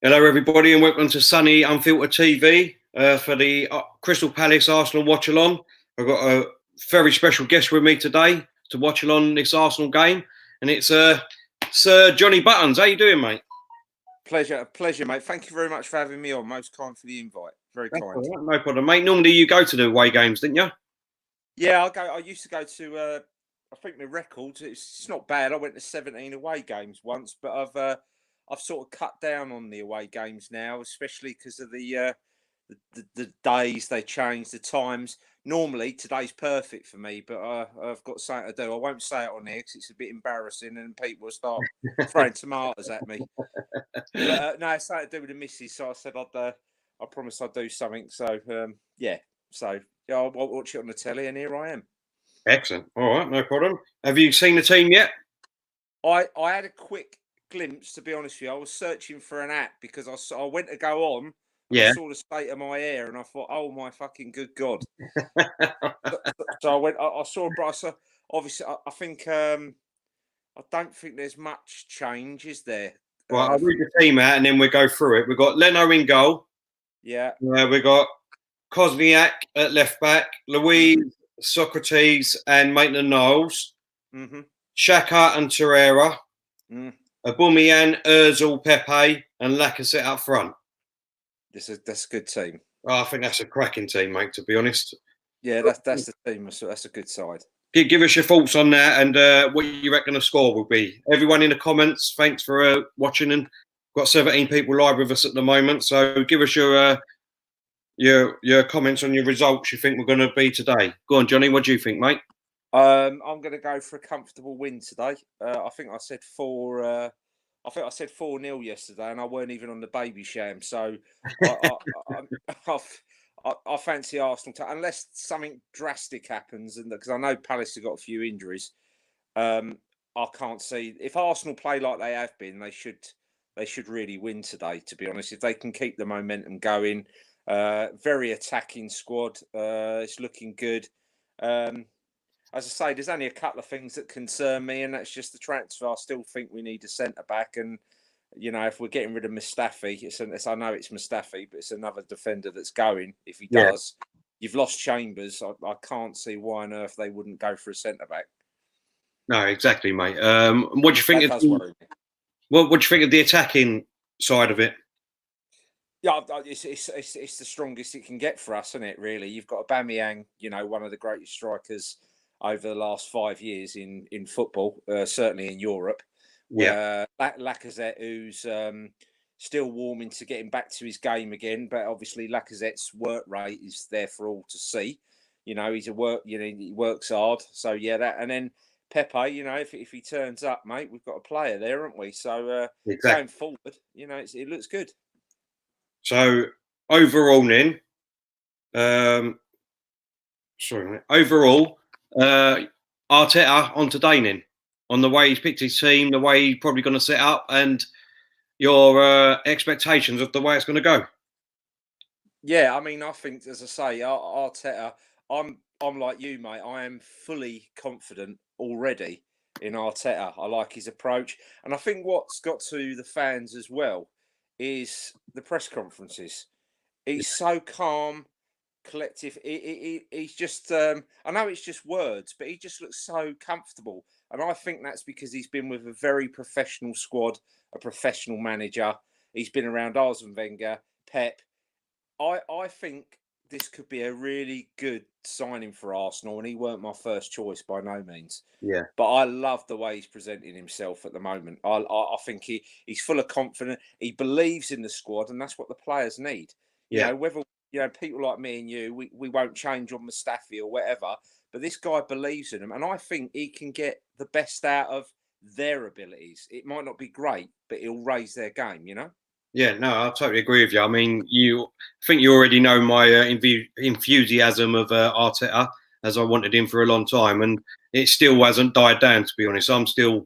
Hello, everybody, and welcome to Sunny Unfiltered TV for the Crystal Palace Arsenal Watchalong. I've got a very special guest with me today to watch along this Arsenal game, and it's Sir Johnny Buttons. How you doing, mate? Pleasure, mate. Thank you very much for having me on. Most kind for the invite. Very That's kind. all right, no problem, mate. Normally you go to the away games, didn't you? Yeah, I used to go to. I think my record. It's not bad. I went to 17 away games once, but I've sort of cut down on the away games now, especially because of the days they change, the times. Normally today's perfect for me, but I've got something to do. I won't say it on here because it's a bit embarrassing, and people will start throwing tomatoes at me. But no, it's something to do with the missus. So I said I promised I'd do something. So yeah, I'll watch it on the telly, and here I am. Excellent. All right, no problem. Have you seen the team yet? I had a quick glimpse, to be honest with you. I was searching for an app because I went to go on. And Yeah. I saw the state of my hair, and I thought, oh my fucking good god. So I went. I saw, but I saw. Obviously, I think. I don't think there's much change, is there? Well, I'll read the team out and then we'll go through it. We've got Leno in goal. Yeah. We've got Kosniak at left back, Louise, Socrates, and Maitland-Niles. Mm-hmm. Xhaka and Torreira. Mm. Aubameyang, Ozil, Pepe, and Lacazette up front. That's a good team. Oh, I think that's a cracking team, mate, to be honest. Yeah, that's the team. That's a good side. Give us your thoughts on that and what you reckon the score will be. Everyone in the comments, thanks for watching. And got 17 people live with us at the moment. So give us your comments on your results you think we're going to be today. Go on, Johnny. What do you think, mate? I'm going to go for a comfortable win today. I think I said 4. I think I said 4-0 yesterday, and I weren't even on the baby sham. So I fancy Arsenal unless something drastic happens, and because I know Palace have got a few injuries. I can't see if Arsenal play like they have been. They should really win today. To be honest, if they can keep the momentum going, very attacking squad. It's looking good. As I say, there's only a couple of things that concern me, and that's just the transfer. I still think we need a centre back, and if we're getting rid of Mustafi, I know it's Mustafi, but it's another defender that's going. If he does, you've lost Chambers. I can't see why on earth they wouldn't go for a centre back. No, exactly, mate. What do you think? What do you think of the attacking side of it? Yeah, it's the strongest it can get for us, isn't it? Really, you've got Aubameyang, one of the greatest strikers over the last 5 years in football, certainly in Europe. Yeah, Lacazette, who's still warming to getting back to his game again, but obviously Lacazette's work rate is there for all to see. He's he works hard. So yeah, that, and then Pepe, if he turns up, mate, we've got a player there, haven't we? So exactly. Going forward, it looks good. So overall, then, overall, Arteta on today, then, on the way he's picked his team, the way he's probably going to set up, and your expectations of the way it's going to go. Yeah, I mean, I think, as I say, Arteta, I'm like you, mate. I am fully confident already in Arteta. I like his approach, and I think what's got to the fans as well is the press conferences. He's so calm, collective. He's just. I know it's just words, but he just looks so comfortable, and I think that's because he's been with a very professional squad, a professional manager. He's been around Arsene Wenger, Pep. I think this could be a really good signing for Arsenal, and he weren't my first choice by no means. Yeah. But I love the way he's presenting himself at the moment. I think he's full of confidence. He believes in the squad, and that's what the players need. Whether people like me and you, we won't change on Mustafi or whatever, but this guy believes in them, and I think he can get the best out of their abilities. It might not be great, but he'll raise their game. Yeah, no, I totally agree with you. I mean, I think you already know my enthusiasm of Arteta, as I wanted him for a long time, and it still hasn't died down, to be honest. I'm still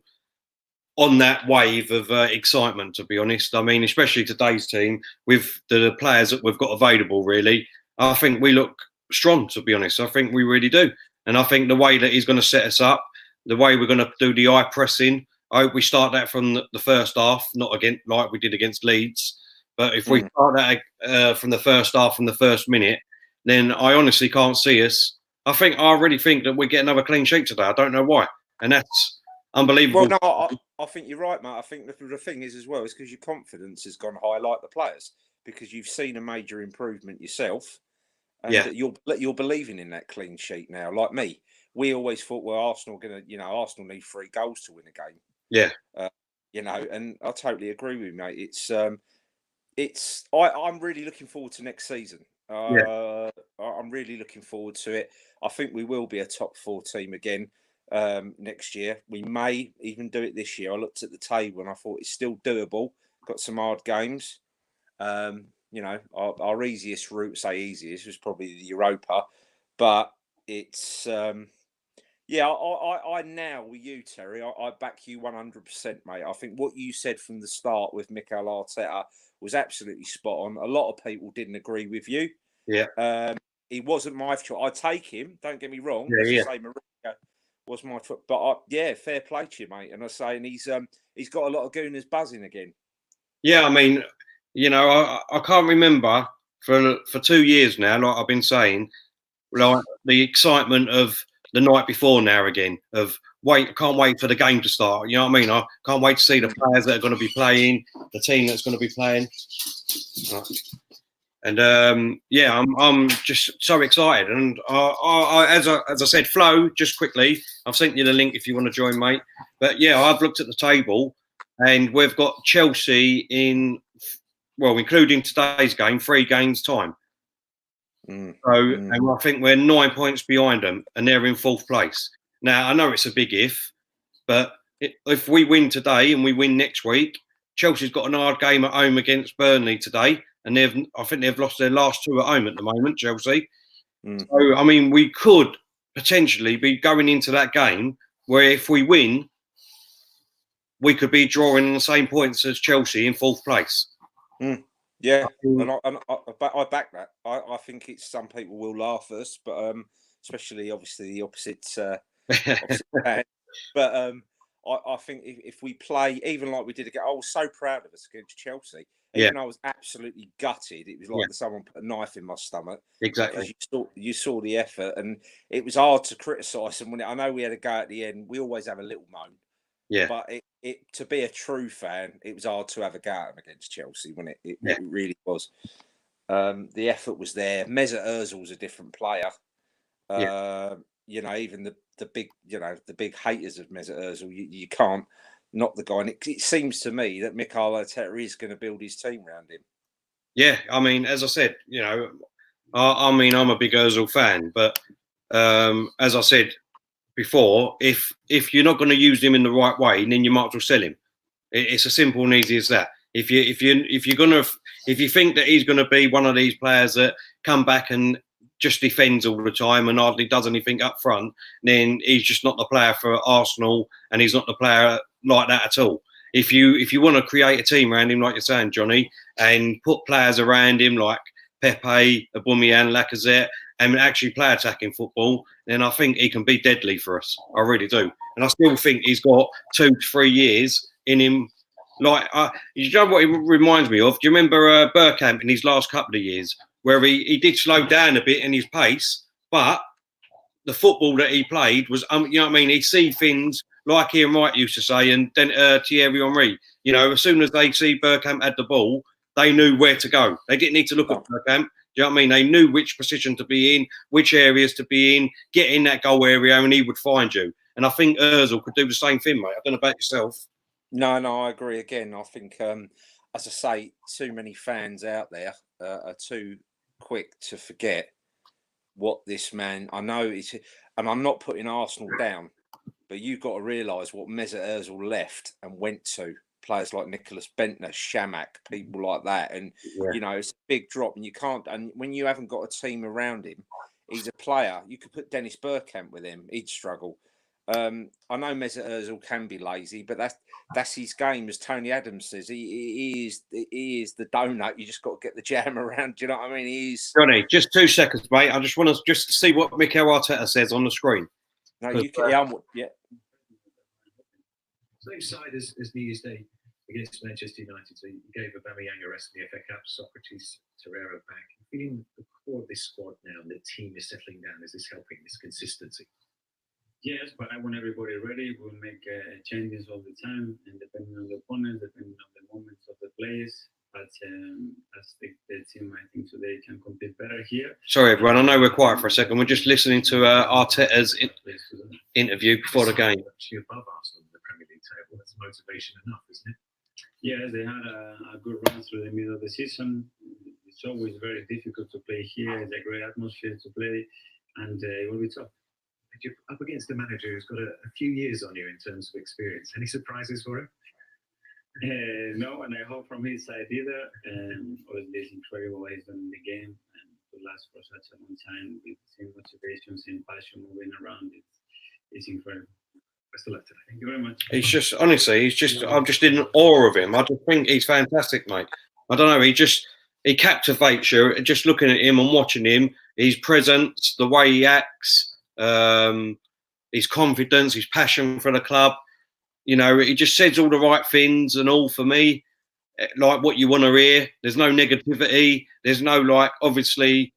on that wave of excitement, to be honest. I mean, especially today's team with the players that we've got available, really. I think we look strong, to be honest. I think we really do. And I think the way that he's going to set us up, the way we're going to do the eye pressing, I hope we start that from the first half, not again like we did against Leeds. But if we start that from the first half, from the first minute, then I honestly can't see us. I really think that we get another clean sheet today. I don't know why, and that's unbelievable. Well, no, I think you're right, mate. I think the thing is as well is because your confidence has gone high, like the players, because you've seen a major improvement yourself, and Yeah, you're believing in that clean sheet now. Like me, we always thought, well, Arsenal Arsenal need 3 goals to win a game. yeah, And I totally agree with you, mate. I'm really looking forward to next season. yeah, I'm really looking forward to it. I think we will be a top 4 team again next year. We may even do it this year. I looked at the table and I thought it's still doable. Got some hard games. Our easiest route, say easiest, was probably the Europa, but it's I now with you, Terry. I back you 100%, mate. I think what you said from the start with Mikel Arteta was absolutely spot on. A lot of people didn't agree with you. yeah, He wasn't my choice. I take him. Don't get me wrong. yeah, As I yeah. say, Mourinho was my choice. But fair play to you, mate. And I say, and he's got a lot of gooners buzzing again. Yeah, I mean, I can't remember for 2 years now, like I've been saying, like the excitement of the night before now again, of can't wait for the game to start. You know what I mean? I can't wait to see the players that are going to be playing, the team that's going to be playing. And I'm just so excited. And as I said, Flo, just quickly, I've sent you the link if you want to join, mate. But yeah, I've looked at the table, and we've got Chelsea including today's game, 3 games time. And I think we're 9 points behind them, and they're in 4th place. Now I know it's a big if, but if we win today and we win next week, Chelsea's got an hard game at home against Burnley today, and I think they've lost their last 2 at home at the moment, Chelsea. So I mean, we could potentially be going into that game where if we win, we could be drawing the same points as Chelsea in 4th place. Yeah, and I back that. I think it's some people will laugh at us, but especially obviously the opposite fan. But I think if we play even like we did again, I was so proud of us against Chelsea. Even though I was absolutely gutted, it was like someone put a knife in my stomach. Exactly. You saw the effort, and it was hard to criticise them. I know we had a go at the end. We always have a little moan. Yeah. But it to be a true fan, it was hard to have a go at them against Chelsea when it really was. The effort was there. Mesut Ozil's a different player. Even the big haters of Mesut Ozil, you can't knock the guy. And it seems to me that Mikel Arteta is going to build his team around him. Yeah, I mean, as I said, I'm a big Ozil fan, but as I said before, if you're not going to use him in the right way, then you might as well sell him. It's as simple and easy as that. If you think that he's going to be one of these players that come back and just defends all the time and hardly does anything up front, then he's just not the player for Arsenal, and he's not the player like that at all. If you want to create a team around him, like you're saying, Johnny, and put players around him like Pepe, Aubameyang, Lacazette, and actually play attacking football, then I think he can be deadly for us. I really do. And I still think he's got 2 to 3 years in him. Like, you know what he reminds me of? Do you remember Bergkamp in his last couple of years, where he did slow down a bit in his pace, but the football that he played was, you know what I mean? He'd see things like Ian Wright used to say, and then Thierry Henry. As soon as they see Bergkamp had the ball, they knew where to go. They didn't need to look at Bergkamp. Do you know what I mean? They knew which position to be in, which areas to be in, get in that goal area, and he would find you. And I think Ozil could do the same thing, mate. I don't know about yourself. No, I agree. Again, I think, as I say, too many fans out there are too quick to forget what this man. I know and I'm not putting Arsenal down, but you've got to realise what Mesut Ozil left and went to. Players like Nicholas Bentner, Shamak, people like that. And, it's a big drop, and you can't. And when you haven't got a team around him, he's a player. You could put Dennis Bergkamp with him, he'd struggle. I know Mesut Ozil can be lazy, but that's his game, as Tony Adams says. He is the donut. You just got to get the jam around. Do you know what I mean? He's Johnny. Just 2 seconds, mate. I just want to see what Mikel Arteta says on the screen. No, you can. Yeah. Same side as New Year's Day. against Manchester United. So you gave Aubameyang a rest in the FA Cup, Socrates, Torreira back. Feeling the core of this squad now, and the team is settling down. Is this helping this consistency? Yes, but I want everybody ready. We'll make changes all the time, and depending on the opponent, depending on the moments of the players. But as the team, I think today can compete better here. Sorry, everyone. I know we're quiet for a second. We're just listening to Arteta's interview before the game. Actually above Arsenal in the Premier League table. That's motivation enough, isn't it? Yes, they had a good run through the middle of the season. It's always very difficult to play here. It's a great atmosphere to play, and it will be tough. You're up against a manager who's got a few years on you in terms of experience. Any surprises for him? No, and I hope from his side either. Obviously, it's incredible what he's done in the game, and to last for such a long time with same motivation, same passion, moving around. It's incredible. Best of luck today. Thank you very much. He's just, honestly, I'm just in awe of him. I just think he's fantastic, mate. I don't know, he captivates you just looking at him and watching him. His presence, the way he acts, his confidence, his passion for the club. You know, he just says all the right things and all for me, like what you want to hear. There's no negativity. There's no, like, obviously,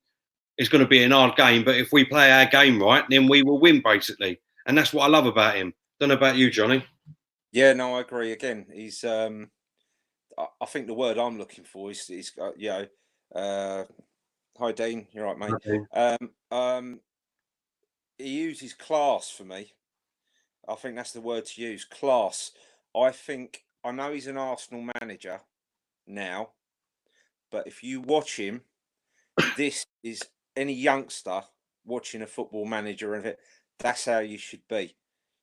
it's going to be an hard game, but if we play our game right, then we will win, basically. And that's what I love about him. Don't know about you, Johnny. Yeah, no, I agree. Again, he's. I think the word I'm looking for is hi Dean, you're right, mate. Okay. He uses class for me. I think that's the word to use, class. I know he's an Arsenal manager now, but if you watch him, this is any youngster watching a football manager, and that's how you should be.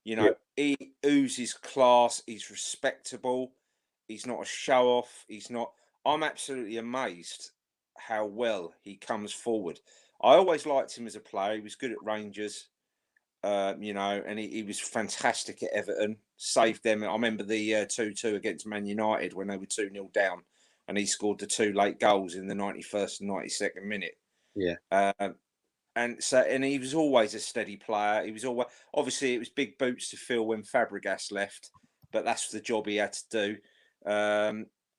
You know, he oozes class. He's respectable. He's not a show off. I'm absolutely amazed how well he comes forward. I always liked him as a player. He was good at Rangers. You know, and he was fantastic at Everton. Saved them. I remember the 2-2 against Man United when they were 2-0 down, and he scored the 2 late goals in the 91st and 92nd minute. Yeah. And he was always a steady player. He was always, obviously, it was big boots to fill when Fabregas left, but that's the job he had to do.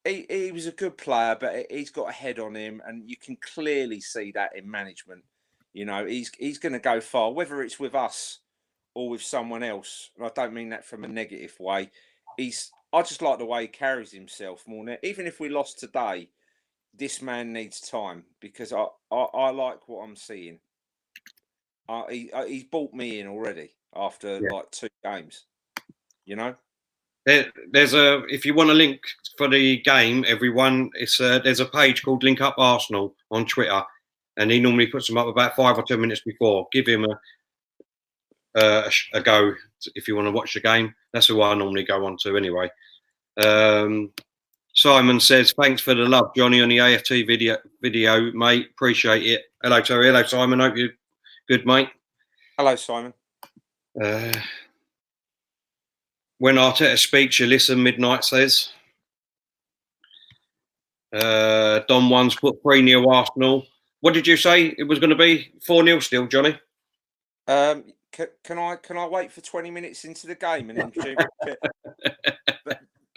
He was a good player, but he's got a head on him, and you can clearly see that in management. You know, he's going to go far, whether it's with us or with someone else. And I don't mean that from a negative way. I just like the way he carries himself more. Even if we lost today, this man needs time, because I like what I'm seeing. He's brought me in already after like 2 games. You know. There's if you want a link for the game, everyone, there's a page called Link Up Arsenal on Twitter. And he normally puts them up about 5 or 10 minutes before. Give him a go if you want to watch the game. That's who I normally go on to anyway. Simon says, thanks for the love, Johnny, on the AFT video, mate. Appreciate it. Hello, Terry. Hello, Simon. Hope you're good, mate. Hello, Simon. When Arteta speaks, you listen, Midnight says. Don One's put 3-0 Arsenal. What did you say it was going to be? 4-0 still, Johnny? Can I wait for 20 minutes into the game and then shoot?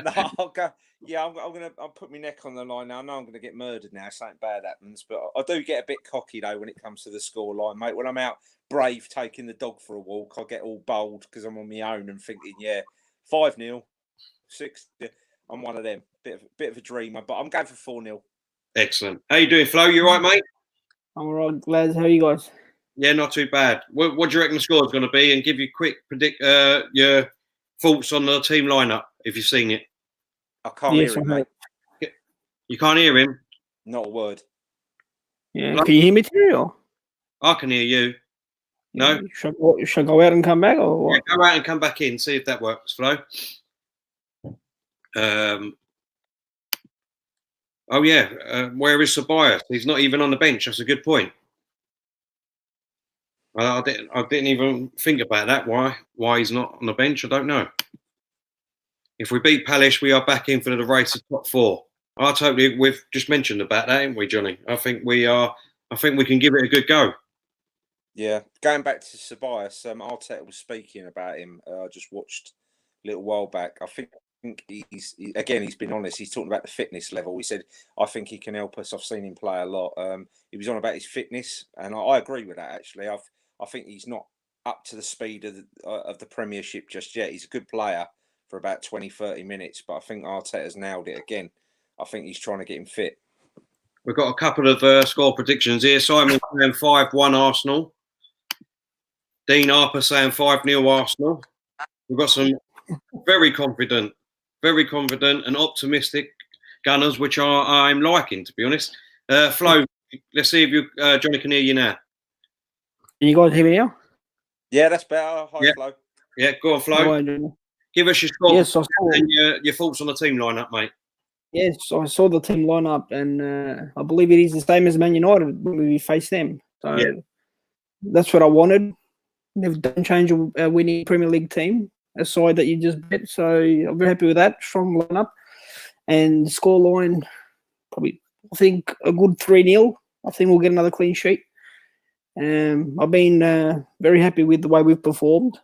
No, I'll go. Yeah, I'll put my neck on the line now. I know I'm going to get murdered now. Something bad happens, but I do get a bit cocky though when it comes to the score line, mate. When I'm out brave taking the dog for a walk, I get all bold because I'm on my own and thinking, 5-0, 6. I'm one of them. Bit of a dreamer, but I'm going for 4-0. Excellent. How you doing, Flo? You right, mate? I'm all right, lads. How are you guys? Yeah, not too bad. What do you reckon the score is going to be? And give you quick your thoughts on the team lineup if you've seen it. I can't hear him, mate. You can't hear him? Not a word. Yeah. Can you hear me, Terry? Or? I can hear you. No? Should I go out and come back? Or what? Yeah, go out and come back in. See if that works, Flo. Oh, yeah. Where is Ceballos? He's not even on the bench. That's a good point. I didn't even think about that. Why he's not on the bench, I don't know. If we beat Palace, we are back in for the race of top 4. We've just mentioned about that, haven't we, Johnny? I think we can give it a good go. Yeah, going back to Ceballos, Arteta was speaking about him. I just watched a little while back. I think think he's been honest. He's talking about the fitness level. He said, I think he can help us. I've seen him play a lot. He was on about his fitness, and I agree with that, actually. I think he's not up to the speed of the Premiership just yet. He's a good player for about 20, 30 minutes, but I think Arteta's nailed it again. I think he's trying to get him fit. We've got a couple of score predictions here. Simon saying 5-1 Arsenal. Dean Harper saying 5-0 Arsenal. We've got some very confident and optimistic gunners, which I'm liking, to be honest. Flo, let's see if Johnny can hear you now. Can you guys hear me now? Yeah, that's better. Hi, Flo. Yeah, go on, Flo. Oh, Give us your score yes, I saw. and your thoughts on the team lineup, mate. Yes, I saw the team lineup, and I believe it is the same as Man United when we face them. So that's what I wanted. They've done change a winning Premier League team, a side that you just bet. So I'm very happy with that. Strong lineup. And the scoreline, probably, I think, a good 3-0. I think we'll get another clean sheet. I've been very happy with the way we've performed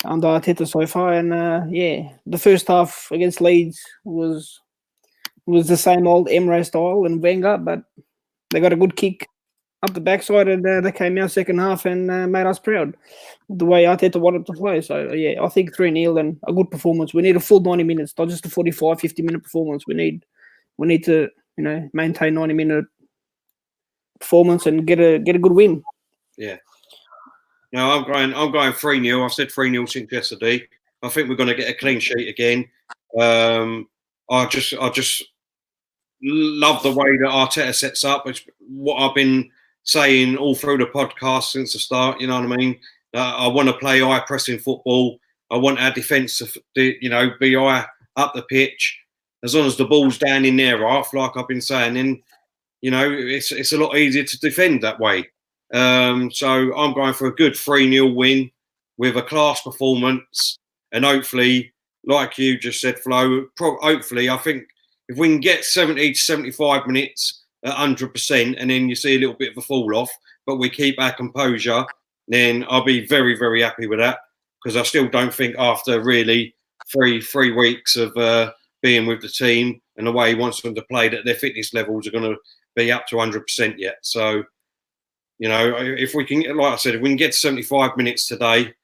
under Arteta so far. And, the first half against Leeds was the same old Emre style and Wenger, but they got a good kick up the backside, and they came out second half and made us proud the way Arteta wanted to play. So, I think 3-0 and a good performance. We need a full 90 minutes, not just a 45, 50-minute performance. We need to, maintain 90-minute performance and get a good win. Yeah. No, I'm going 3-0. I've said 3-0 since yesterday. I think we're going to get a clean sheet again. I just love the way that Arteta sets up. It's what I've been saying all through the podcast since the start. You know what I mean? I want to play high pressing football. I want our defence to, be high up the pitch. As long as the ball's down in their half, like I've been saying, then it's a lot easier to defend that way. So I'm going for a good 3-0 win with a class performance, and hopefully, like you just said, Flo, hopefully, I think if we can get 70 to 75 minutes at 100%, and then you see a little bit of a fall off, but we keep our composure, then I'll be very, very happy with that, because I still don't think after really three weeks of being with the team and the way he wants them to play that their fitness levels are going to be up to 100% yet. So, if we can, like I said, if we can get 75 minutes today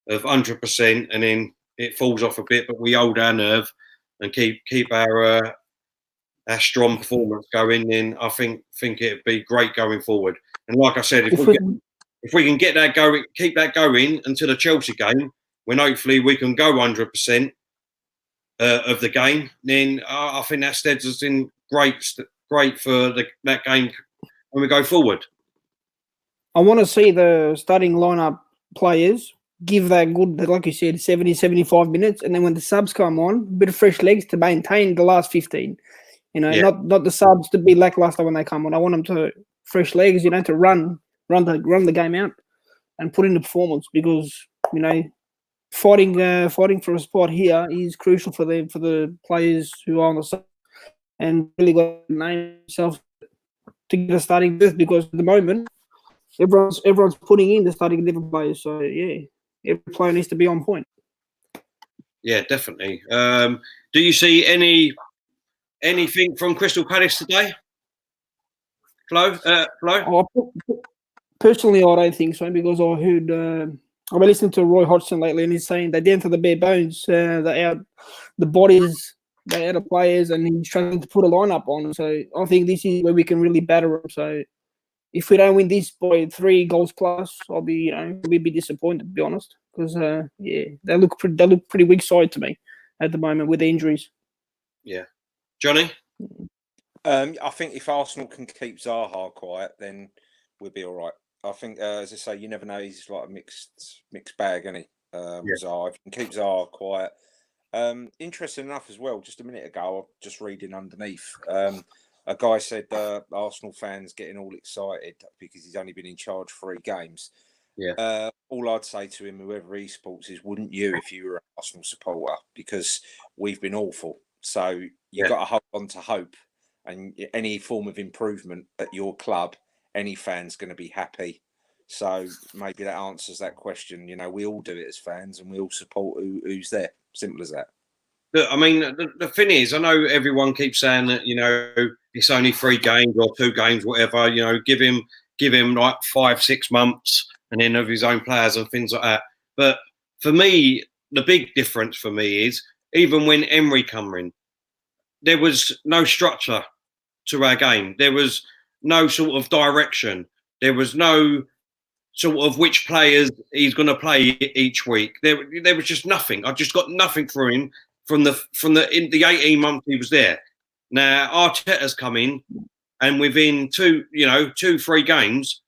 of 100%, and then it falls off a bit, but we hold our nerve and keep our strong performance going, then I think it'd be great going forward. And like I said, if we can get that going, keep that going until the Chelsea game, when hopefully we can go 100% of the game, then I think that steads us in great for that game when we go forward. I want to see the starting lineup players give that good, like you said, 70, 75 minutes, and then when the subs come on, a bit of fresh legs to maintain the last 15. Not the subs to be lackluster when they come on. I want them to fresh legs, to run the game out and put in the performance, because fighting for a spot here is crucial for the players who are on the side, and really got to name himself to get a starting berth, because at the moment everyone's putting in the starting 11 players. So every player needs to be on point. Yeah, definitely. Do you see anything from Crystal Palace today, Flo? Personally, I don't think so, because I heard I've been listening to Roy Hodgson lately, and he's saying they're down to the bare bones. They're out the bodies, they're out of players, and he's trying to put a lineup on. So I think this is where we can really batter them. So if we don't win this by 3 goals plus, I'll be be disappointed, to be honest, because they look pretty weak side to me at the moment with the injuries. Yeah, Johnny. I think if Arsenal can keep Zaha quiet, then we'll be all right. I think, as I say, you never know. He's like a mixed bag, isn't he? Zaha. If you can keep Zaha quiet. Interesting enough as well, just a minute ago, I was just reading underneath. A guy said Arsenal fans getting all excited because he's only been in charge 3 games. Yeah. All I'd say to him, whoever he supports, is wouldn't you if you were an Arsenal supporter? Because we've been awful. So you've got to hold on to hope, and any form of improvement at your club, any fan's going to be happy. So maybe that answers that question. We all do it as fans, and we all support who's there. Simple as that. I mean, the thing is, I know everyone keeps saying that, you know, it's only 3 games or 2 games, whatever. You know, give him like 5-6 months, and then of his own players and things like that. But for me, the big difference for me is even when Emery come in, there was no structure to our game. There was no sort of direction. There was no sort of which players he's going to play each week. There was just nothing. I just got nothing for him from the 18 months he was there. Now Arteta's come in, and within 2-3 games,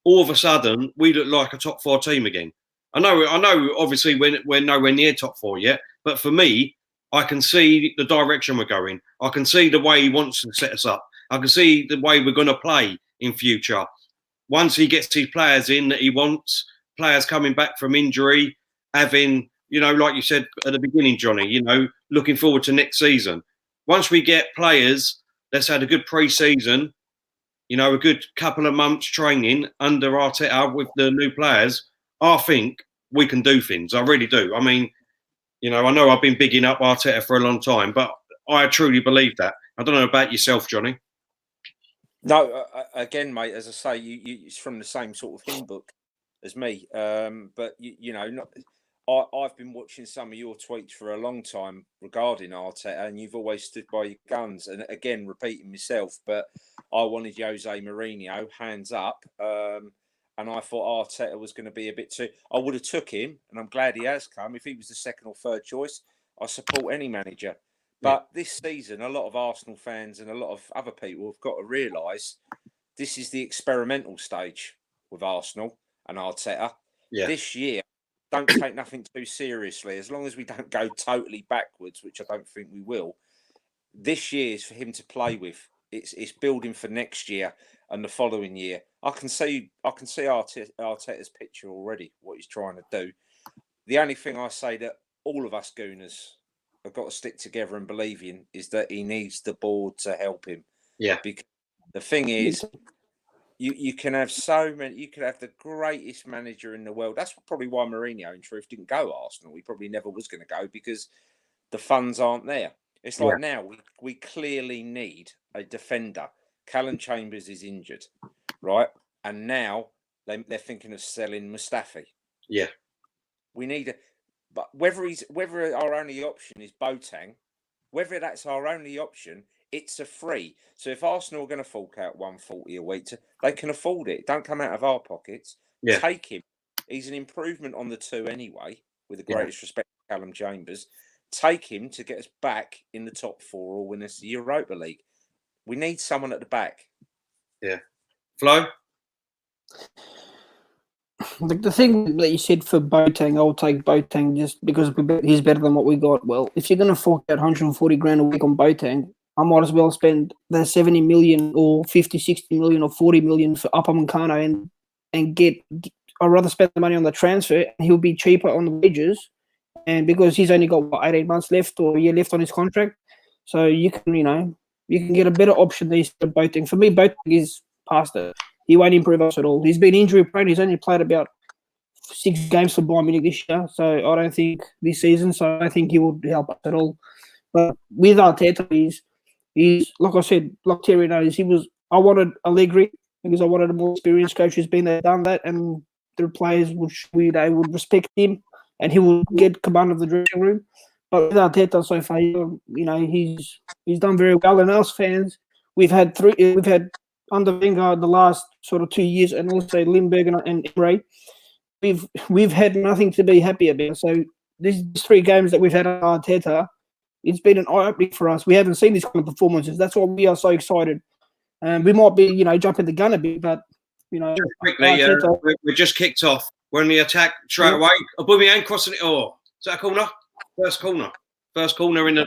all of a sudden we look like a top 4 team again. I know. Obviously, we're nowhere near top 4 yet, but for me, I can see the direction we're going. I can see the way he wants to set us up. I can see the way we're going to play in future. Once he gets his players in that he wants, players coming back from injury, having, you know, like you said at the beginning, Johnny, you know, looking forward to next season. Once we get players, let's have a good pre-season, you know, a good couple of months training under Arteta with the new players, I think we can do things. I really do. I mean, you know I've been bigging up Arteta for a long time, but I truly believe that. I don't know about yourself, Johnny. No, again, mate, as I say, it's from the same sort of hymn book as me. But I've been watching some of your tweets for a long time regarding Arteta, and you've always stood by your guns. And again, repeating myself, but I wanted Jose Mourinho, hands up. And I thought Arteta was going to be a bit too. I would have took him, and I'm glad he has come. If he was the second or third choice, I support any manager. But this season, a lot of Arsenal fans and a lot of other people have got to realise this is the experimental stage with Arsenal and Arteta. Yeah. This year, don't take nothing too seriously. As long as we don't go totally backwards, which I don't think we will, this year is for him to play with. It's building for next year and the following year. I can see Arteta's picture already, what he's trying to do. The only thing I say that all of us Gooners have got to stick together and believe in is that he needs the board to help him. Yeah. Because the thing is, you can have so many. You could have the greatest manager in the world. That's probably why Mourinho, in truth, didn't go Arsenal. He probably never was going to go because the funds aren't there. It's like now we clearly need a defender. Callum Chambers is injured, right? And now they're thinking of selling Mustafi. Yeah. We need but whether our only option is Boateng, whether that's our only option, it's a free. So if Arsenal are going to fork out 140 a week, they can afford it. Don't come out of our pockets. Yeah. Take him. He's an improvement on the 2 anyway, with the greatest respect to Callum Chambers. Take him to get us back in the top 4 or win us the Europa League. We need someone at the back. Yeah. Flo? The thing that you said for Boateng, I'll take Boateng just because he's better than what we got. Well, if you're going to fork out 140 grand a week on Boateng, I might as well spend the 70 million or 50, 60 million or 40 million for Upamecano and get. I'd rather spend the money on the transfer, and he'll be cheaper on the wages. And because he's only got 18 months left or a year left on his contract, so you can get a better option than Boateng. For me, Boateng is past it. He won't improve us at all. He's been injury prone. He's only played about 6 games for Bayern Munich this year, so I don't think this season. So I don't think he will help us at all. But with Arteta, he's like I said, like Terry knows, I wanted Allegri because I wanted a more experienced coach who's been there, done that, and the players would respect him, and he will get command of the dressing room. But with Arteta so far, he's done very well. And us fans, we've had under Wenger the last sort of 2 years, and also Lindbergh and Emery, we've had nothing to be happy about. So these 3 games that we've had on Arteta, it's been an eye-opening for us. We haven't seen these kind of performances. That's why we are so excited. We might be, jumping the gun a bit, but just quickly, we're just kicked off. We're in the attack straight away. Aubameyang crossing it. Oh, is that a corner? First corner in the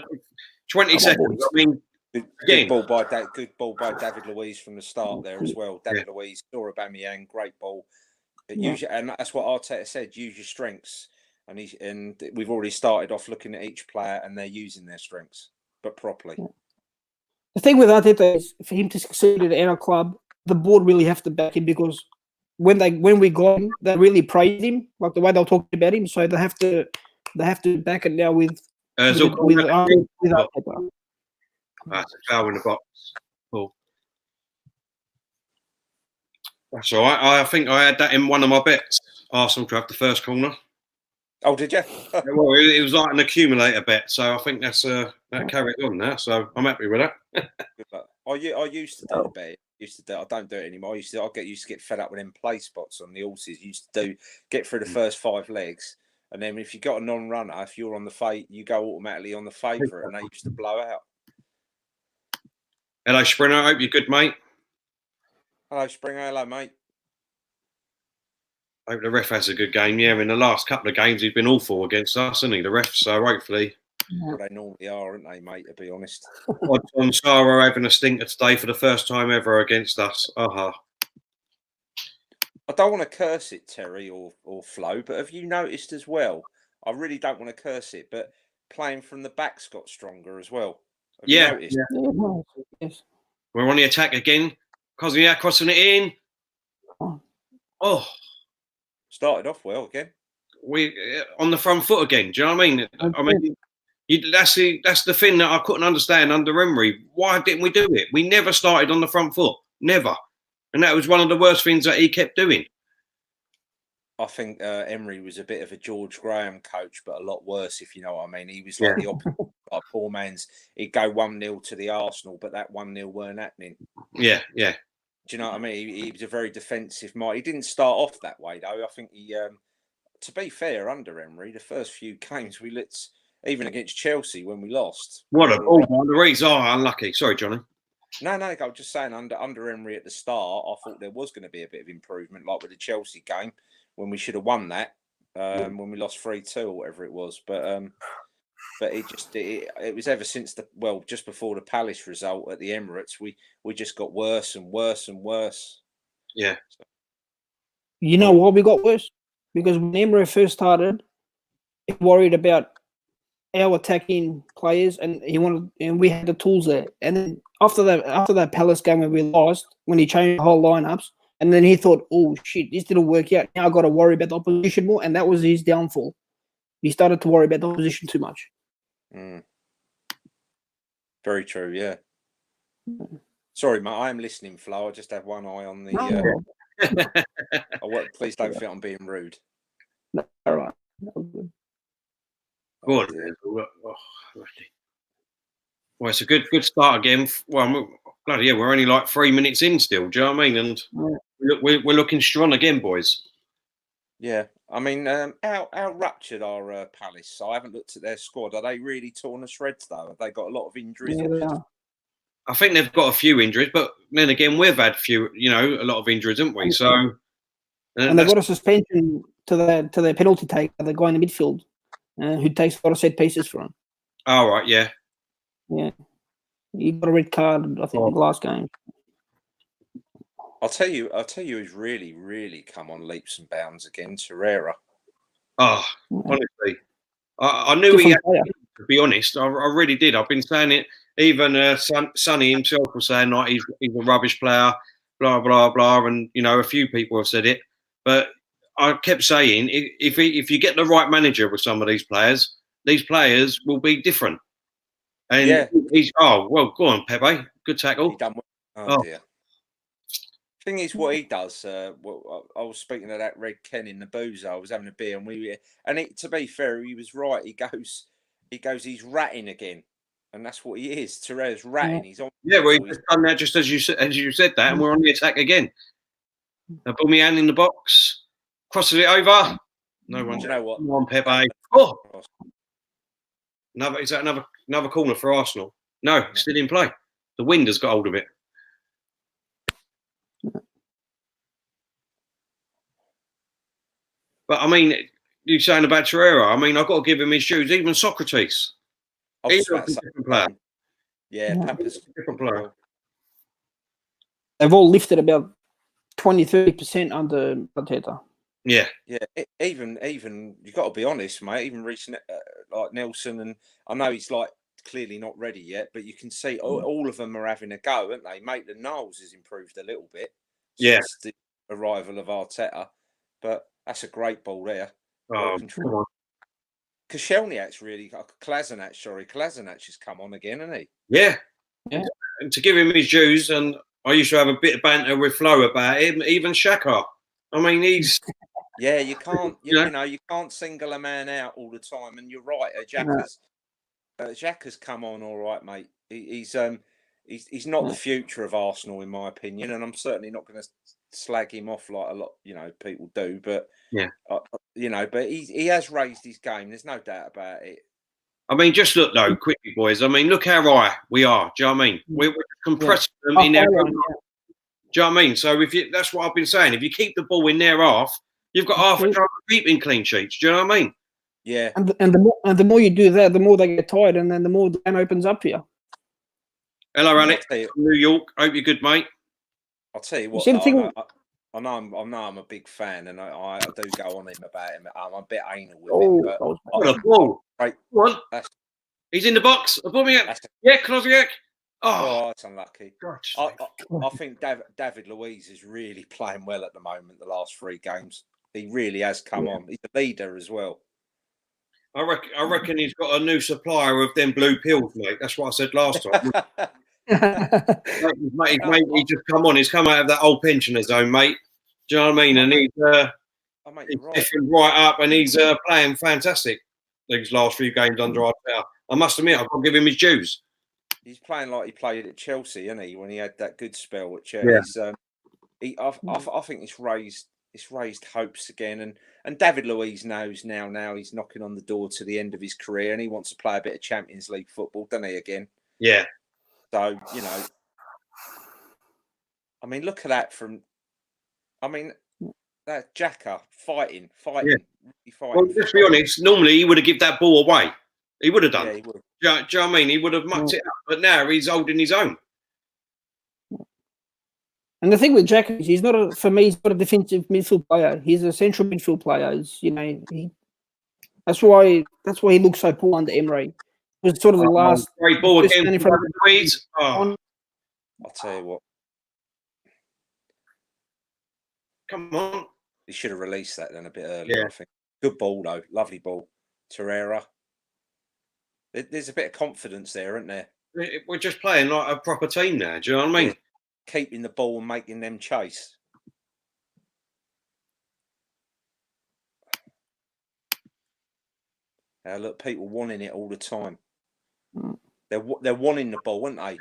20 seconds. I mean, good ball by David Luiz from the start there as well. David Luiz, saw Aubameyang, great ball. And that's what Arteta said. Use your strengths, and we've already started off looking at each player, and they're using their strengths, but properly. The thing with Arteta is, for him to succeed at our club, the board really have to back him, because when we got him, they really praised him, like the way they'll talk about him. So they have to back it now with Zulko, with Arteta. that's a foul in the box. Cool. That's all right. I think I had that in one of my bets. Arsenal to have the first corner. Oh, did you? Well, it was like an accumulator bet, so I think that's that carried on now. So I'm happy with that. Good luck. I used to do the bet. I don't do it anymore. I get used to get fed up with them play spots on the horses. Used to get through the first 5 legs, and then if you got a non-runner, if you're on the you go automatically on the favourite, and they used to blow out. Hello, Springer. I hope you're good, mate. Hello, Springer. Hello, mate. I hope the ref has a good game. Yeah, in the last couple of games, he's been awful against us, hasn't he? The ref. So hopefully. Well, they normally are, aren't they, mate? To be honest. On Sarah having a stinker today for the first time ever against us. I don't want to curse it, Terry or Flo, but have you noticed as well? I really don't want to curse it, but playing from the back's got stronger as well. Have you noticed? Yes. We're on the attack again. Kozniak crossing it in. Oh. Started off well again. We on the front foot again. Do you know what I mean? I mean, that's the thing that I couldn't understand under Emery. Why didn't we do it? We never started on the front foot. Never. And that was one of the worst things that he kept doing. I think Emery was a bit of a George Graham coach, but a lot worse, if you know what I mean. He was like the opposite. Like poor man's. He'd go 1-0 to the Arsenal, but that 1-0 weren't happening. Yeah. Do you know what I mean? He was a very defensive mind. He didn't start off that way, though. I think he, to be fair, under Emery, the first few games we lit, even against Chelsea when we lost. What a ball! The Reeds are unlucky. Sorry, Johnny. No, I was just saying under Emery at the start, I thought there was going to be a bit of improvement, like with the Chelsea game when we should have won that, when we lost 3-2 or whatever it was. But it was ever since just before the Palace result at the Emirates, we just got worse and worse and worse. Yeah. You know why we got worse? Because when Emery first started, he worried about our attacking players, and we had the tools there. And then after that Palace game where we lost, when he changed the whole lineups, and then he thought, "Oh shit, this didn't work out. Now I got to worry about the opposition more," and that was his downfall. He started to worry about the opposition too much. Very true. Yeah. Sorry, mate. I am listening, Flo. I just have one eye on the. Please don't think I'm being rude. No, all right. Well, it's a good start again. Well, bloody yeah, we're only like 3 minutes in still. Do you know what I mean? And we're looking strong again, boys. Yeah, I mean, how ruptured are Palace? I haven't looked at their squad. Are they really torn to shreds though? Have they got a lot of injuries? Yeah, I think they've got a few injuries, but then again, we've had a lot of injuries, haven't we? So, and they've got a suspension to their penalty taker, the guy in the midfield, who takes a lot of set pieces for him. Oh right, yeah. He got a red card, I think, the last game. I'll tell you who's really, really come on leaps and bounds again, Torreira. Oh, honestly, I knew he had to be honest. I really did. I've been saying it. Even Sonny himself was saying like he's a rubbish player, blah blah blah, and a few people have said it. But I kept saying if you get the right manager with some of these players will be different. And he's well, go on, Pepe, good tackle. He done well. Oh dear. Thing is, what he does. I was speaking to that Red Ken in the boozer. I was having a beer, and to be fair, he was right. He goes, he's ratting again, and that's what he is. Torreira's ratting. He's on. Yeah, well, he's done that just as you said that, and we're on the attack again. Aubameyang in the box, crosses it over. No one. Do you know what? Come on, Pepe. Oh, is that another corner for Arsenal? No, still in play. The wind has got hold of it. But I mean, you're saying about Torreira. I mean, I've got to give him his shoes. Even Socrates. He's a different player. Yeah, Papa's a different player. They've all lifted about 20-30% under Arteta. Yeah. Even you got to be honest, mate. Even reaching like Nelson, and I know he's like clearly not ready yet, but you can see all of them are having a go, aren't they? Maitland Niles has improved a little bit since the arrival of Arteta, but that's a great ball there. Oh, come on. Koscielniak's really Kolasinac has come on again, hasn't he? Yeah. Yeah. And to give him his dues, and I used to have a bit of banter with Flo about him, even Shaka. I mean, he's Yeah, you can't, Yeah. you know, you can't single a man out all the time. And you're right, Xhaka's come on all right, mate. He's not the future of Arsenal, in my opinion, and I'm certainly not going to slag him off like a lot, you know, people do. But Yeah. you know, but he has raised his game. There's no doubt about it. I mean, just look though, quickly, boys. I mean, look how high we are. Do you know what I mean? We're compressing them in their own. Do you know what I mean? So that's what I've been saying. If you keep the ball in their half, you've got half a chance of keeping clean sheets. Do you know what I mean? Yeah. And the more you do that, the more they get tired, and then the more the game opens up here. Hello, Alex from New York. Hope you're good, mate. I'll tell you what. I know I'm a big fan, and I do go on him about him. I'm a bit anal with him. But what a ball! Right. What? He's in the box. Yeah, Klozwiak. Oh, that's unlucky. Gosh, I think David Luiz is really playing well at the moment. The last 3 games, he really has come on. He's a leader as well. I reckon he's got a new supplier of them blue pills, mate. That's what I said last time. mate, he just come on. He's come out of that old pensioner zone, mate. Do you know what I mean? And he's lifting right up, and he's playing fantastic these last few games under Arteta. I must admit, I've got to give him his dues. He's playing like he played at Chelsea, isn't he? When he had that good spell at Chelsea. Yeah. I think it's raised hopes again, and David Luiz knows now he's knocking on the door to the end of his career, and he wants to play a bit of Champions League football, doesn't he? Again. Yeah. So you know, I mean, look at that that Xhaka fighting. Yeah. Really fighting. Well, let's be honest. Normally, he would have given that ball away. He would have done. Yeah, he would. Do you know what I mean? He would have mucked it up, but now he's holding his own. And the thing with Jack is he's not a defensive midfield player. He's a central midfield player. That's why he looks so poor under Emery. It was sort of the last great ball again. I'll tell you what. Come on. He should have released that then a bit earlier, I think. Good ball though. Lovely ball. Torreira. There's a bit of confidence there, isn't there? We're just playing like a proper team now. Do you know what I mean? Keeping the ball and making them chase. Look, people wanting it all the time. They're wanting the ball, aren't they?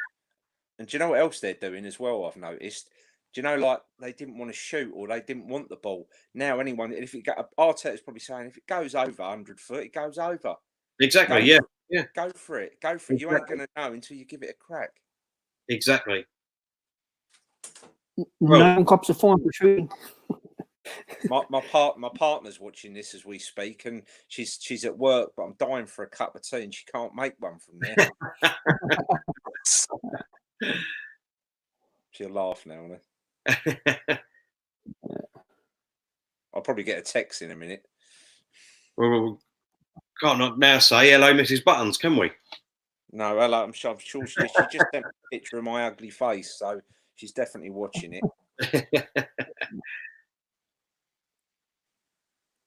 And do you know what else they're doing as well? I've noticed. Do you know, like they didn't want to shoot or they didn't want the ball. Now, Arteta's probably saying if it goes over 100 foot, it goes over. Exactly. Yeah. Go for it. Exactly. You ain't going to know until you give it a crack. Exactly. No one cops a fine for shooting. My partner's watching this as we speak, and she's at work, but I'm dying for a cup of tea, and she can't make one from there. She'll laugh now. I'll probably get a text in a minute. Well, can't now say hello, Mrs. Buttons, can we? No, hello. I'm sure she just sent a picture of my ugly face, so she's definitely watching it.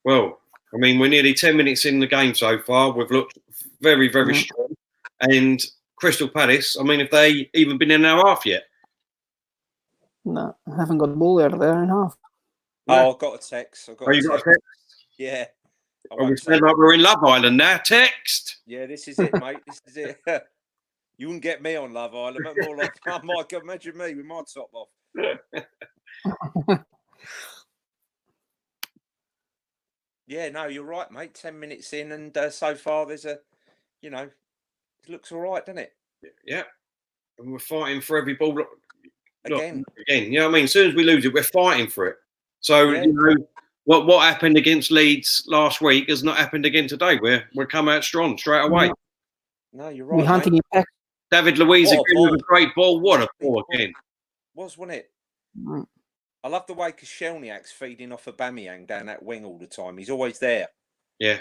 Well, I mean, we're nearly 10 minutes in the game so far. We've looked very, very strong. And Crystal Palace, I mean, have they even been in our half yet? No, I haven't got the ball out of there in half. Oh, I've got a text. You got a text? Yeah. We sound like we're in Love Island now. Text. Yeah, this is it, mate. This is it. You wouldn't get me on Love Island, but more like, oh my God, imagine me with my top off. Yeah, no, you're right, mate. 10 minutes in, and so far there's it looks all right, doesn't it? Yeah. And we're fighting for every ball. Again. You know what I mean? As soon as we lose it, we're fighting for it. So, what happened against Leeds last week has not happened again today. We're come out strong straight away. No, you're right. We're hunting it back. David Luiz again with a great ball. What a ball again. Wasn't it? I love the way Koscielniak's feeding off Aubameyang down that wing all the time. He's always there. Yeah.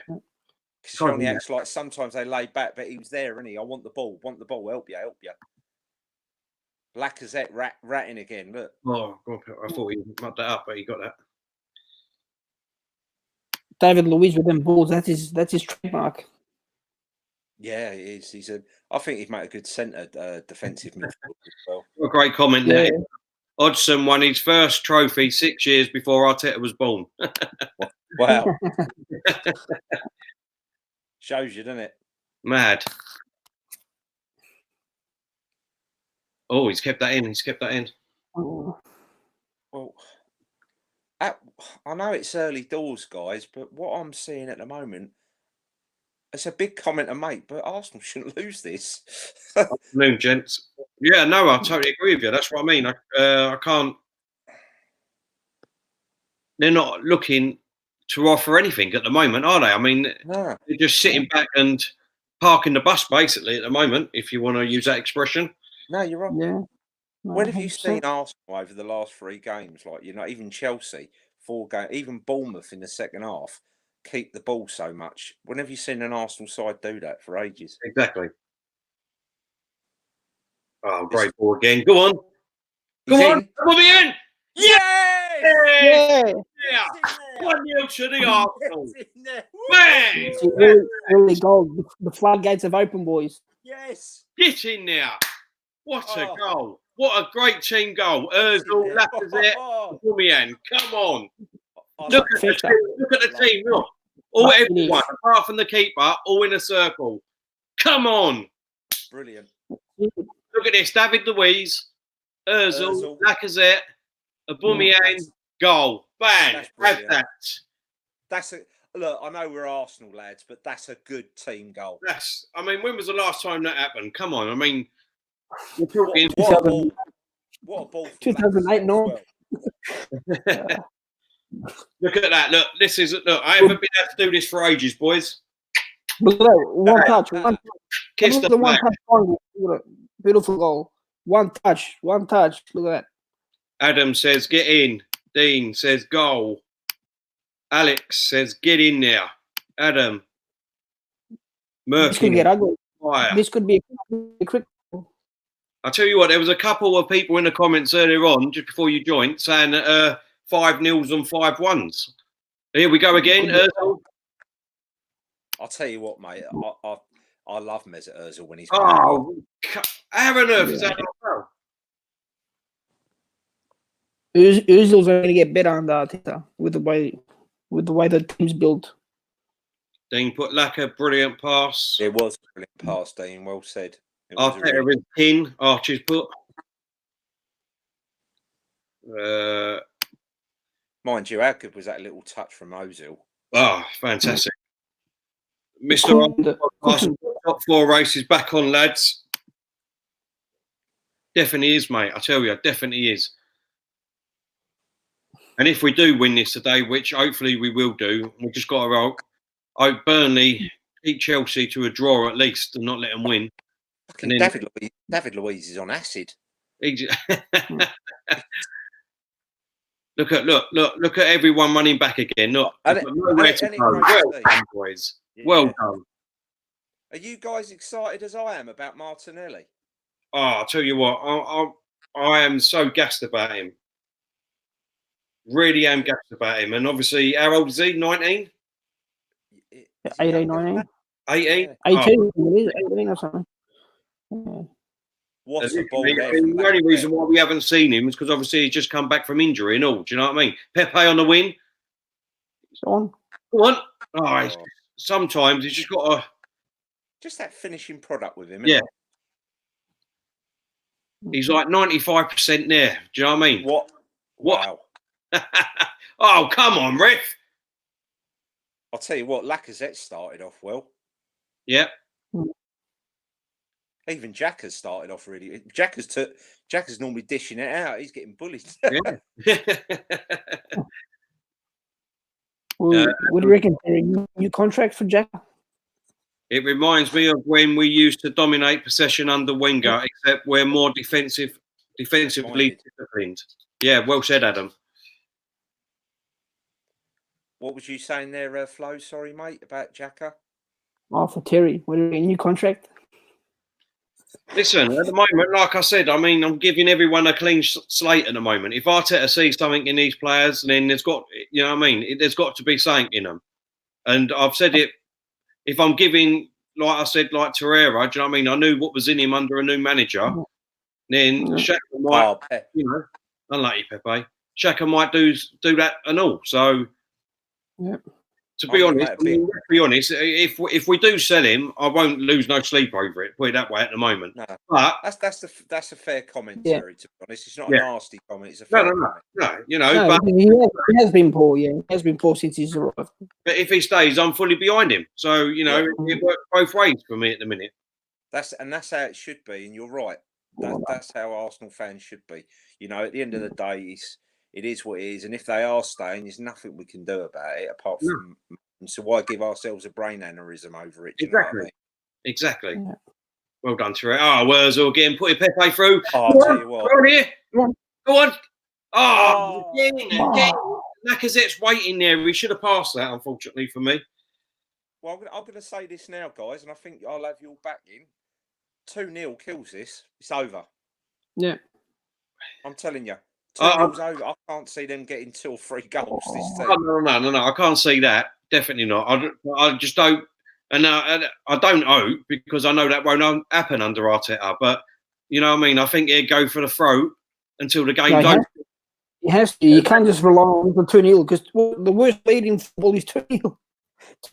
Koscielniak's like, sometimes they lay back, but he was there, isn't he? I want the ball. Help you. Lacazette ratting again. Look. Oh, God, I thought he mucked that up, but he got that. David Luiz with them balls. That's his trademark. Yeah, he is. I think he'd make a good centre defensive midfielder as well. A great comment Yeah. there. Hodgson won his first trophy 6 years before Arteta was born. Wow. Shows you, doesn't it? Mad. Oh, he's kept that in. He's kept that in. Oh. Well, I know it's early doors, guys, but what I'm seeing at the moment, it's a big comment to make, but Arsenal shouldn't lose this. Afternoon, gents. Yeah, no, I totally agree with you. That's what I mean. I can't. They're not looking to offer anything at the moment, are they? I mean, No. they're just sitting back and parking the bus, basically, at the moment, if you want to use that expression. No, you're right. Yeah. No, When have you 100%. seen Arsenal over the last 3 games? Like, even Chelsea, 4 games, even Bournemouth in the second half, keep the ball so much. When have you seen an Arsenal side do that for ages? Exactly. Oh, great ball again. Go on. He's Go on. in. Come on, in. Yes! Yeah. Yeah. 1-0 to the Arsenal. It's in there. Man. It's an early goal. The floodgates have opened, boys. Yes. Get in there. What a Oh. goal. What a great team goal. Ozil, Lacazette, Aubameyang. Come on. Look at the team. Look at the team. Look. All everyone, apart from the keeper, all in a circle. Come on. Brilliant. Look at this. David Luiz, Ozil, Ozil. Lacazette, Aubameyang, goal. Bang. That's Have brilliant. that. That's a look. I know we're Arsenal lads, but that's a good team goal. I mean, when was the last time that happened? Come on. I mean, we're talking. What a ball! What a ball! 2008, no. Look at that. Look, this is. Look, I haven't been able to do this for ages, boys. Look at that. One touch. Kiss the one flag. touch. Beautiful goal. One touch. Look at that. Adam says, get in. Dean says, goal. Alex says, get in there. Adam. This could Murphy. get ugly. Fire. This could be a quick. I'll tell you what, there was a couple of people in the comments earlier on, just before you joined, saying that 5-0s and 5-1s. Here we go again. I'll tell you what, mate. I love Mesut Ozil when he's. Oh, how on earth is that not well? Ozil's going to get better under Arteta with the way the team's built. Dean put Laka, brilliant pass. It was a brilliant pass, Dean. Well said. Arteta is pin. Archie's put. Mind you, how good was that little touch from Ozil? Oh, fantastic. Mr. Top 4 races back on, lads. Definitely is, mate. I tell you, definitely is. And if we do win this today, which hopefully we will do, we've just got to hope Burnley beat Chelsea to a draw at least and not let them win. Fucking David Luiz is on acid. Look at everyone running back again. Look, nowhere to go. Well done, boys. Yeah. Well done. Are you guys excited as I am about Martinelli? Oh, I'll tell you what, I am so gassed about him. Really am gassed about him. And obviously, how old is he? 19? 18, 19. 18? 18, 18 or something. Yeah. What's the ball there? The only reason why we haven't seen him is because obviously he's just come back from injury and all. Do you know what I mean? Pepe on the win. Go on. Go on. Oh, sometimes he's just got to. Just that finishing product with him. Yeah. He's like 95% there. Do you know what I mean? What? Wow. Oh, come on, ref. I'll tell you what, Lacazette started off well. Yeah. Even Jack has started off really. Jack is normally dishing it out. He's getting bullied. Yeah. What do you reckon? New contract for Jack? It reminds me of when we used to dominate possession under Wenger, except we're more defensively disciplined. Yeah, well said, Adam. What was you saying there, Flo? Sorry, mate, about Xhaka? Oh, for Terry. What do you reckon? New contract? Listen, at the moment, like I said, I mean, I'm giving everyone a clean slate at the moment. If Arteta sees something in these players, then there's got, you know what I mean? There's got to be something in them. And I've said it, if I'm giving like I said, like Torreira, do you know what I mean? I knew what was in him under a new manager. Then Xhaka might, you know, unlucky Pepe. Xhaka might do that and all. So, to be honest, if we do sell him, I won't lose no sleep over it. Put it that way at the moment. No, but that's a fair commentary. To be honest, it's not a nasty comment. It's a no, fair no. You know, but he has been poor. Yeah, he has been poor since he's arrived. But if he stays, I'm fully behind him. So you know, it works both ways for me at the minute. That's how it should be, and you're right. That's how Arsenal fans should be. You know, at the end of the day, it is what it is, and if they are staying, there's nothing we can do about it apart from. So why give ourselves a brain aneurysm over it? Exactly. Yeah. Well done, Terry. Oh, Wurzel getting putting Pepe through. I'll tell you what. Go on here. Go on. Oh, again. Lacazette's waiting there. We should have passed that, unfortunately, for me. Well, I'm going to say this now, guys, and I think I'll have you all back in. 2-0 kills this. It's over. Yeah. I'm telling you. 2-0's over. I can't see them getting 2 or 3 goals this time. No. I can't see that. Definitely not. I just don't. And I don't hope, because I know that won't happen under Arteta. But, you know what I mean? I think he'd go for the throat until the game's over. He has to. You can't just rely on the 2-0, because the worst lead in football is 2-0.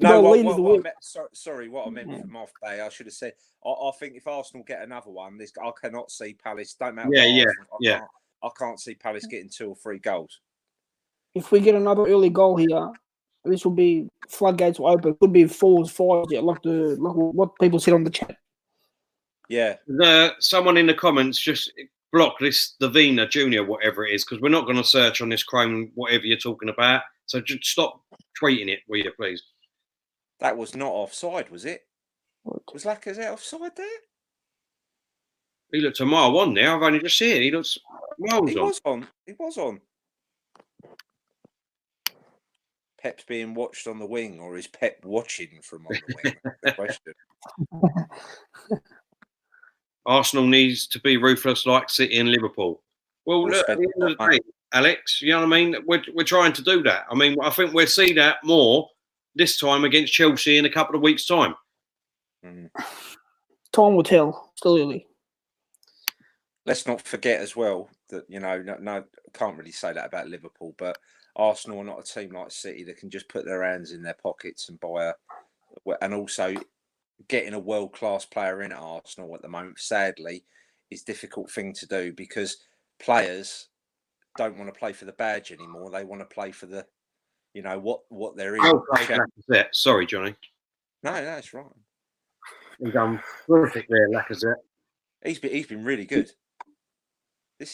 No, what I meant, sorry, what I meant from off day, I should have said, I think if Arsenal get another one, I cannot see Palace. Don't matter. I can't see Palace getting 2 or 3 goals. If we get another early goal here, this will be floodgates will open. Could be 4s, 5s, like what people said on the chat. Yeah. Someone in the comments just block this Davina Junior, whatever it is, because we're not going to search on this Chrome whatever you're talking about. So just stop tweeting it, will you, please? That was not offside, was it? Was Lacazette offside there? He looked a mile on there. I've only just seen it. He looks miles on. He was on. Pep's being watched on the wing, or is Pep watching from on the wing? That's the question. Arsenal needs to be ruthless like City and Liverpool. Well, look, at the end of the day, Alex, you know what I mean? We're trying to do that. I mean, I think we'll see that more this time against Chelsea in a couple of weeks' time. Time will tell. Still early. Let's not forget as well that, you know, no, can't really say that about Liverpool, but Arsenal are not a team like City that can just put their hands in their pockets and buy and also getting a world-class player in at Arsenal at the moment, sadly, is a difficult thing to do, because players don't want to play for the badge anymore. They want to play for the, you know, what they're in. Sorry, Johnny. No, that's right. He's done perfect there, Lacazette. He's been really good.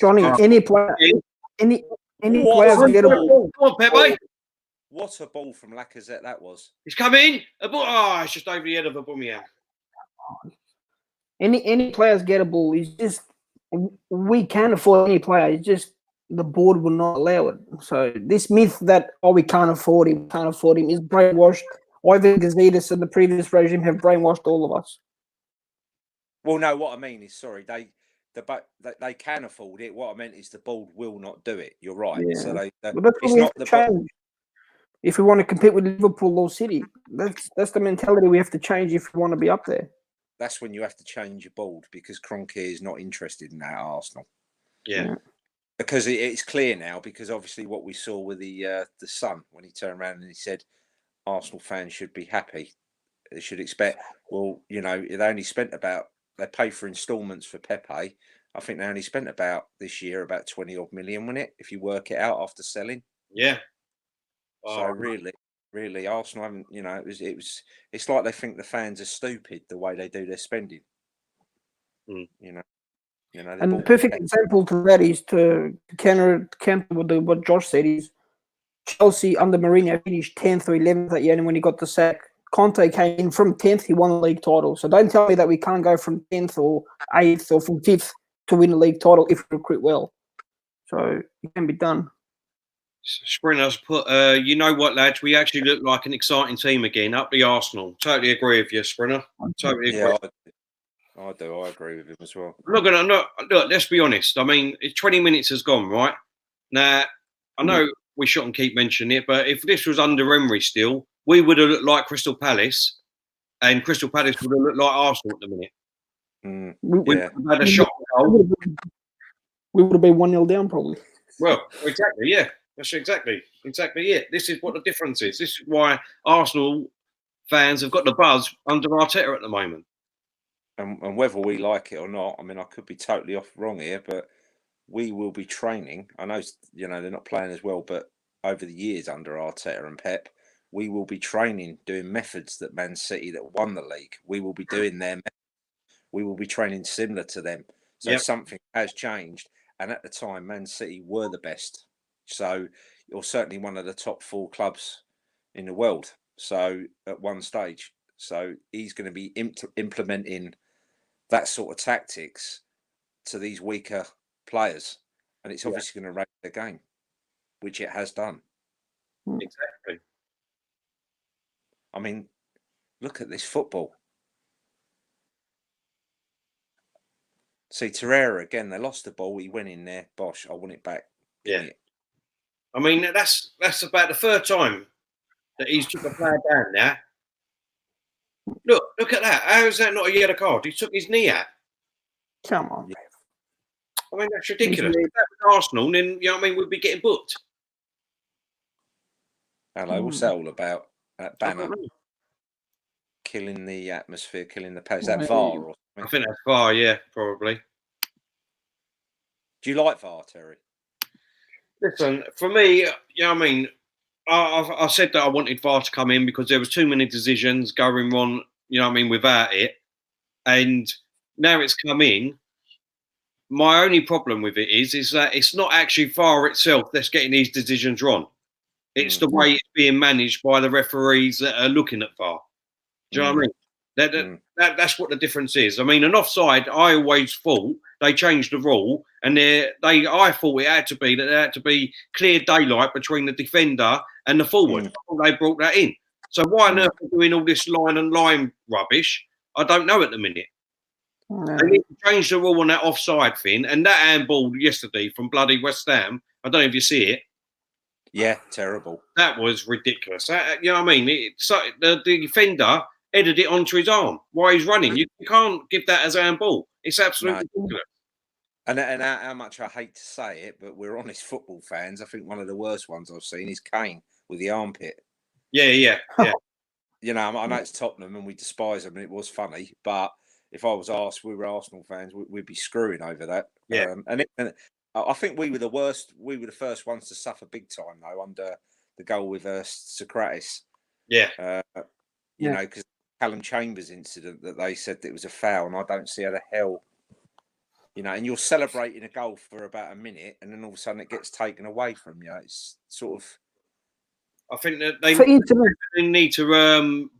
Johnny, any player, any players get a ball. Come on, Pepe. What a ball from Lacazette that was. He's coming. A ball. Oh, it's just over the head of Aubameyang. Any players get a ball. It's just we can't afford any player. It's just the board will not allow it. So this myth that we can't afford him is brainwashed. Ivan Gazidis and the previous regime have brainwashed all of us. Well, no, what I mean is, sorry, they can afford it. What I meant is the board will not do it. You're right. Yeah. So it's not the change. If we want to compete with Liverpool or City, that's the mentality we have to change if we want to be up there. That's when you have to change your board, because Kroenke is not interested in that at Arsenal. Yeah. Because it's clear now, because obviously what we saw with the Sun, when he turned around and he said Arsenal fans should be happy. They should expect, well, you know, they pay for instalments for Pepe. I think they only spent this year about 20 odd million, wasn't it? If you work it out after selling. Yeah. So really, Arsenal haven't, you know, it's like they think the fans are stupid the way they do their spending. You know. And the perfect example to that is to counter with what Josh said is Chelsea under Mourinho finished 10th or 11th that year, and when he got the sack, Conte came in from 10th, he won the league title. So don't tell me that we can't go from 10th or 8th or from 5th to win the league title if we recruit well. So it can be done. Sprinters put, you know what, lads? We actually look like an exciting team again. Up the Arsenal. Totally agree with you, Sprinter. Totally agree. Yeah, I do. I agree with him as well. Look, let's be honest. I mean, 20 minutes has gone, right? Now, I know we shouldn't keep mentioning it, but if this was under Emery still, we would have looked like Crystal Palace and Crystal Palace would have looked like Arsenal at the minute. We Yeah. had a shot goal. We would have been 1-0 down probably. Well, exactly, yeah. That's exactly it. This is what the difference is. This is why Arsenal fans have got the buzz under Arteta at the moment. And whether we like it or not, I mean, I could be totally wrong here, but we will be training. I know, they're not playing as well, but over the years under Arteta and Pep, we will be training, doing methods that Man City that won the league. We will be doing their methods. We will be training similar to them. So something has changed. And at the time, Man City were the best. So you're certainly one of the top 4 clubs in the world. So at one stage, so he's going to be implementing that sort of tactics to these weaker players, and it's obviously going to raise the game, which it has done. Exactly. I mean, look at this football. See, Torreira again. They lost the ball. He went in there. Bosh, I want it back. Yeah. I mean, that's about the 3rd time that he's took a player down now. Look at that. How is that not a yellow card? He took his knee out. Come on. I mean, that's ridiculous. If that was Arsenal, then, we'd be getting booked. Hello, what's that all about? That banner killing the atmosphere, killing the pace. Is that VAR or something? I think that's VAR, yeah, probably. Do you like VAR, Terry? Listen, for me, I said that I wanted VAR to come in because there was too many decisions going wrong, without it. And now it's come in. My only problem with it is that it's not actually VAR itself that's getting these decisions wrong. It's the way it's being managed by the referees that are looking at VAR. Do you know what I mean? That's what the difference is. I mean, an offside, I always thought they changed the rule, and I thought it had to be that there had to be clear daylight between the defender and the forward. I thought they brought that in. So why on earth are they doing all this line and line rubbish? I don't know at the minute. They need to change the rule on that offside thing, and that handball yesterday from bloody West Ham. I don't know if you see it. Yeah, terrible. That was ridiculous. The defender headed it onto his arm while he's running. You can't give that as a handball. It's absolutely ridiculous. And how much I hate to say it, but we're honest football fans. I think one of the worst ones I've seen is Kane with the armpit. Yeah. I know it's Tottenham and we despise them, and it was funny, but if I was asked, we were Arsenal fans, we'd be screwing over that. Yeah. And I think we were the worst. We were the first ones to suffer big time, though, under the goal with Socrates. Yeah. Because Callum Chambers incident that they said that it was a foul, and I don't see how the hell, and you're celebrating a goal for about a minute, and then all of a sudden it gets taken away from you. It's sort of. I think that they need to.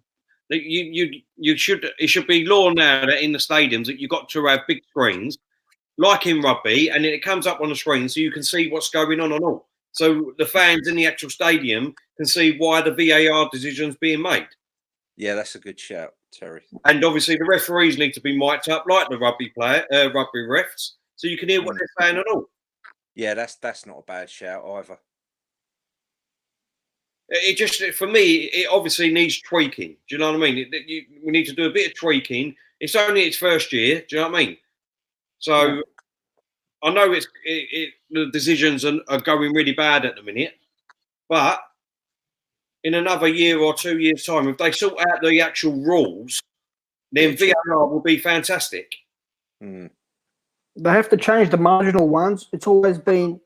It should be law now that in the stadiums that you've got to have big screens, like in rugby, and then it comes up on the screen so you can see what's going on and all. So the fans in the actual stadium can see why the VAR decision's being made. Yeah, that's a good shout, Terry. And obviously the referees need to be mic'd up like the rugby refs, so you can hear what they're saying and all. Yeah, that's not a bad shout either. It just, for me, it obviously needs tweaking. Do you know what I mean? We need to do a bit of tweaking. It's only its first year. Do you know what I mean? So I know the decisions are going really bad at the minute, but in another year or 2 years' time, if they sort out the actual rules, then VAR will be fantastic. They have to change the marginal ones. It's always been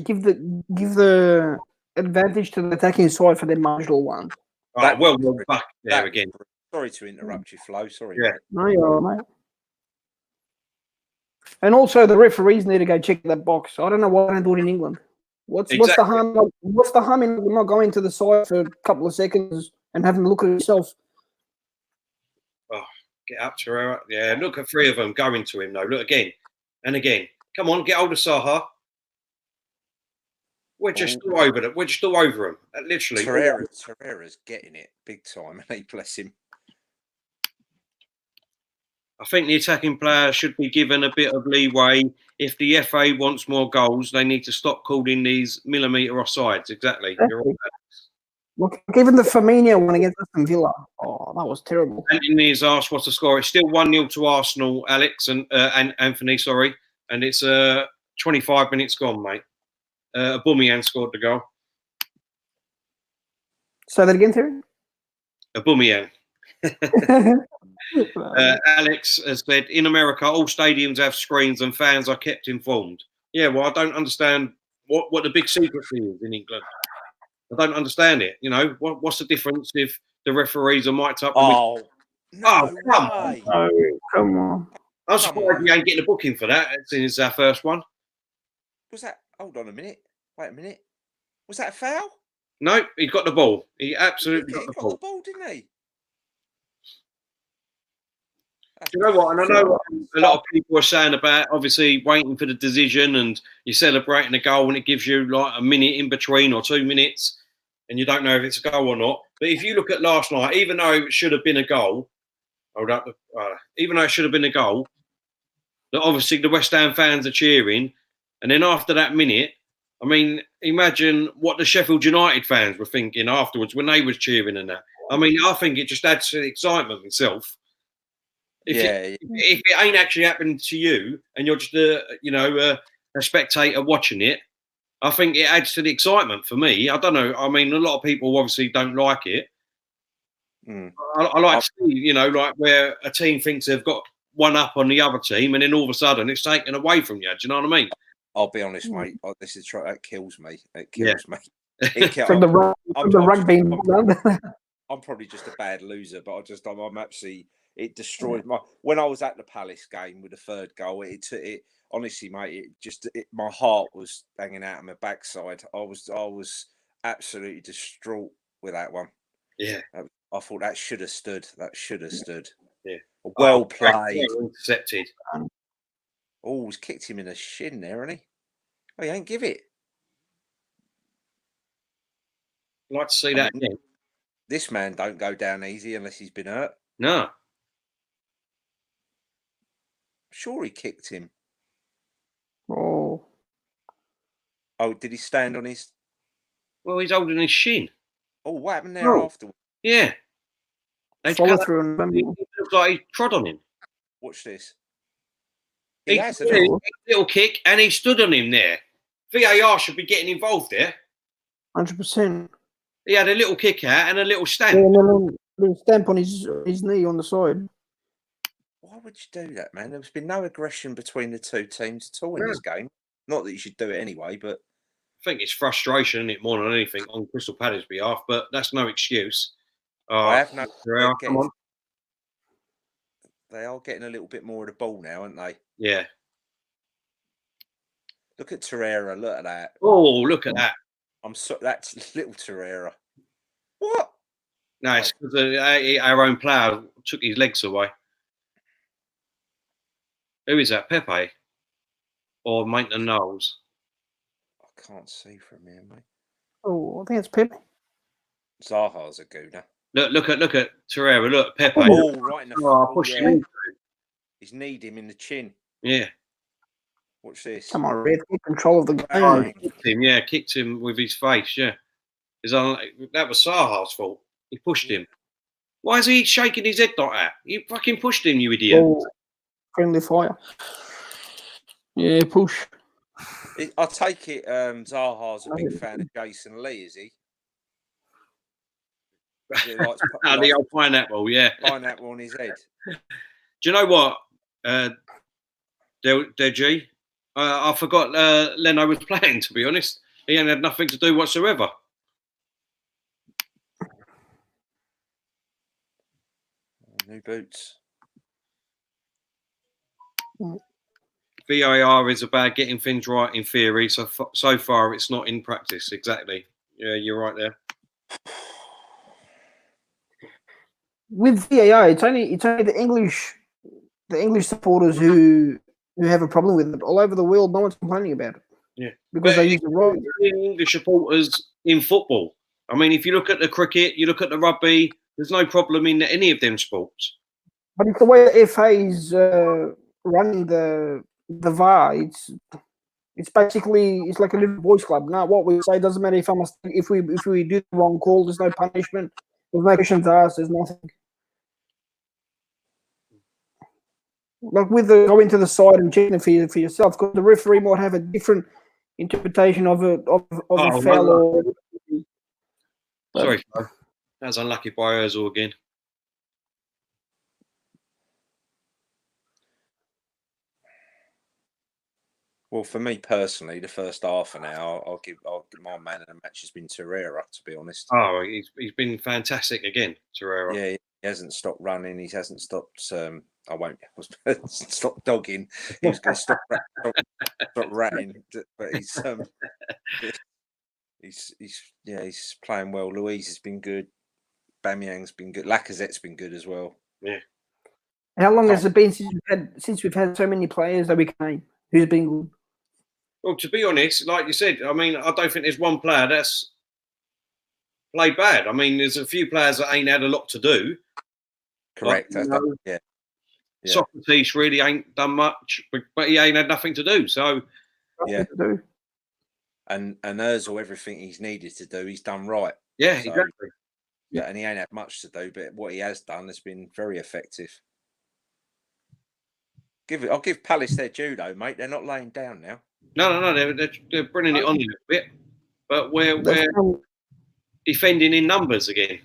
give the advantage to the attacking side for their marginal ones. Right, well, we're back there again. Sorry to interrupt you, Flo. Sorry. Yeah. Mate. No, you're all right, mate. And also, the referees need to go check that box. I don't know why they don't do it in England. What's the harm? What's the harm in not going to the side for a couple of seconds and having a look at yourself? Oh, get up to her. Yeah, look at 3 of them going to him, though. Look again and again. Come on, get hold of Saha. We're just all over them. We're just all over him. Literally. Torreira's getting it big time. Hey, bless him. I think the attacking player should be given a bit of leeway. If the FA wants more goals, they need to stop calling these millimetre offsides. Exactly. You're right. Look, even the Firmino one against Aston Villa. Oh, that was terrible. Anthony has asked what's the score. It's still 1-0 to Arsenal, Alex and Anthony. Sorry, and it's 25 minutes gone, mate. Aubameyang scored the goal. Say that again, Terry. Aubameyang. Alex has said, in America, all stadiums have screens and fans are kept informed. Yeah, well, I don't understand what the big secret is in England. I don't understand it. You know, what's the difference if the referees are mic'd up? Oh, no come way. on. Oh, come on. I'm surprised you ain't getting a booking for that since it's our first one. Was that? Hold on a minute. Wait a minute. Was that a foul? No, he got the ball. He absolutely He got the got ball. the ball, didn't he? Do you know what? And I know a lot of people are saying about obviously waiting for the decision and you're celebrating a goal and it gives you like a minute in between or 2 minutes and you don't know if it's a goal or not. But if you look at last night, even though it should have been a goal, even though it should have been a goal, that obviously the West Ham fans are cheering. And then after that minute, I mean, imagine what the Sheffield United fans were thinking afterwards when they was cheering and that. I mean, I think it just adds to the excitement itself. If it ain't actually happened to you and you're just a spectator watching it, I think it adds to the excitement for me. I don't know. I mean, a lot of people obviously don't like it. I like to see, like where a team thinks they've got one up on the other team and then all of a sudden it's taken away from you. Do you know what I mean? I'll be honest, mate. That kills me. It kills me. From the rugby. I'm probably just a bad loser, but I'm actually. It destroyed when I was at the Palace game with the third goal. It honestly, mate. My heart was hanging out of my backside. I was absolutely distraught with that one. Yeah, I thought that should have stood. Yeah, well played. Intercepted. Oh, he's kicked him in the shin there, hasn't he? Oh, he ain't give it. I'd like to see that again. This man don't go down easy unless he's been hurt. No. Sure, he kicked him. Oh, did he stand on his? Well, he's holding his shin. Oh, what happened there afterwards? Yeah. Follow through. It looks like he trod on him. Watch this. He has a little kick, and he stood on him there. VAR should be getting involved there. 100%. He had a little kick out and a little stamp. Yeah, a little stamp on his knee on the side. Why would you do that, man? There's been no aggression between the two teams at all in this game. Not that you should do it anyway, but I think it's frustration, isn't it, more than anything, on Crystal Palace's behalf. But that's no excuse. I have no. Come on. They are getting a little bit more of the ball now, aren't they? Yeah. Look at Torreira. Look at that. Oh, look at that. That's little Torreira. What? No, it's because our own player took his legs away. Who is that? Pepe? Or Maitland Knowles? I can't see from here, mate. Oh, I think it's Pepe. Zaha's a gooner. Look at Torreira. Look, Pepe. Oh, right in the pushed him. He's kneed him in the chin. Yeah. Watch this. Come on, Red. Get control of the game. Kicked him with his face. Yeah. That was Zaha's fault. He pushed him. Why is he shaking his head like that? You fucking pushed him, you idiot. Oh, friendly fire. Yeah, push. I take it Zaha's a big fan of Jason Lee, is he? The old pineapple, yeah. Pineapple on his head. Do you know what, Deji? I forgot Leno was playing, to be honest. He ain't had nothing to do whatsoever. New boots. VAR is about getting things right in theory. So far, it's not in practice. Exactly. Yeah, you're right there. With VAR, it's only the English supporters who have a problem with it. All over the world, no one's complaining about it. Yeah, because they use the wrong. English supporters in football. I mean, if you look at the cricket, you look at the rugby. There's no problem in any of them sports. But it's the way the FA's running the VAR. It's basically like a little boys' club. Now, what we say doesn't matter if we do the wrong call. There's no punishment. There's no questions asked. There's nothing. Like with the going to the side and checking it for yourself, because the referee might have a different interpretation of a foul. Or sorry, Flo. That was unlucky by Ozil again. Well, for me personally, the first half an hour, I'll give my man of the match has been Torreira, to be honest. Oh, he's been fantastic again, Torreira. Yeah, he hasn't stopped running. He hasn't stopped. I won't stop dogging. He was going to stop ratting, but he's playing well. Louise has been good. Bamiyang's been good. Lacazette's been good as well. Yeah. How long has it been since we've had so many players that we can name who's been good? Well, to be honest, like you said, I mean, I don't think there's one player that's played bad. I mean, there's a few players that ain't had a lot to do. Correct. Like, yeah. Socrates really ain't done much, but he ain't had nothing to do. So, yeah. And Ozil, everything he's needed to do, he's done right. Yeah, exactly. Yeah, and he ain't had much to do, but what he has done has been very effective. I'll give Palace their judo, mate. They're not laying down now. No, they're bringing it on a little bit, but we're defending in numbers again,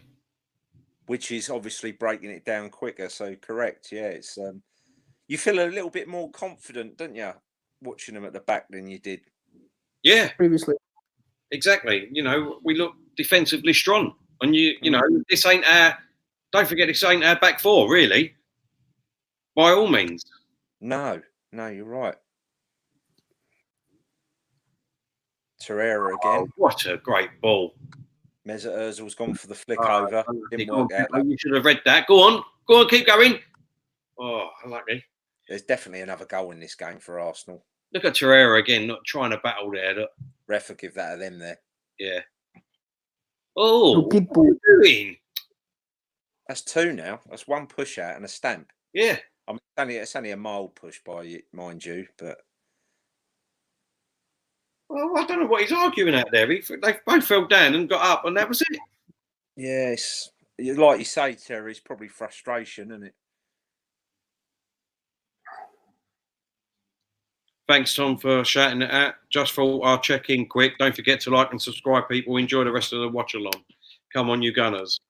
which is obviously breaking it down quicker. So correct, yeah. It's you feel a little bit more confident, don't you, watching them at the back than you did? Yeah, previously. Exactly. You know, we look defensively strong, and you know, this ain't our. Don't forget, this ain't our back four, really. By all means. No, you're right. Torreira again. Oh, what a great ball. Mesut Ozil's gone for the flick over. Didn't work out. You should have read that. Go on, keep going. Oh, unlucky. There's definitely another goal in this game for Arsenal. Look at Torreira again, not trying to battle there. Look. Ref will give that to them there. Yeah. Oh, what are you doing? That's two now. That's one push out and a stamp. Yeah. I mean, it's only a mild push, mind you, but. Well, I don't know what he's arguing out there. They both fell down and got up, and that was it. Yes, like you say, Terry, it's probably frustration, isn't it? Thanks, Tom, for shouting it out. Just thought I'll check in quick. Don't forget to like and subscribe, people. Enjoy the rest of the watch along. Come on, you Gunners.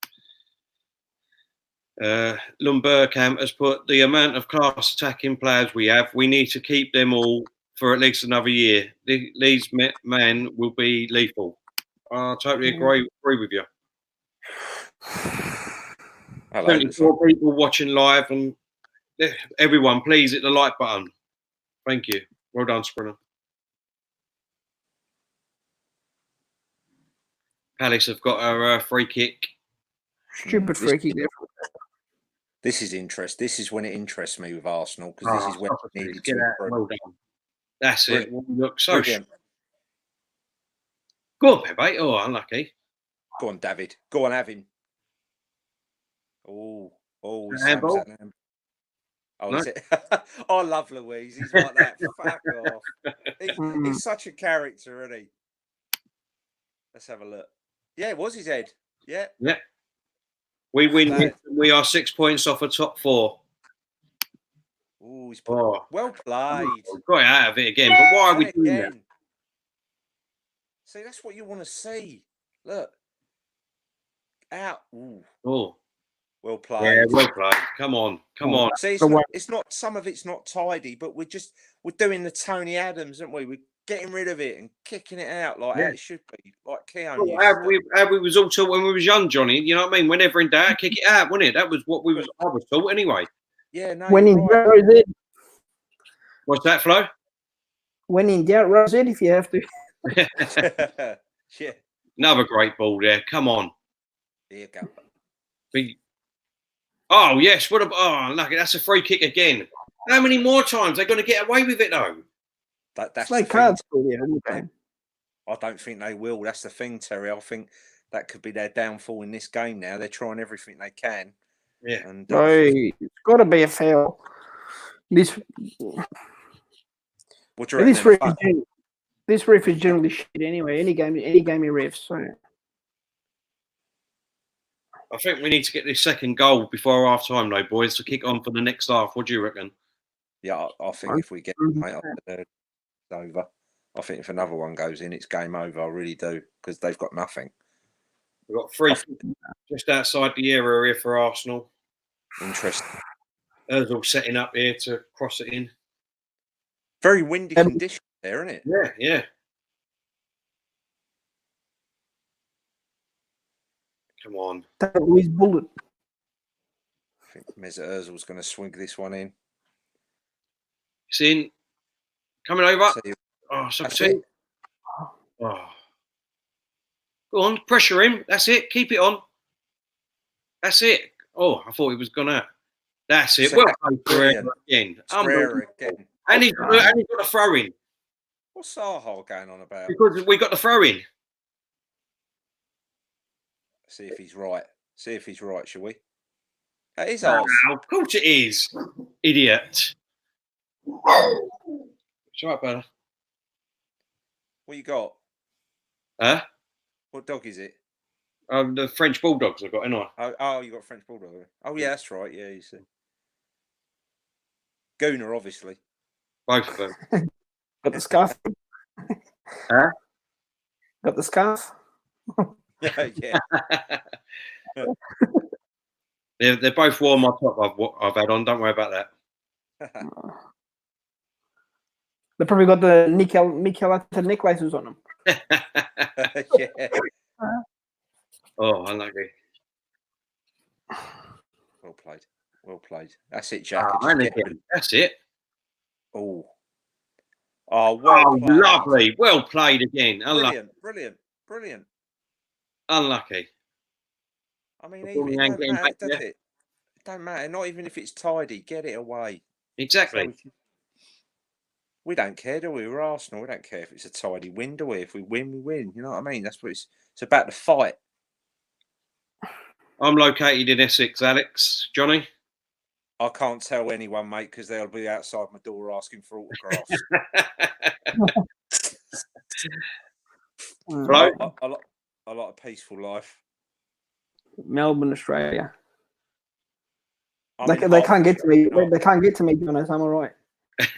Lumbercamp has put the amount of class attacking players we have. We need to keep them all for at least another year. These men will be lethal. I totally agree with you. 24 people watching live, and everyone, please hit the like button. Thank you. Well done, Sprinter. Palace have got a free kick. Stupid free kick. This is interest. This is when it interests me with Arsenal, because this is when it needed to improve. Well done. That's it. Look so brilliant. Go on, Pepe. Oh, unlucky. Go on, David. Go on, have him. Oh, handball. Oh, no? Is it? I love Louise. He's like that. Fuck off. He's such a character, isn't he? Let's have a look. Yeah, it was his head. Yeah. Yeah. We win. We are 6 points off a top four. Ooh, he's well played. Got it out of it again. But why are we doing that? See, that's what you want to see. Look. Out. Ooh. Oh. Well played. Yeah, well played. Come on. See, it's not. Some of it's not tidy, but we're doing the Tony Adams, aren't we? We're getting rid of it and kicking it out like how it should be, like Keown. How we was all taught when we was young, Johnny. You know what I mean? Whenever in doubt, kick it out, wasn't it? That was what I was taught anyway. Yeah, no. When in doubt, Rosette. What's that, Flo? When in doubt, Rosette, if you have to. Yeah. Another great ball there. Come on. There you go. Oh yes, look, that's a free kick again. How many more times are they going to get away with it though? That's like cards. I don't think they will. That's the thing, Terry. I think that could be their downfall in this game. Now they're trying everything they can. Yeah, and it's got to be a foul. This. What do you reckon? This ref is generally shit anyway. Any game he refs. So I think we need to get this second goal before half time, though, boys, to kick on for the next half. What do you reckon? Yeah, I think if we get it, mate, it's over. I think if another one goes in, it's game over. I really do, because they've got nothing. We've got three just outside the area here for Arsenal. Interesting. Ozil setting up here to cross it in. Very windy conditions there, isn't it? Yeah, yeah. Come on. Louis bullet. I think Mesut Ozil's going to swing this one in. It's in. Coming over. See, Oh, that's something. it. Oh. Go on, pressure him. That's it. Keep it on. That's it. Oh, I thought he was gonna. That's it. So Well played, brilliant. again. Ferreira again. And he's got a throw in. What's Saha going on about? Because we got the throw in. See if he's right. See if he's right, shall we? That is Oh, ours. of course it is. Idiot. It's all right, brother. What you got? Huh? What dog is it? The French Bulldogs I've got, ain't I? Oh, you got French Bulldog. Oh, yeah, that's right. Yeah, you see. Gooner, obviously. Both of them. Got the scarf. Huh? Got the scarf. Yeah. They're both worn my top I've had on. Don't worry about that. They probably got the Mikel necklaces on them. Yeah. Oh, unlucky. Well played. Well played. That's it, Jack. Oh, and again. That's it. Oh. Oh, well played. Lovely. Well played again. Unlucky. Brilliant. Unlucky. I mean, even, it don't matter, does it? It don't matter. Not even if it's tidy. Get it away. Exactly. So we don't care, do we? We're Arsenal. We don't care if it's a tidy win, do we? If we win, we win. You know what I mean? That's what it's about, the fight. I'm located in Essex, Alex. Johnny? I can't tell anyone, mate, because they'll be outside my door asking for autographs. Flo? I like a peaceful life. Melbourne, Australia. They can't get to me. They can't get to me, Jonas. I'm all right.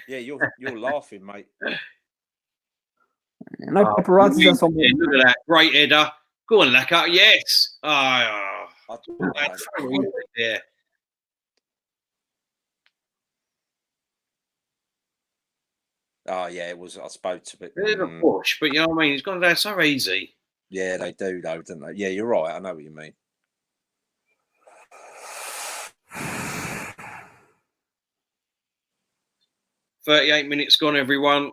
Yeah, you're laughing, mate. No paparazzi. That's on me. Look at that. Great header. Go on, Lacka. Yes. Yeah. Oh, yeah, it was. I spoke to it. Bit of a push, but you know what I mean? It's gone down so easy. Yeah, they do, though, don't they? Yeah, you're right. I know what you mean. "38 minutes gone, everyone.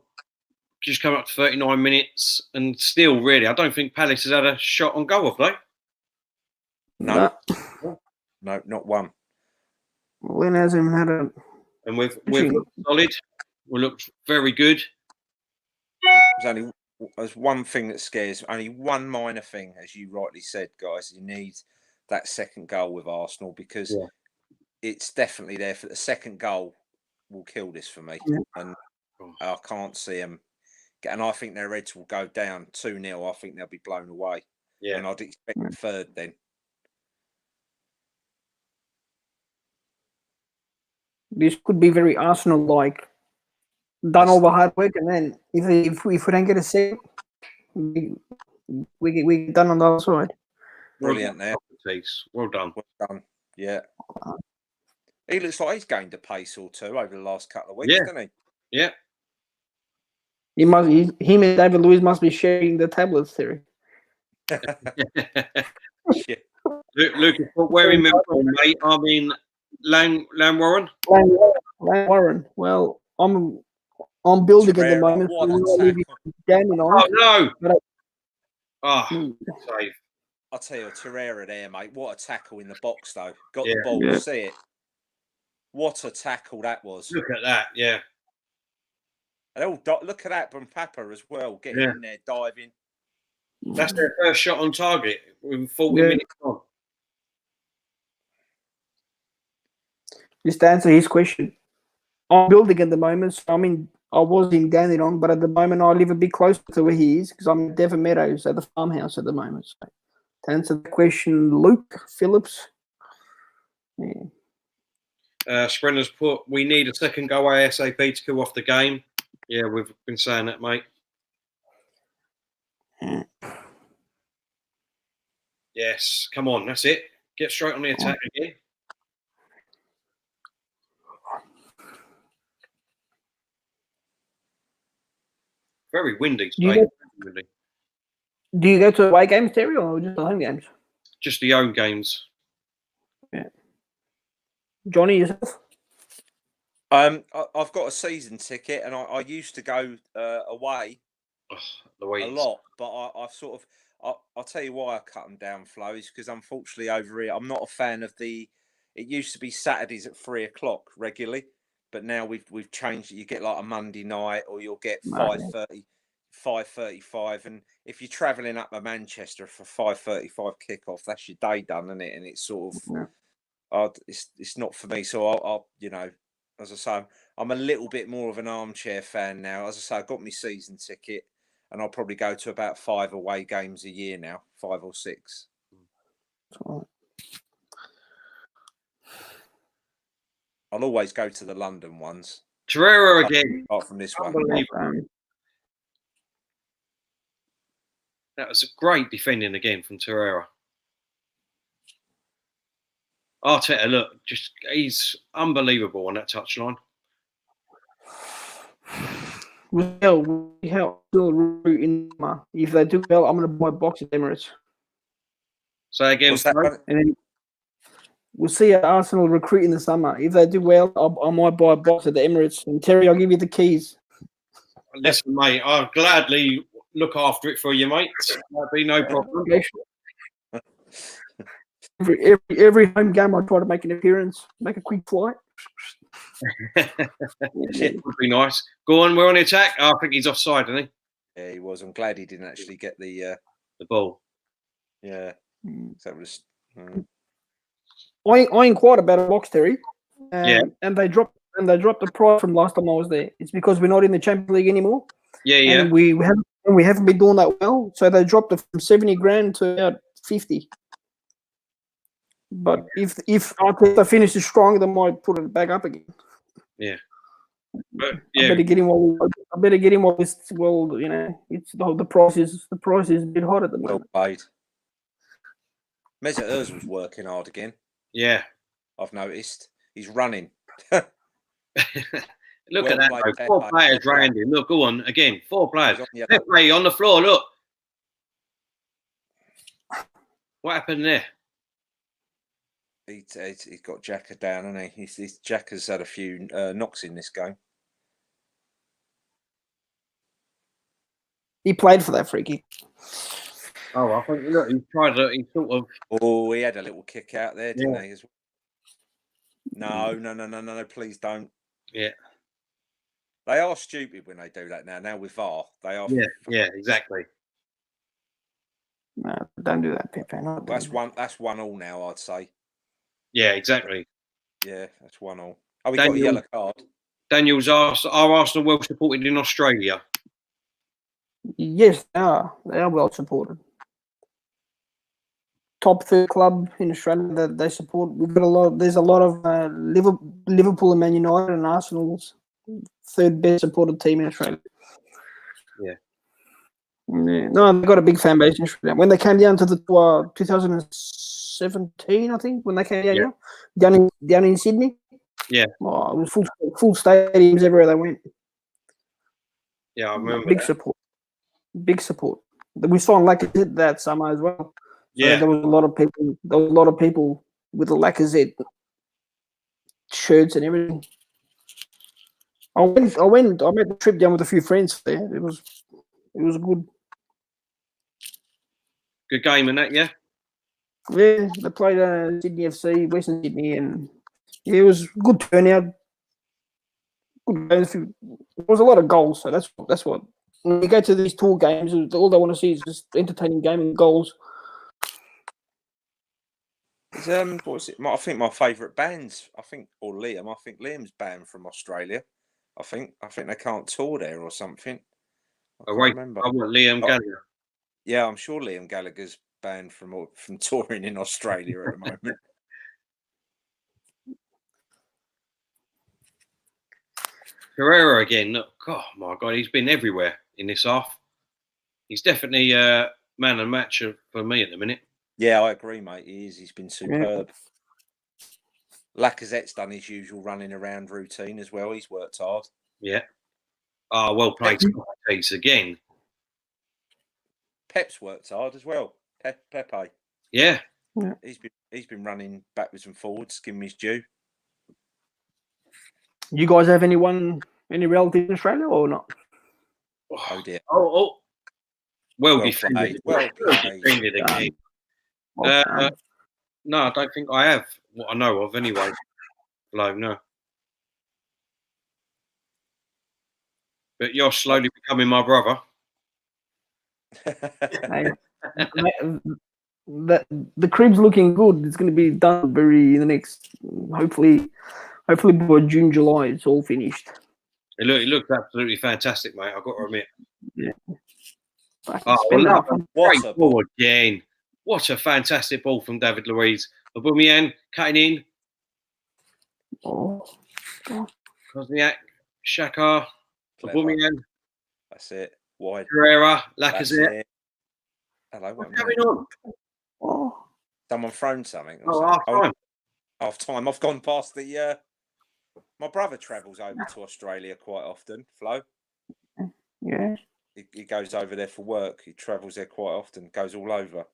Just come up to 39 minutes. And still, really, I don't think Palace has had a shot on goal, have they? No, not one. Lynn hasn't had a. And we've looked solid. We looked very good. There's one thing that scares, only one minor thing, as you rightly said, guys. You need that second goal with Arsenal, because it's definitely there. For the second goal will kill this for me. Yeah. And I can't see them. And I think their heads will go down 2-0. I think they'll be blown away. Yeah. And I'd expect the third then. This could be very Arsenal-like. Done all the hard work, and then if we don't get a set, we get done on the other side. Brilliant there. Well done. Well done. Yeah. He looks like he's gained a pace or two over the last couple of weeks, doesn't he? Yeah. Him and David Luiz must be sharing the tablets theory. Yeah. Lucas, where in Melbourne, mate? I mean, Warren. Warren. Well, I'm building at the moment. Oh no! Save. I'll tell you, Torreira there, mate. What a tackle in the box, though. Got the ball. See it. What a tackle that was. Look at that, yeah. And look at that from Papa as well, getting in there, diving. That's their first shot on target with 40 minutes on. Just to answer his question, I'm building at the moment, so I'm in I was in Dandenong, but at the moment I live a bit closer to where he is because I'm in Devon Meadows at the farmhouse at the moment. So to answer the question, Luke Phillips. Yeah. Sprinter's put, we need a second go ASAP to kill off the game. Yeah, we've been saying that, mate. Yeah. Yes, come on, that's it. Get straight on the attack again. Very windy today. Do you go to away games, Terry, or just the home games? Just the home games. Yeah. Johnny, yourself? I've got a season ticket, and I used to go away a lot, but I've sort of I'll tell you why I cut them down, Flo, is because unfortunately over here I'm not a fan of the. It used to be Saturdays at 3:00 regularly, but now we've changed it. You get like a Monday night, or you'll get 5:30, 5:35, and if you're travelling up to Manchester for 5:35 kickoff, that's your day done, isn't it? And it's sort of, it's not for me. So I'll as I say, I'm a little bit more of an armchair fan now. As I say, I got my season ticket, and I'll probably go to about 5 away games a year now, 5 or 6. I'll always go to the London ones. Torreira again. Apart from this one. That was a great defending again from Torreira. Arteta, look, he's unbelievable on that touchline. Well, we have still recruiting. If they do well, I'm going to buy a box at Emirates. Say again, and then we'll see Arsenal recruit in the summer. If they do well, I might buy a box at the Emirates. And Terry, I'll give you the keys. Listen, mate, I'll gladly look after it for you, mate. That'd be no problem. Every home game, I try to make an appearance, make a quick flight. Would be nice. Go on, we're on the attack. Oh, I think he's offside, isn't he? Yeah, he was. I'm glad he didn't actually get the ball. Yeah, that was. I inquired about a box, Terry. Yeah, and they dropped the price from last time I was there. It's because we're not in the Champions League anymore. Yeah. And we haven't been doing that well, so they dropped it from 70 grand to about 50. But if Arteta finishes strong, they might put it back up again. Yeah. But yeah, I better get him while it's well. You know, it's the price is a bit hot at the moment. Well paid. Mesut Ozil was working hard again. Yeah, I've noticed he's running. Look at that! Though. 4 players round him. Look, go on again. 4 players. Pepe on the floor. Look. What happened there? He's got Xhaka down, hasn't he? Xhaka's had a few knocks in this game. He played for that free kick. Oh, I think look, he tried to. He sort of. Oh, he had a little kick out there, didn't he? As well? No! Please don't. Yeah. They are stupid when they do that now. Now with VAR, they are. Yeah, exactly. No, don't do that, Pepe. That's 1-1 now, I'd say. Yeah, exactly. Yeah, that's 1-1. Oh, we got a yellow card. Daniel's asked, are Arsenal well supported in Australia? Yes, they are. They are well supported. Top 3 club in Australia that they support. We've got a lot. There's a lot of Liverpool and Man United and Arsenal's 3rd best supported team in Australia. Yeah. No, they've got a big fan base in Australia. When they came down to the 2017, I think, when they came down in Sydney. Yeah. Oh, it was full stadiums everywhere they went. Yeah, I remember. Big support. We saw Lacazette that summer as well. So yeah. There was a lot of people with the Lacazette shirts and everything. I made the trip down with a few friends there. It was good. Good game in that, yeah? Yeah, they played Sydney FC, Western Sydney, and it was good turnout. Good games. There was a lot of goals, so that's what. When you go to these tour games, all they want to see is just entertaining game and goals. What was it? I think my favourite band's. Or Liam. I think Liam's banned from Australia. I think they can't tour there or something. I can't Away, remember. I want Liam Oh. Gallagher. Yeah, I'm sure Liam Gallagher's banned from touring in Australia at the moment. Herrera again. Oh my God, he's been everywhere in this half. He's definitely man and match for me at the minute. Yeah, I agree, mate. He is. He's been superb. Lacazette's done his usual running around routine as well. He's worked hard. Yeah. Oh, well played, Socrates again. Pep's worked hard as well. Pepe. Yeah. He's been running backwards and forwards, giving his due. You guys have any relatives in Australia or not? Oh dear. Oh. Well played. defended. Well defended again. No, I don't think I have. What I know of, anyway. No. But you're slowly becoming my brother. The crib's looking good. It's going to be done in the next, hopefully by June, July, it's all finished. It looks absolutely fantastic, mate. I've got to admit. Yeah. What a ball again. What a fantastic ball from David Luiz. Aubameyang cutting in. Kosniak, Xhaka, Aubameyang. That's it. Wide. Herrera, Lacazette. Hello, what's going on? Someone thrown something. Half time. I've gone past the. My brother travels over to Australia quite often. Flo. Yeah. He goes over there for work. He travels there quite often. Goes all over.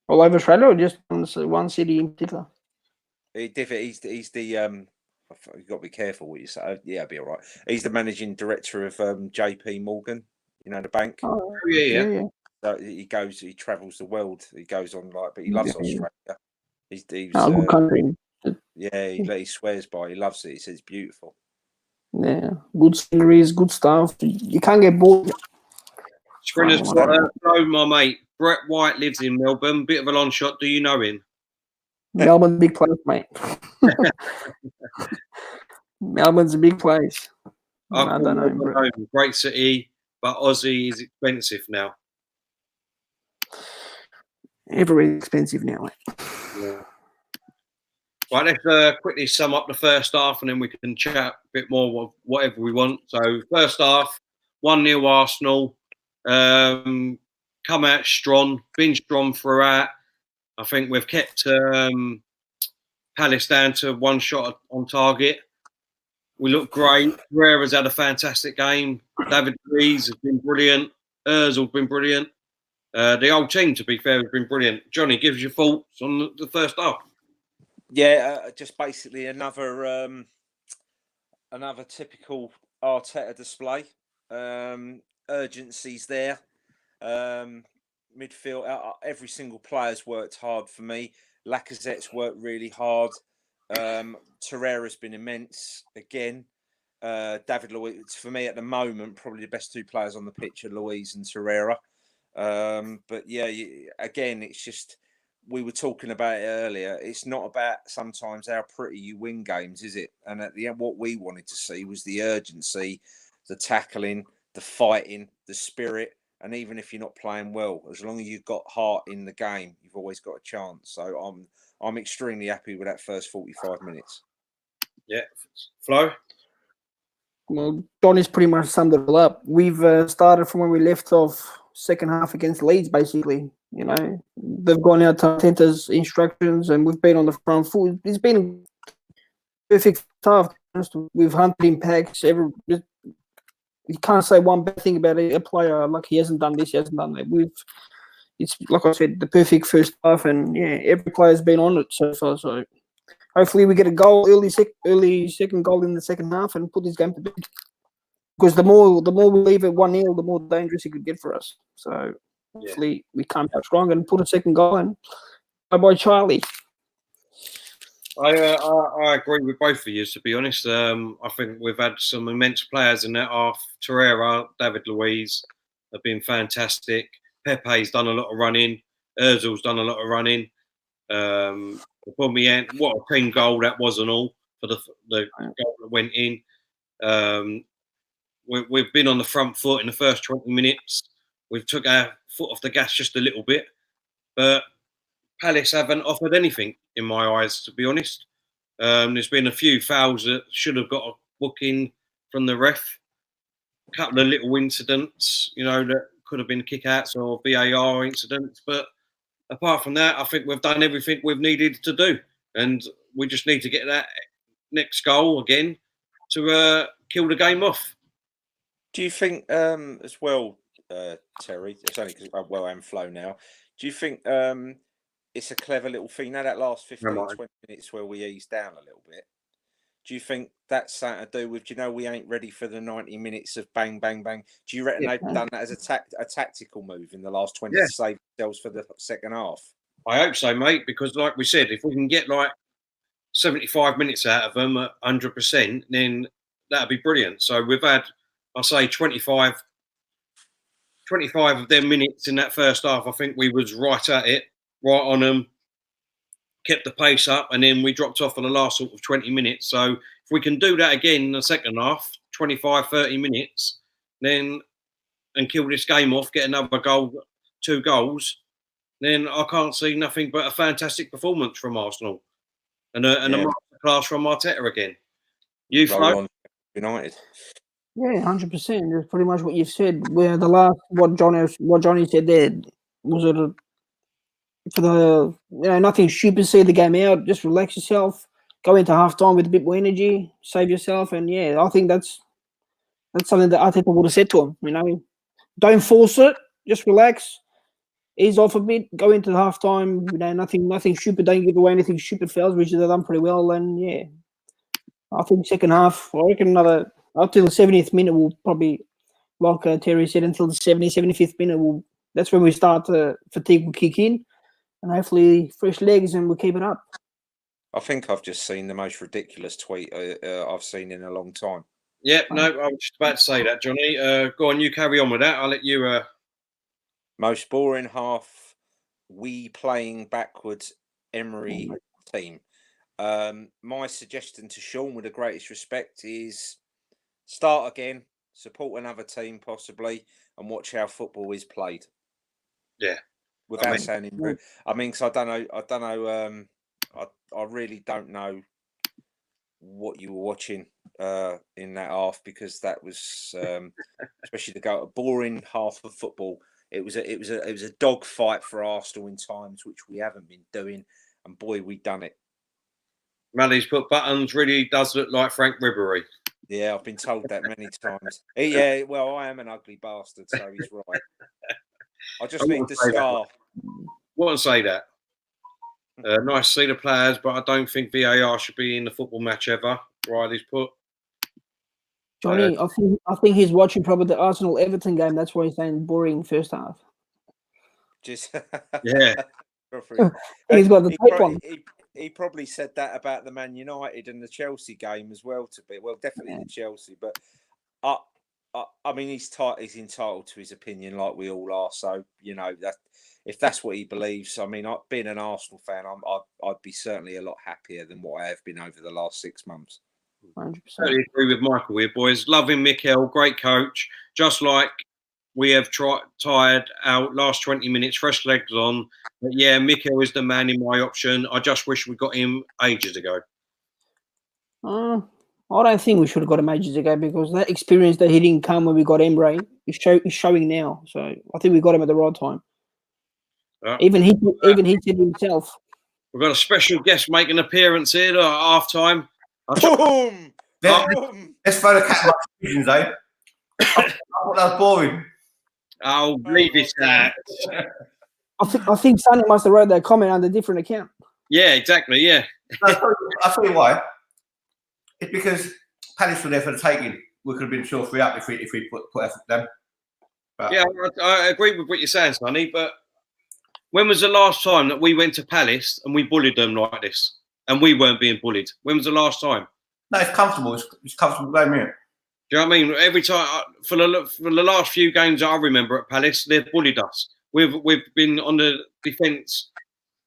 All over Australia, or just one city in particular? He's the you've got to be careful what you say. Yeah, I'll be all right. He's the managing director of JP Morgan. You know, the bank. Oh, yeah. So he travels the world. He goes on but he loves Australia. He's good country. Yeah, he swears by. He loves it. He says it's beautiful. Yeah, good sceneries, good stuff. You can't get bored. Sprinter's my mate. Brett White lives in Melbourne. Bit of a long shot. Do you know him? Melbourne's a big place, mate. Melbourne's a big place. I don't know. Great city, but Aussie is expensive now. Everywhere's expensive now, mate. Yeah. Right, let's quickly sum up the first half and then we can chat a bit more whatever we want. So, first half, 1-0 Arsenal. Come out strong, been strong throughout. I think we've kept Palace down to one shot on target. We look great. Herrera's had a fantastic game. David Luiz has been brilliant. Ozil's been brilliant. The whole team, to be fair, has been brilliant. Johnny, give us your thoughts on the first half. Yeah, just basically another typical Arteta display. Urgency's there. Midfield, every single player's worked hard for me. Lacazette's worked really hard. Torreira's been immense again. David Luiz, for me at the moment, probably the best two players on the pitch are Luiz and Torreira. But yeah, again, it's just, we were talking about it earlier. It's not about sometimes how pretty you win games, is it? And at the end, what we wanted to see was the urgency, the tackling, the fighting, the spirit. And even if you're not playing well, as long as you've got heart in the game, you've always got a chance. So I'm extremely happy with that first 45 minutes. Yeah, Flo. Well, Johnny's pretty much summed it all up. We've started from where we left off, second half against Leeds, basically. You know, they've gone out to Arteta's instructions, and we've been on the front foot. It's been perfect half. We've hunted in packs. You can't say one bad thing about a player, like he hasn't done this, he hasn't done that. It's like I said, the perfect first half, and yeah, every player's been on it so far. So hopefully we get a goal, early second goal in the second half, and put this game to bed. Because the more we leave it 1-0, the more dangerous it could get for us. So hopefully we come out strong and put a second goal in. Bye, Charlie. I agree with both of you, to be honest. I think we've had some immense players in that half. Torreira, David Luiz have been fantastic. Pepe's done a lot of running. Ozil's done a lot of running. Aubameyang, what a team goal that was and all for the goal that went in. We've been on the front foot in the first 20 minutes. We've took our foot off the gas just a little bit, but Palace haven't offered anything in my eyes, to be honest. There's been a few fouls that should have got a booking from the ref. A couple of little incidents, that could have been kick-outs or VAR incidents. But apart from that, I think we've done everything we've needed to do. And we just need to get that next goal again to kill the game off. Do you think, as well, Terry, it's only because and Flo now, do you think it's a clever little thing? Now that last 15, 20 minutes where we ease down a little bit, do you think that's something to do with, we ain't ready for the 90 minutes of bang, bang, bang? Do you reckon they've done that as a tactical move in the last 20 to save themselves for the second half? I hope so, mate, because like we said, if we can get like 75 minutes out of them at 100%, then that'd be brilliant. So we've had, I'll say 25 of them minutes in that first half. I think we was right at it, right on them, kept the pace up, and then we dropped off for the last sort of 20 minutes. So if we can do that again in the second half, 25, 30 minutes, then and kill this game off, get another goal, 2 goals, then I can't see nothing but a fantastic performance from Arsenal and a masterclass from Arteta again. You, Flo? United. Yeah, 100%. That's pretty much what you said. Where the last what Johnny said there was it for the nothing stupid. See the game out. Just relax yourself. Go into halftime with a bit more energy. Save yourself, and I think that's something that Arteta would have said to him. Don't force it. Just relax. Ease off a bit. Go into the halftime. Nothing stupid. Don't give away anything stupid fouls, which they've done pretty well. And I think second half. I reckon another. Up till the 70th minute, we'll probably, like Terry said, until the 75th minute, that's when we start fatigue will kick in, and hopefully fresh legs, and we'll keep it up. I think I've just seen the most ridiculous tweet I've seen in a long time. Yeah, no, I was just about to say that, Johnny. Go on, you carry on with that. I'll let you... Most boring half, we playing backwards, Emery team. My suggestion to Sean, with the greatest respect, is... start again, support another team possibly, and watch how football is played. Yeah, without sounding rude. I mean, because I don't know. I really don't know what you were watching in that half, because that was especially a boring half of football. It was a dog fight for Arsenal in times, which we haven't been doing, and boy, we done it. Mally's put buttons really does look like Frank Ribery. Yeah, I've been told that many times. Yeah, well, I am an ugly bastard, so he's right. I just need the scar. Wouldn't say that. Nice to see the players, but I don't think VAR should be in the football match ever. Riley's put. Johnny, I think he's watching probably the Arsenal Everton game. That's why he's saying boring first half. Just yeah. He's got the tape on. He probably said that about the Man United and the Chelsea game as well. Definitely the Chelsea. But I mean, he's entitled to his opinion, like we all are. So that if that's what he believes, I mean, being an Arsenal fan, I'd be certainly a lot happier than what I have been over the last 6 months. 100%. Totally agree with Michael here, boys. Loving Mikel, great coach. Just like we have tired our last 20 minutes, fresh legs on. But yeah, Mikel is the man in my option. I just wish we got him ages ago. I don't think we should have got him ages ago, because that experience that he didn't come when we got Emre is showing now. So I think we got him at the right time. Even he said himself. We've got a special guest making an appearance here at half time. Boom! Let's throw the cat pigeons, eh? I thought that was boring. Oh, leave it at. I think Sonny must have wrote that comment on a different account. Yeah, exactly. Yeah. I'll tell you why. It's because Palace were there for the taking. We could have been 2 or 3 up if we put effort them. But, yeah, I agree with what you're saying, Sonny. But when was the last time that we went to Palace and we bullied them like this, and we weren't being bullied? When was the last time? No, it's comfortable. It's comfortable game here. Do you know what I mean? Every time for the last few games that I remember at Palace, they've bullied us. We've been on the defence,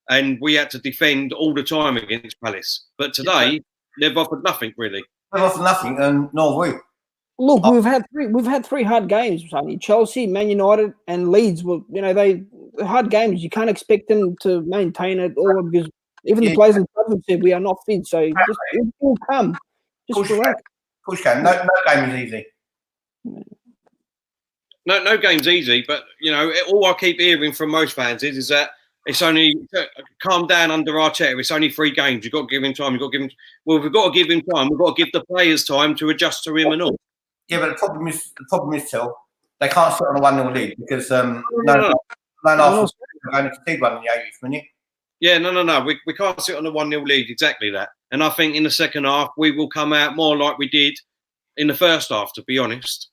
and we had to defend all the time against Palace. But today, they've offered nothing really. lost nothing, and nor we. Look, we've had three hard games, Sonny. Chelsea, Man United, and Leeds. Well, they're hard games. You can't expect them to maintain it all because even the players themselves have said we are not fit. So it will come. Just relax. Push game. No game is easy. No game's easy, but all I keep hearing from most fans is that it's only calm down under Arteta. It's only 3 games. You've got to give him time. Well, we've got to give him time. We've got to give the players time to adjust to him and all. Yeah, but the problem is, Till, they can't sit on a 1-0 lead because no, Arsenal only conceded 1 in the 80th minute. Yeah, no. We can't sit on a 1-0 lead. Exactly that. And I think in the second half we will come out more like we did in the first half. To be honest.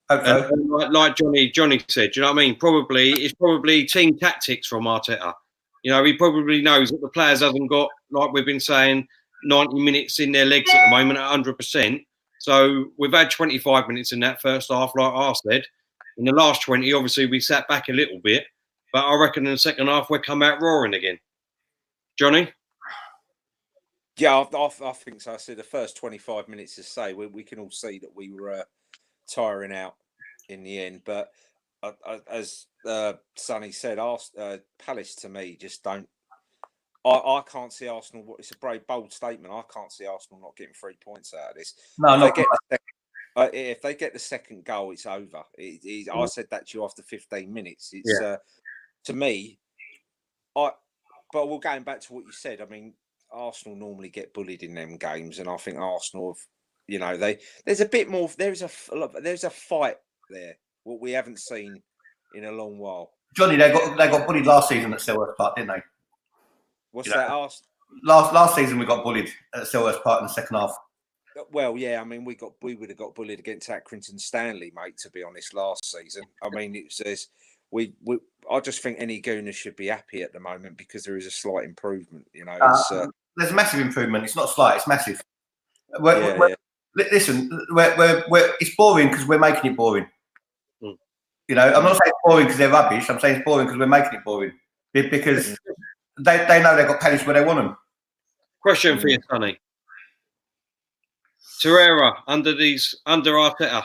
Okay. Like Johnny said, you know what I mean? It's probably team tactics from Arteta. He probably knows that the players haven't got, like we've been saying, 90 minutes in their legs at the moment at 100%. So we've had 25 minutes in that first half, like I said. In the last 20, obviously, we sat back a little bit. But I reckon in the second half, we'll come out roaring again. Johnny? Yeah, I think so. I said the first 25 minutes, to say, we can all see that we were tiring out in the end. But as Sonny said, Palace, to me, just don't. I can't see Arsenal. It's a very bold statement. I can't see Arsenal not getting 3 points out of this. No, if they get the second goal, it's over. I said that to you after 15 minutes. It's to me. But we're going back to what you said. I mean, Arsenal normally get bullied in them games, and I think Arsenal have. There's a bit more. There's a fight there. What we haven't seen in a long while. Johnny, they got bullied last season at Selhurst Park, didn't they? What's that? Last season we got bullied at Selhurst Park in the second half. Well, yeah, I mean, we would have got bullied against Accrington Stanley, mate. To be honest, last season, I mean, it says I just think any Gooners should be happy at the moment because there is a slight improvement. There's a massive improvement. It's not slight. It's massive. Listen, it's boring because we're making it boring. I'm not saying it's boring because they're rubbish. I'm saying it's boring because we're making it boring because they know they've got Palace where they want them. Question for you, Sonny. Torreira under Arteta.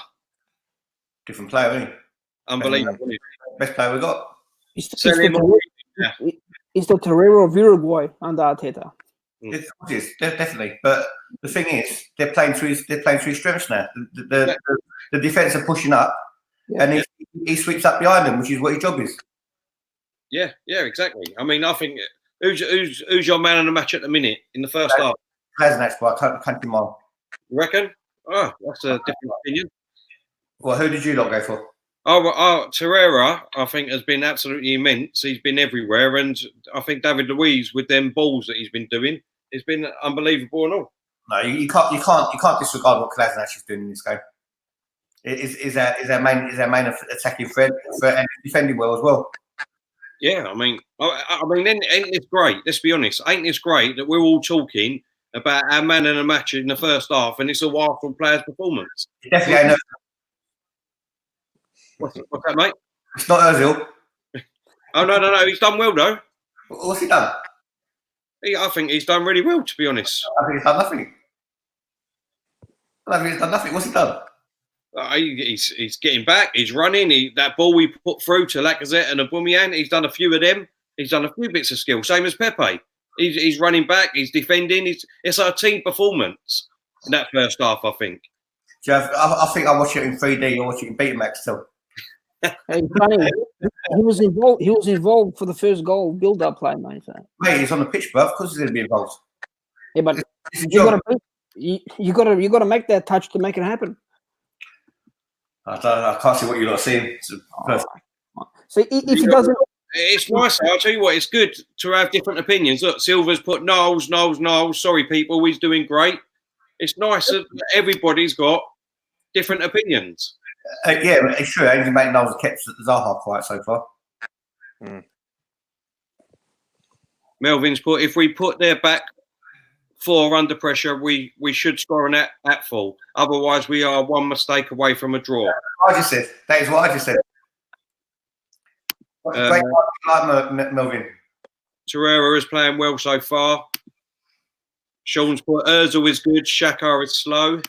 Different player, isn't he? Unbelievable. Best player we got. It's the Torreira of Uruguay under Arteta. It is definitely, but the thing is, they're playing through his strengths now. The defence are pushing up, and he sweeps up behind them, which is what his job is. Yeah, exactly. I mean, I think who's your man of the match at the minute in the first half? Klasnac's by country mile. You reckon? Oh, that's a different opinion. Well, who did you lot go for? Torreira, I think, has been absolutely immense. He's been everywhere, and I think David Luiz with them balls that he's been doing, it's been unbelievable and all. No, you can't disregard what Klasnac is doing in this game. Is our main attacking threat and defending well as well. Yeah, I mean, ain't this great? Let's be honest. Ain't this great that we're all talking about our man in a match in the first half, and it's a Arsenal player's performance? It definitely ain't. What's that, mate? It's not Ozil. Oh no! He's done well though. What's he done? I think he's done really well, to be honest. I think he's done nothing. What's he done? He's getting back. He's running. That ball we put through to Lacazette and Aubameyang, he's done a few of them. He's done a few bits of skill, same as Pepe. He's running back. He's defending. It's our team performance in that first half, I think. Jeff, I think I watch it in 3D. I watch it in Betamax still. Hey, funny. He was involved for the first goal build-up play, mate. So. Mate, he's on the pitch, bro. Of course he's going to be involved. Yeah, but you got to make that touch to make it happen. I can't see what you're not seeing. So if he doesn't, it's nice. I'll tell you what. It's good to have different opinions. Look, Silver's put Knowles. Sorry, people, he's doing great. It's nice that everybody's got different opinions. Yeah, it's true. Only mate Knowles has kept Zaha quiet so far. Melvin's put, if we put their back four under pressure, we should score an at full. Otherwise, we are one mistake away from a draw. That is what I just said. Great like Melvin. Torreira is playing well so far. Sean's put Ozil is good, Shaka is slow.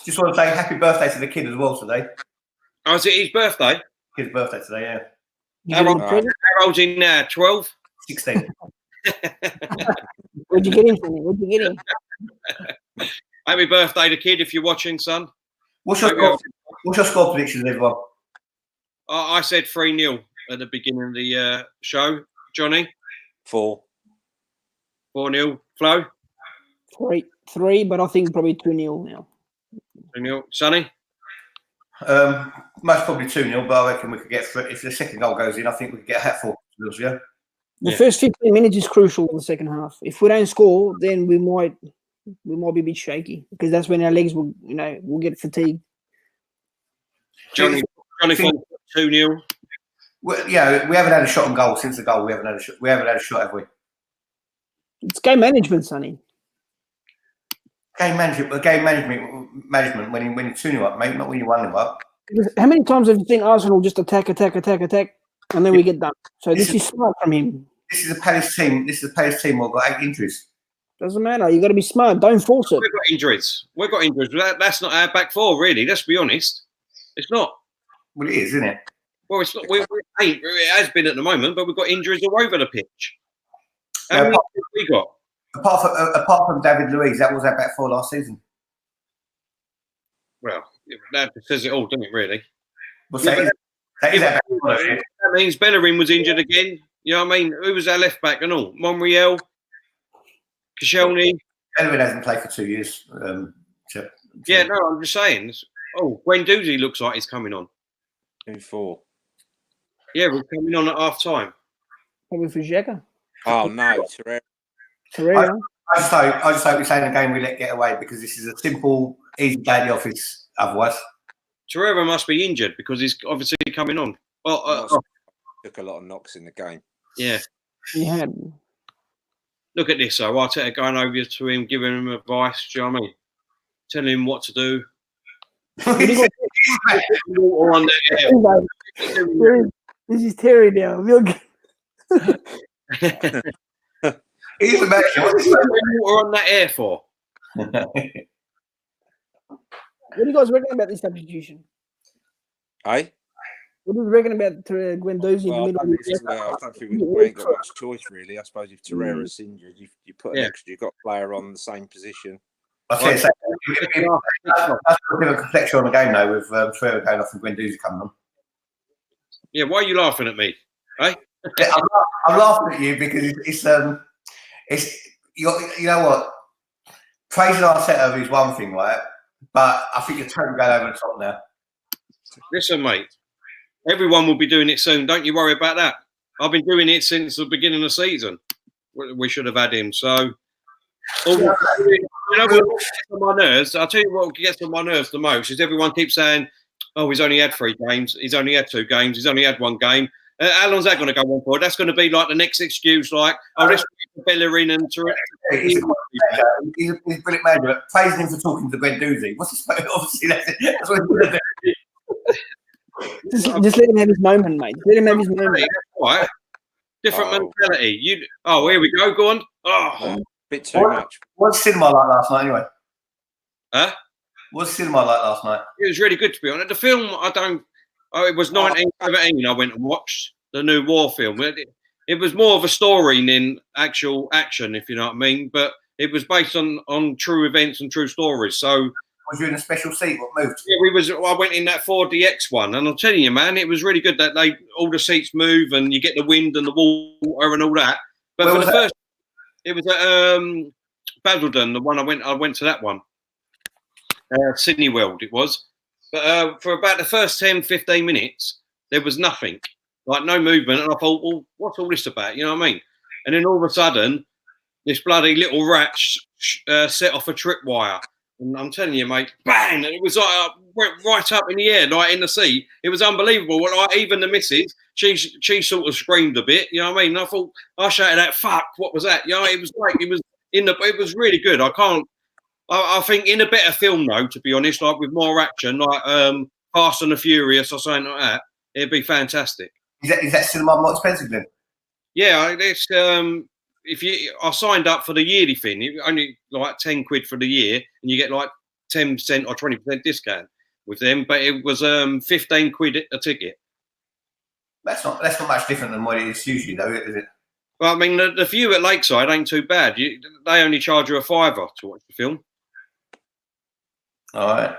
Just want to say happy birthday to the kid as well today. Oh, is it his birthday? Kid's birthday today, yeah. How old's he now? 12? 16. Where'd you get him from? Where'd you get him? Happy birthday to kid if you're watching, son. What's your score predictions, everyone? I said 3-0 at the beginning of the show. Johnny? 4. 4-0. Flo? 3, but I think probably 2-0 now. 3-0. Sonny? Most probably 2-0, but I reckon we could get, if the second goal goes in, I think we could get a hat for it, yeah? The first 15 minutes is crucial in the second half. If we don't score, then we might be a bit shaky because that's when our legs will, we'll get fatigued. Johnny 2-0. Well, yeah, we haven't had a shot on goal since the goal. We haven't had a shot, have we? It's game management, Sonny. Game management when you're 2-0 up, mate, not when you're 1-0 up. How many times have you seen Arsenal just attack, and then we get done? So this is smart from him. This is a Palace team. This is a Palace team who've got 8 injuries. Doesn't matter. You got to be smart. Don't force it. We've got injuries. But that's not our back four, really. Let's be honest. It's not. Well, it is, isn't it? Well, it's not. It has been at the moment, but we've got injuries all over the pitch. How many have we got? Apart from David Luiz, that was our back four last season. Well, that says it all, doesn't it, really? Well, that is our back four. That means Bellerin was injured again. You know what I mean? Who was our left back and all? Monreal, Koscielny. Bellerin hasn't played for 2 years. Yeah, no, I'm just saying. Oh, Guendouzi looks like he's coming on. Who for? Yeah, we're coming on at half time. Probably for Xhaka. Oh no, Torreira. I just hope it's ain't a game we let get away because this is a simple, easy day at the office. Otherwise, Torreira must be injured because he's obviously coming on. Took a lot of knocks in the game. Yeah. He had. Look at this, though. Arteta going over to him, giving him advice. Do you know what I mean? Telling him what to do. Water on the air. This is Terry now. He's a man. What water on that air for? What do you guys reckon about this substitution? Hey? What do you reckon about Guendouzi in the middle? I don't think we ain't got much choice, really. I suppose if Torreira's injured, you put an extra, you've got a player on the same position. That's a different complexion on the game, though, with Torreira going off and Guendouzi coming on. Yeah, why are you laughing at me? Hey? Yeah, I'm laughing at you because it's you know what? Praising Arteta is one thing, right? But I think you're totally going over the top now. Listen, mate. Everyone will be doing it soon. Don't you worry about that. I've been doing it since the beginning of the season. We should have had him. So, you know what gets on my nerves? I'll tell you what gets on my nerves the most is everyone keeps saying, "Oh, he's only had 3 games. He's only had 2 games. He's only had 1 game." How long's that going to go on for? That's going to be like the next excuse, like, "Oh, let's put Bellerin and Torreira." He's a brilliant manager, but praising him for talking to Guendouzi. What's his obviously that's what he's going to do. Just let him have his moment, mate. Let him have his moment. Right. Different mentality. Here we go. Go on. Oh, bit too much. What's cinema like last night, anyway? Huh? What's cinema like last night? It was really good, to be honest. The film, it was 1917. I went and watched the new war film. It was more of a story than actual action, if you know what I mean. But it was based on true events and true stories. So. Was you in a special seat? What moved? Yeah, I went in that 4DX one, and I'm telling you, man, it was really good that all the seats move and you get the wind and the water and all that. But for the first, it was at Basildon, the one I went to that one, Sydney World it was. But for about the first 10, 15 minutes, there was nothing, like no movement, and I thought, well, what's all this about? You know what I mean? And then all of a sudden, this bloody little rat set off a tripwire. And I'm telling you, mate, bang! And it was like went right up in the air, like in the sea. It was unbelievable. Like, even the missus, she sort of screamed a bit. You know what I mean? And I thought, I shouted out, "Fuck! What was that?" You know, it was like it was really good. I think in a better film though, to be honest, like with more action, like Fast and the Furious or something like that, it'd be fantastic. Is that cinema more expensive then? Yeah, it's I signed up for the yearly thing. It only like £10 for the year, and you get like 10% or 20% discount with them. But it was £15 a ticket. That's not much different than what it is usually, though, is it? Well, I mean, the view at Lakeside ain't too bad. They only charge you £5 to watch the film. All right.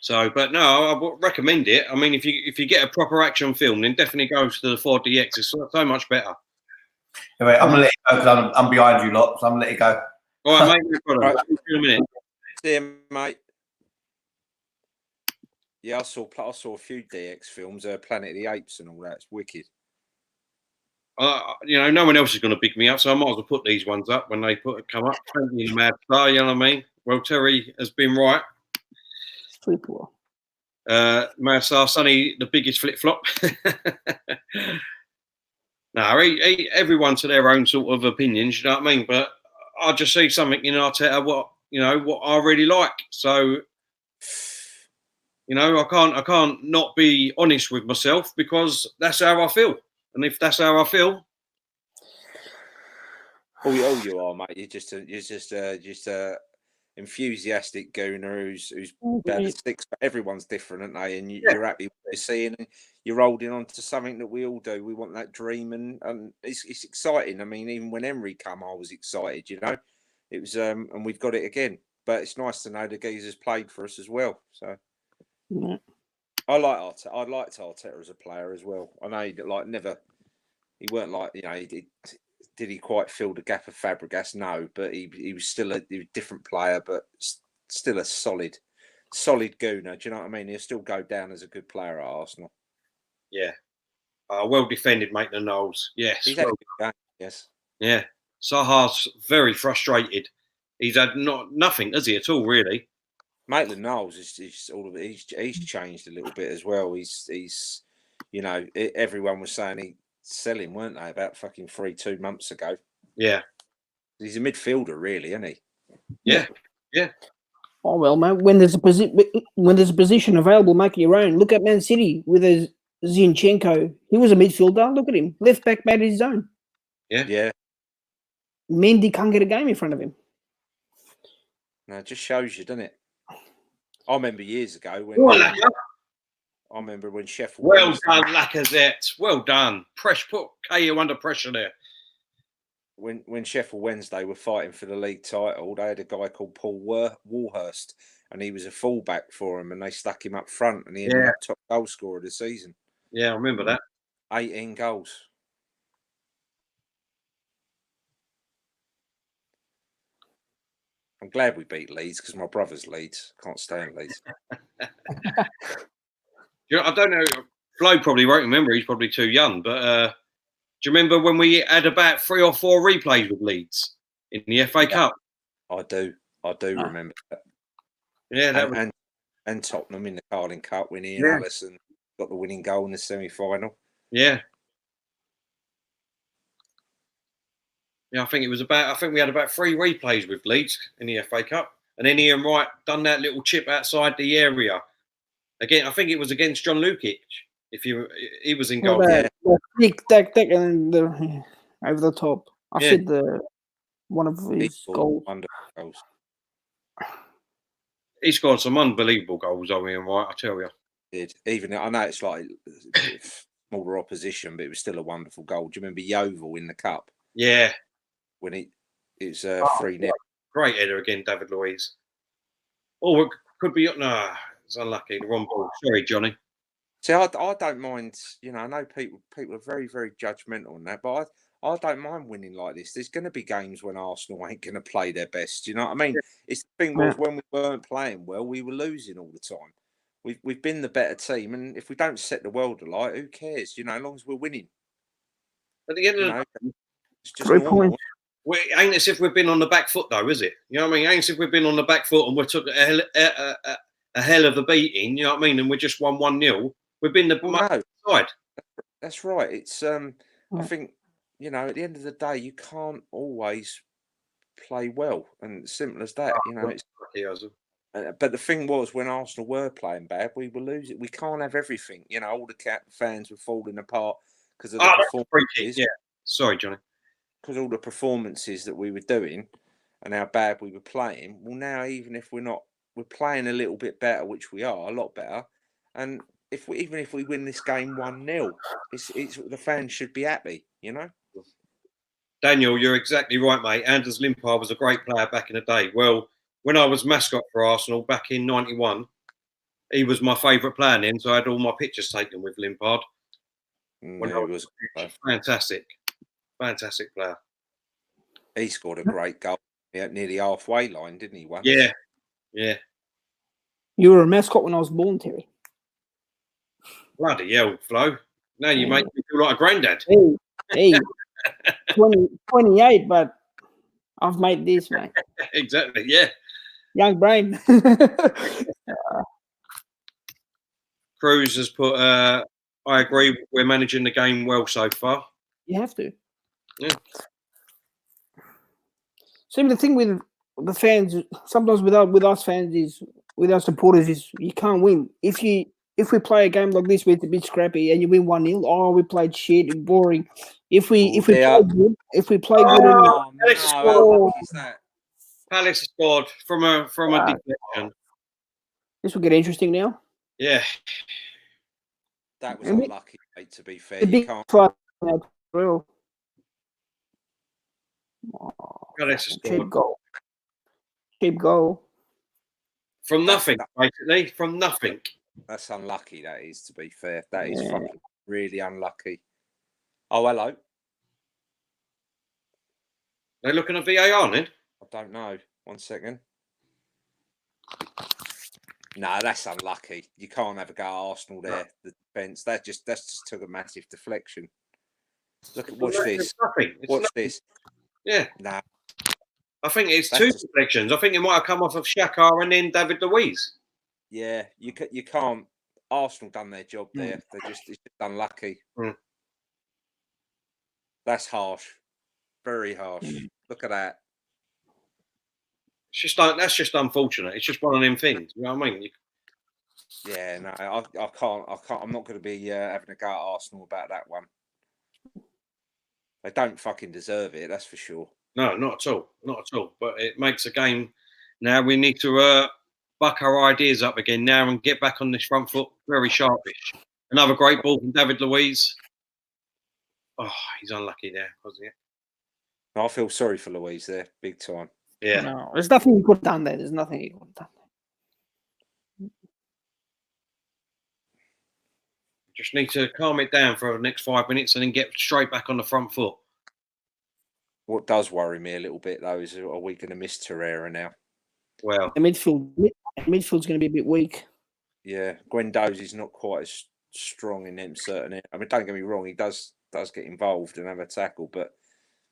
So, but no, I would recommend it. I mean, if you get a proper action film, then definitely go to the 4DX. It's so much better. Anyway, I'm gonna let you go because I'm behind you lot, so I'm gonna let you go. All right, mate. No problem. Right. See you in a minute. See you, mate. Yeah, I saw a few DX films, Planet of the Apes and all that. It's wicked. No one else is going to pick me up, so I might as well put these ones up when they come up. Thank you, Mad Star. You know what I mean? Well, Terry has been right. Mad Star, Sonny, the biggest flip flop. No, everyone to their own sort of opinions. You know what I mean? But I just see something in Arteta what I really like. So, I can't not be honest with myself because that's how I feel. And if that's how I feel, you are, mate. You're just a enthusiastic gooner who's about to stick. Everyone's different, aren't they? And you're happy with what you're seeing, and you're holding on to something that we all do. We want that dream, and it's exciting. I mean, even when Emery come, I was excited. It was, and we've got it again. But it's nice to know the geezer's played for us as well. So. Yeah. I like Arteta. I liked Arteta as a player as well. I know he weren't like did he quite fill the gap of Fabregas? No, but he was still a different player, but still a solid gooner. Do you know what I mean? He'll still go down as a good player at Arsenal. Yeah, well defended, mate. The Knowles. Yes, he's had a good game. Yes. Yeah, Saha's very frustrated. He's had nothing, has he, at all, really? Maitland-Niles is all of it. He's changed a little bit as well. He's everyone was saying he'd sell him, weren't they, about fucking 2 months ago? Yeah. He's a midfielder, really, isn't he? Yeah. Oh well, mate. When there's a position available, make it your own. Look at Man City with Zinchenko. He was a midfielder. Look at him, left back, made his own. Yeah. Mendy can't get a game in front of him. No, it just shows you, doesn't it? I remember years ago when Sheffield. Well done, Lacazette. Well done. Put KU under pressure there. When Sheffield Wednesday were fighting for the league title, they had a guy called Paul Warhurst, and he was a fullback for him, and they stuck him up front, and he ended up top goal scorer of the season. Yeah, I remember that. 18 goals. I'm glad we beat Leeds because my brother's Leeds. Can't stand Leeds. I don't know. Flo probably won't remember. He's probably too young. But do you remember when we had about 3 or 4 replays with Leeds in the FA Cup? I do remember that. Yeah, and Tottenham in the Carling Cup when Ian Allison got the winning goal in the semi-final. Yeah. Yeah, I think we had about 3 replays with Leeds in the FA Cup. And then Ian Wright done that little chip outside the area. Again, I think it was against John Lukic. He was in goal. Tick, and over the top. I said one of his goals. Wonderful goals. He scored some unbelievable goals, Ian Wright, I tell you. Even I know it's like smaller opposition, but it was still a wonderful goal. Do you remember Yeovil in the cup? Yeah. When it was 3-0. Great header again, David Luiz. Oh, it could be. No, it's unlucky. The wrong ball. Sorry, Johnny. See, I don't mind. I know people are very, very judgmental on that, but I don't mind winning like this. There's going to be games when Arsenal ain't going to play their best. You know what I mean? It's the thing was when we weren't playing well, we were losing all the time. We've been the better team, and if we don't set the world alight, who cares? As long as we're winning. At the end of the day, it's just 3 points. It ain't as if we've been on the back foot, though, is it? You know what I mean? It ain't as if we've been on the back foot and we took a hell of a beating. You know what I mean? And we just won 1-0. We've been the side. That's right. It's I think at the end of the day, you can't always play well, and simple as that. But the thing was, when Arsenal were playing bad, we were losing. We can't have everything. All the fans were falling apart because of the performances. Yeah. Sorry, Johnny. all the performances that we were doing and how bad we were playing. Well, now even if we're playing a little bit better, which we are a lot better, and even if we win this game 1-0, it's the fans should be happy, you know. Daniel, you're exactly right, mate. Anders Limpar was a great player back in the day. Well, when I was mascot for Arsenal back in '91, he was my favourite player then, so I had all my pictures taken with Limpard. He was fantastic player. He scored a great goal near the halfway line, didn't he? Once? Yeah. You were a mascot when I was born, Terry. Bloody hell, Flo. Now you make me feel like a granddad. Hey, 28, but I've made this, mate. Exactly, yeah. Young brain. Cruz has put, I agree, we're managing the game well so far. You have to. Yeah. Same the thing with the fans, sometimes with us fans is, with our supporters is, you can't win. If we play a game like this where it's a bit scrappy and you win 1-0, oh, we played shit and boring. If we play good, how lucky is that? Palace scored from a deflection. This will get interesting now. Yeah. That was unlucky, mate, to be fair. You can't. Real. Cheap goal. Cheap goal. From nothing, basically. From nothing. That's unlucky, that is, to be fair. That is fucking really unlucky. Oh, hello. They're looking at VAR, then? I don't know. 1 second. No, that's unlucky. You can't have a go at Arsenal there. The defence. That just took a massive deflection. Watch this. Watch this. Yeah. Nah. I think it's two deflections. I think it might have come off of Xhaka and then David Luiz. Yeah, you can't. Arsenal done their job there. It's just unlucky. That's harsh. Very harsh. Look at that. That's just unfortunate. It's just one of them things. You know what I mean? Yeah, no, I can't. I'm not going to be having a go at Arsenal about that one. They don't fucking deserve it. That's for sure. No, not at all. Not at all. But it makes a game. Now we need to buck our ideas up again now and get back on this front foot. Very sharpish. Another great ball from David Luiz. Oh, he's unlucky there, wasn't he? I feel sorry for Luiz there, big time. Yeah. No, there's nothing you could have done there. There's nothing you could have done there. Just need to calm it down for the next 5 minutes and then get straight back on the front foot. What does worry me a little bit, though, is are we going to miss Torreira now? Well, the midfield's going to be a bit weak. Yeah, Guendouzi's not quite as strong in them certain. I mean, don't get me wrong, he does get involved and have a tackle, but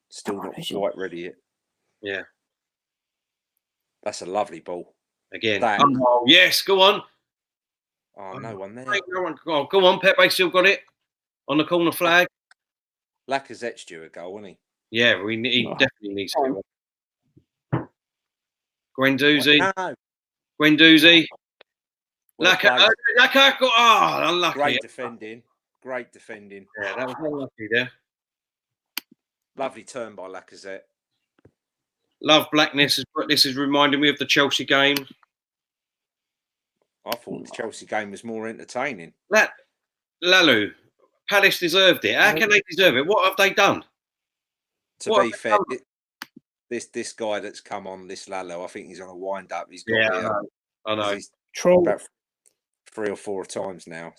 still not quite ready yet. Yeah. That's a lovely ball. Again. Oh, yes, go on. Oh, no one there. No one. Oh, go on, Pepe still got it on the corner flag. Lacazette's due a goal, isn't he? Yeah, he definitely needs to get one. Guendouzi. No. Guendouzi. Laka. Oh, unlucky. Great defending. Yeah, that was unlucky there. Lovely turn by Lacazette. Love Blackness. This is reminding me of the Chelsea game. I thought the Chelsea game was more entertaining. Lalu, Palace deserved it. How can they deserve it? What have they done? To be fair, this guy that's come on, this Lalo, I think he's on a wind up. He's got I know. He's trolled about 3 or 4 times now.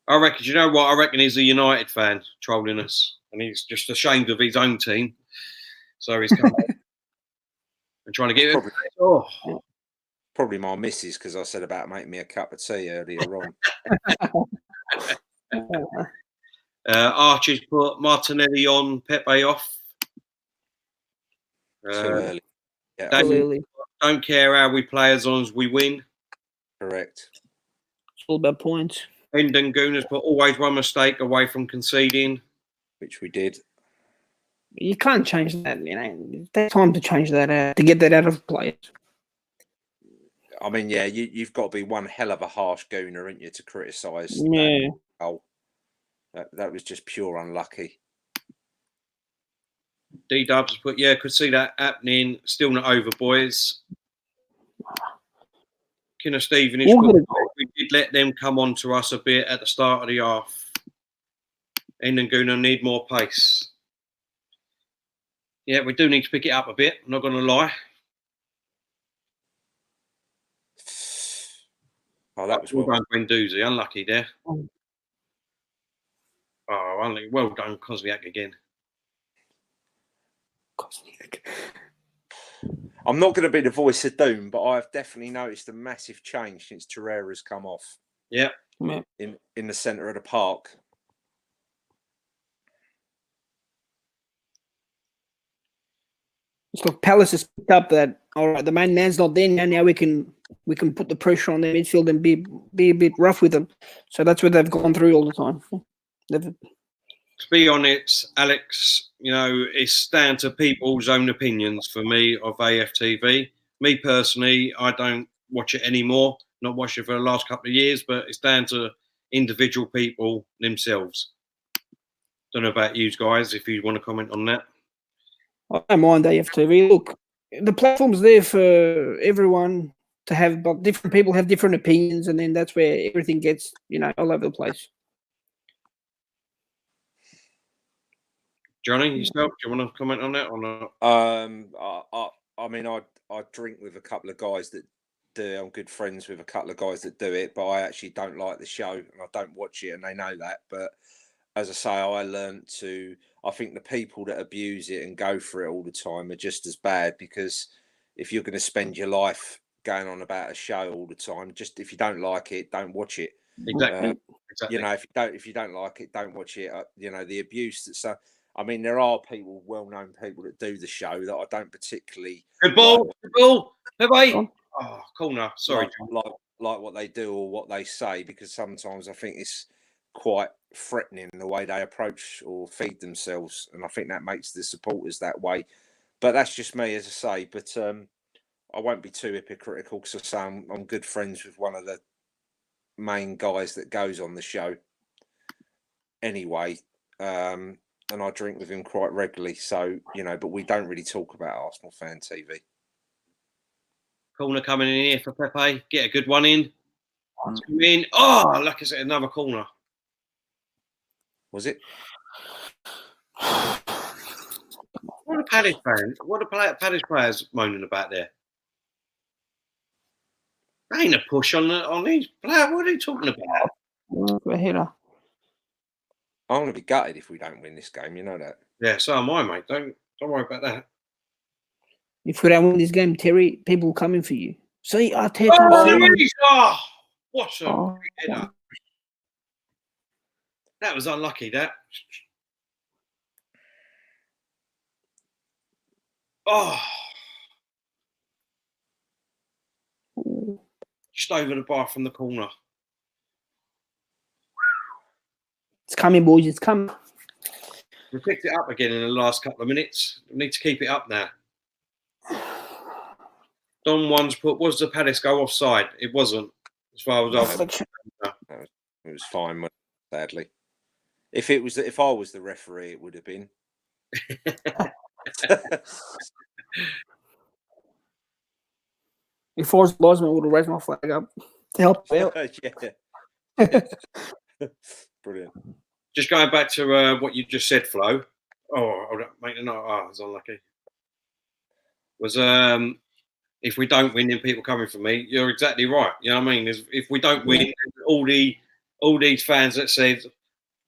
I reckon. Do you know what? I reckon he's a United fan trolling us, and he's just ashamed of his own team. So he's coming and trying to get it. Probably my missus, because I said about making me a cup of tea earlier on. Archie's put Martinelli on, Pepe off. Too early. Yeah, don't care how we play as long as we win. Correct. It's all about points. Endon Gooners put always one mistake away from conceding. Which we did. You can't change that, you know. It takes time to change that, to get that out of players. I mean, yeah, you've got to be one hell of a harsh gooner, aren't you, to criticise. Yeah. That was just pure unlucky. D-Dubs put, yeah, could see that happening. Still not over, boys. Kinner Stephen is We'll get it. we did let them come on to us a bit at the start of the half. Endanguna need more pace. Yeah, we do need to pick it up a bit. I'm not going to lie. Oh, that was well well. done, Guendouzi. Unlucky there. Oh, only well done, Kosniak again. I'm not going to be the voice of doom, but I've definitely noticed a massive change since Torreira's come off. Yeah. In the centre of the park. So Palace has picked up that, all right, the main man's not there now. Now we can put the pressure on their midfield and be a bit rough with them. So that's what they've gone through all the time. To be honest, Alex, you know, it's down to people's own opinions for me of AFTV. Me personally, I don't watch it anymore. Not watched it for the last couple of years, but it's down to individual people themselves. Don't know about you guys, if you want to comment on that. I don't mind AFTV. Look, the platform's there for everyone to have, but different people have different opinions, and then that's where everything gets, all over the place. Johnny, yourself, do you want to comment on that or not? I mean, I drink with a couple of guys that do. I'm good friends with a couple of guys that do it, but I actually don't like the show and I don't watch it, and they know that. But as I say, I think the people that abuse it and go for it all the time are just as bad, because if you're going to spend your life going on about a show all the time, just if you don't like it, don't watch it. Exactly. You know, if you don't like it, don't watch it. You know, the abuse that's so. I mean, there are people, well-known people that do the show that I don't particularly. Good ball, good ball. Oh, corner. Sorry, like what they do or what they say, because sometimes I think it's quite threatening the way they approach or feed themselves, and I think that makes the supporters that way. But that's just me, as I say. But I won't be too hypocritical, because I say I'm good friends with one of the main guys that goes on the show. Anyway, and I drink with him quite regularly, so but we don't really talk about Arsenal Fan TV. Corner coming in here for Pepe. Get a good one in. Oh, like I said, another corner. Was it? What are Palace fans? What are Palace players moaning about there? That ain't a push on these players. What are you talking about? A header. I'm going to be gutted if we don't win this game. You know that. Yeah, so am I, mate. Don't worry about that. If we don't win this game, Terry, people coming for you. See, Arteta. What a header. That was unlucky, that. Oh. Just over the bar from the corner. It's coming, boys. It's coming. We picked it up again in the last couple of minutes. We need to keep it up now. Don one's put, was the Palace go offside? It wasn't. As far as it was fine, sadly. If I was the referee, it would have been. If I was Bosman, I would have raised my flag up to help out. Yeah. Brilliant. Just going back to what you just said, Flo. Oh, I'll make a note. Oh, I was unlucky. Was if we don't win, then people coming for me. You're exactly right. You know what I mean? If we don't win, all these fans that said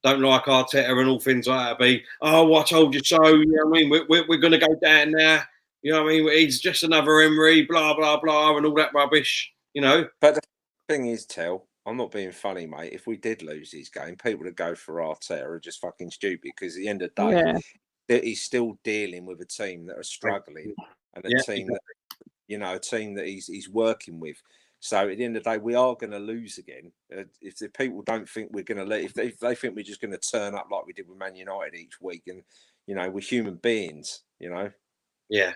don't like Arteta and all things like that be, oh, I told you so. You know what I mean? We're going to go down there. You know what I mean? He's just another Emery, blah, blah, blah, and all that rubbish, But the thing is, I'm not being funny, mate. If we did lose this game, people that go for Arteta are just fucking stupid, because at the end of the day, he's still dealing with a team that are struggling and a team that, a team that he's working with. So at the end of the day, we are going to lose again. If the people don't think we're going to if they think we're just going to turn up like we did with Man United each week, and we're human beings, Yeah.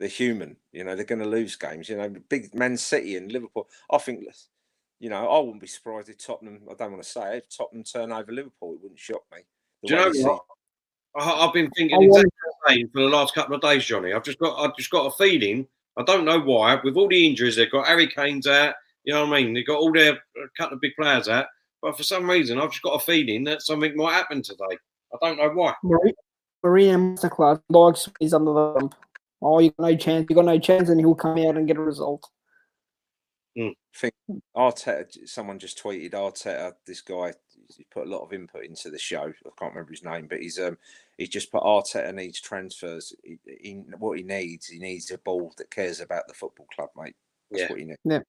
They're human, they're going to lose games. Big Man City and Liverpool. I think, I wouldn't be surprised if Tottenham, I don't want to say it, if Tottenham turn over Liverpool, it wouldn't shock me. Do you know what? I've been I thinking want, exactly the same for the last couple of days, Johnny. I've just got a feeling. I don't know why. With all the injuries, they've got Harry Kane's out. You know what I mean? They've got all their a couple of big players out. But for some reason, I've just got a feeling that something might happen today. I don't know why. Marina Masterclass likes he's under the bump. Oh, you got no chance. You got no chance, and he'll come out and get a result. I think Arteta. Someone just tweeted Arteta. This guy, he put a lot of input into the show. I can't remember his name, but he's just put Arteta needs transfers. What he needs a ball that cares about the football club, mate. That's what he needs. Yeah.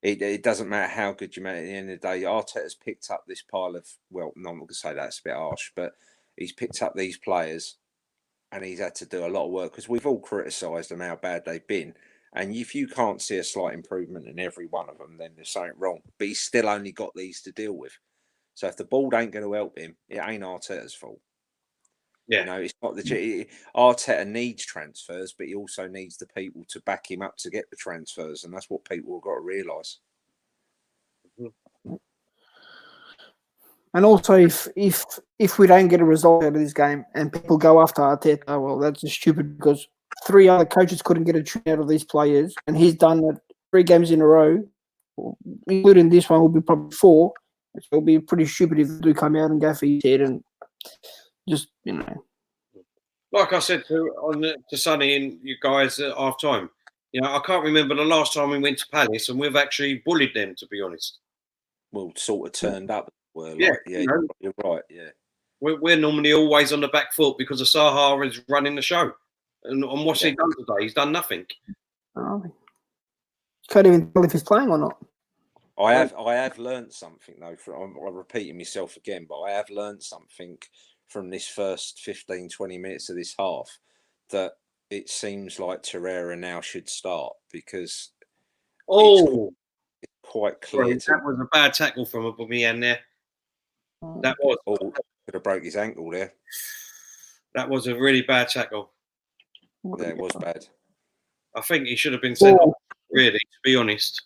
It doesn't matter how good you make. At the end of the day, Arteta's picked up this pile of. Well, no, I'm not going to say that's a bit harsh, but he's picked up these players, and he's had to do a lot of work because we've all criticised them how bad they've been. And if you can't see a slight improvement in every one of them, then there's something wrong. But he's still only got these to deal with. So if the ball ain't going to help him, it ain't Arteta's fault. Yeah. You know, it's not Arteta needs transfers, but he also needs the people to back him up to get the transfers, and that's what people have got to realise. And also, if we don't get a result out of this game and people go after Arteta, well, that's just stupid because 3 other coaches couldn't get a tune out of these players, and he's done it 3 games in a row, including this one will be probably 4. So it'll be pretty stupid if they do come out and go for his head and just, you know. Like I said to Sonny and you guys at half time, you know, I can't remember the last time we went to Palace and we've actually bullied them, to be honest. Well, sort of turned up. Yeah, you're right. Yeah, we're normally always on the back foot because the Sahara is running the show. And what's he done today? He's done nothing. Oh, can't even tell if he's playing or not. I have learned something though. I'm repeating myself again, but I have learned something from this first 15, 20 minutes of this half that it seems like Torreira now should start because it's quite clear. That was a bad tackle from Aubameyang there. That was. Could have broke his ankle there. That was a really bad tackle. Yeah, it was bad. I think he should have been sent off, really, to be honest.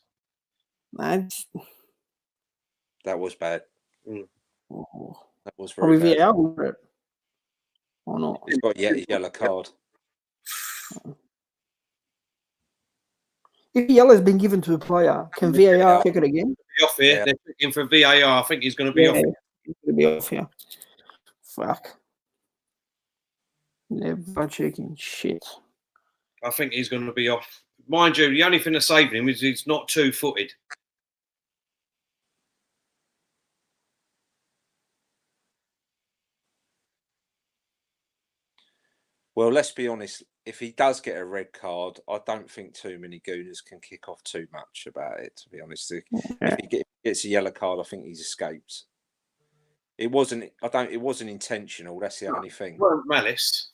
That was bad. Mm. That was very bad. VAR or not? He's got a yellow card. If yellow has been given to a player, can VAR check it again? Off here. Yeah. They're checking for VAR. I think he's going to be off. He's going to be off here. Fuck. Never checking shit. I think he's going to be off. Mind you, the only thing that's saving him is he's not 2-footed. Well, let's be honest. If he does get a red card, I don't think too many Gooners can kick off too much about it, to be honest. If he gets a yellow card, I think he's escaped. It wasn't intentional. That's the only thing. It weren't malice.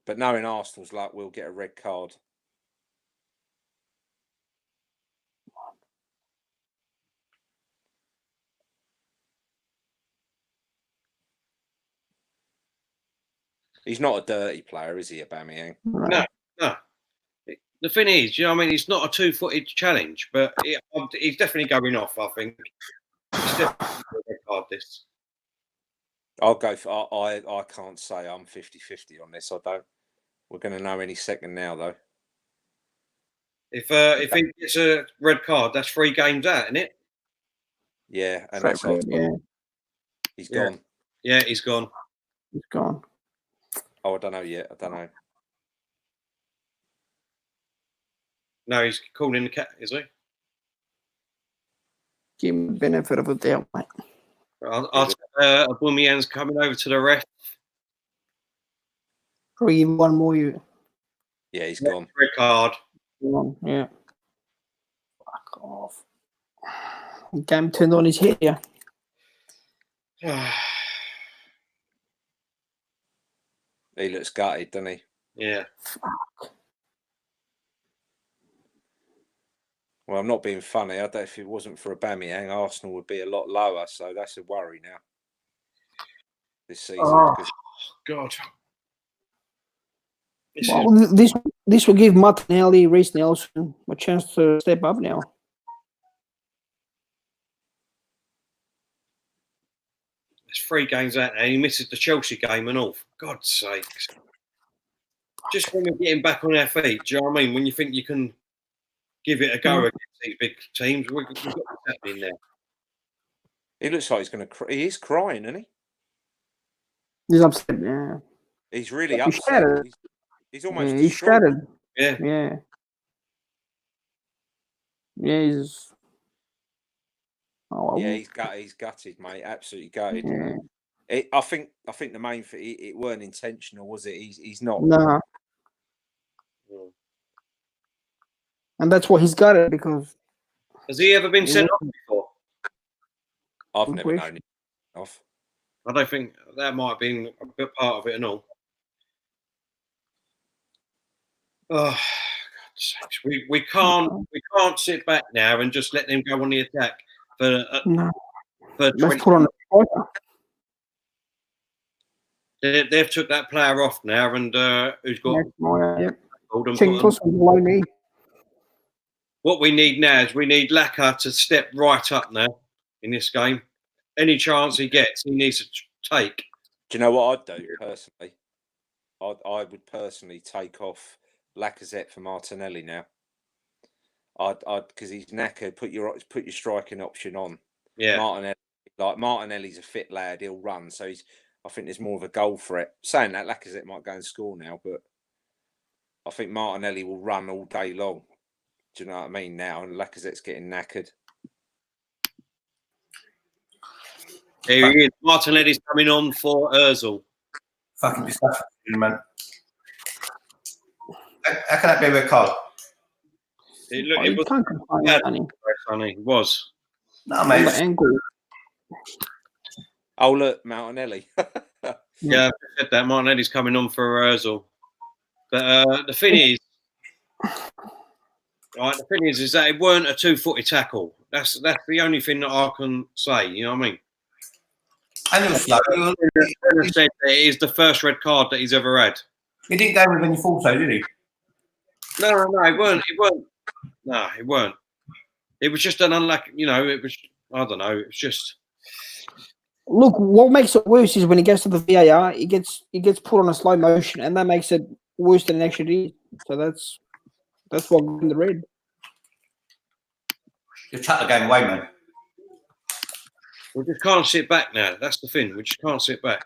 But knowing Arsenal's luck, we'll get a red card. He's not a dirty player, is he, Aubameyang? No. The thing is, you know what I mean? It's not a 2-footed challenge, but he's definitely going off, I think. He's definitely a red card, this. I'll go for... I can't say I'm 50-50 on this. I don't. We're going to know any second now, though. If he gets a red card, that's 3 games out, isn't it? Yeah, and that's he's gone. Yeah, he's gone. He's gone. Oh, I don't know yet. I don't know. No, he's calling the cat, is he? Give him the benefit of the doubt, mate. Aubameyang's coming over to the ref. Probably even one more. Yeah, he's gone. Red card. Yeah. Fuck off. Game turned on his head, yeah. He looks gutted, doesn't he? Yeah. Fuck. Well, I'm not being funny. I don't. If it wasn't for Aubameyang, Arsenal would be a lot lower. So that's a worry now. This season. Oh, God. Well, this will give Martinelli, Reece Nelson a chance to step up now. There's 3 games out there. He misses the Chelsea game and all. For God's sakes. Just when we're getting back on our feet, do you know what I mean? When you think you can give it a go against these big teams, we've got what's happening there. He looks like he's going to. He is crying, isn't he? He's upset. Yeah. He's really He's upset. shattered. He's almost. Yeah, he's distraught. shattered. Yeah. Yeah. Yeah, he's. Oh, Yeah, he's gutted, mate. Absolutely gutted. yeah. I think the main thing, it weren't intentional, was it? He's not. No. And that's why he's got it, because Has he ever been sent off before? I've Good never question. known it off. I don't think that might have been a bit part of it and all. Oh, God's sakes. We can't sit back now and just let them go on the attack for no. for Let's 20. put on the striker. They've took that player off now, and who's got Yep. hold and Check put plus with below knee. What we need now is we need Laka to step right up now in this game. Any chance he gets, he needs to take. Do you know what I'd do personally? I would personally take off Lacazette for Martinelli now. I'd because he's knackered. Put your striking option on. Yeah, Martinelli's a fit lad. He'll run. So I think there's more of a goal threat. Saying that, Lacazette might go and score now, but I think Martinelli will run all day long. Do you know what I mean now? And Lacazette's getting knackered. here he is. Martinelli's coming on for Ozil. Fucking disgusting, man. How can that be a red card? It You was can't complain, bad. Sonny. Sonny. It was. No, On mate. the ankle. Oh, look, Martinelli. Yeah, I said that. Martinelli's coming on for Ozil. But the thing is, right, the thing is that it weren't a 2-footed tackle. That's the only thing that I can say. You know what I mean? And it was slow. He said that it is the first red card that he's ever had. He didn't go with any thought so, did he? No, it weren't. No, it weren't. It was just an unlucky. You know, it was. I don't know. It was just. Look, what makes it worse is when he goes to the VAR, he gets put on a slow motion, and that makes it worse than it actually is. So that's what got in the red. You've chucked the game away, man. We just can't sit back now. That's the thing. We just can't sit back.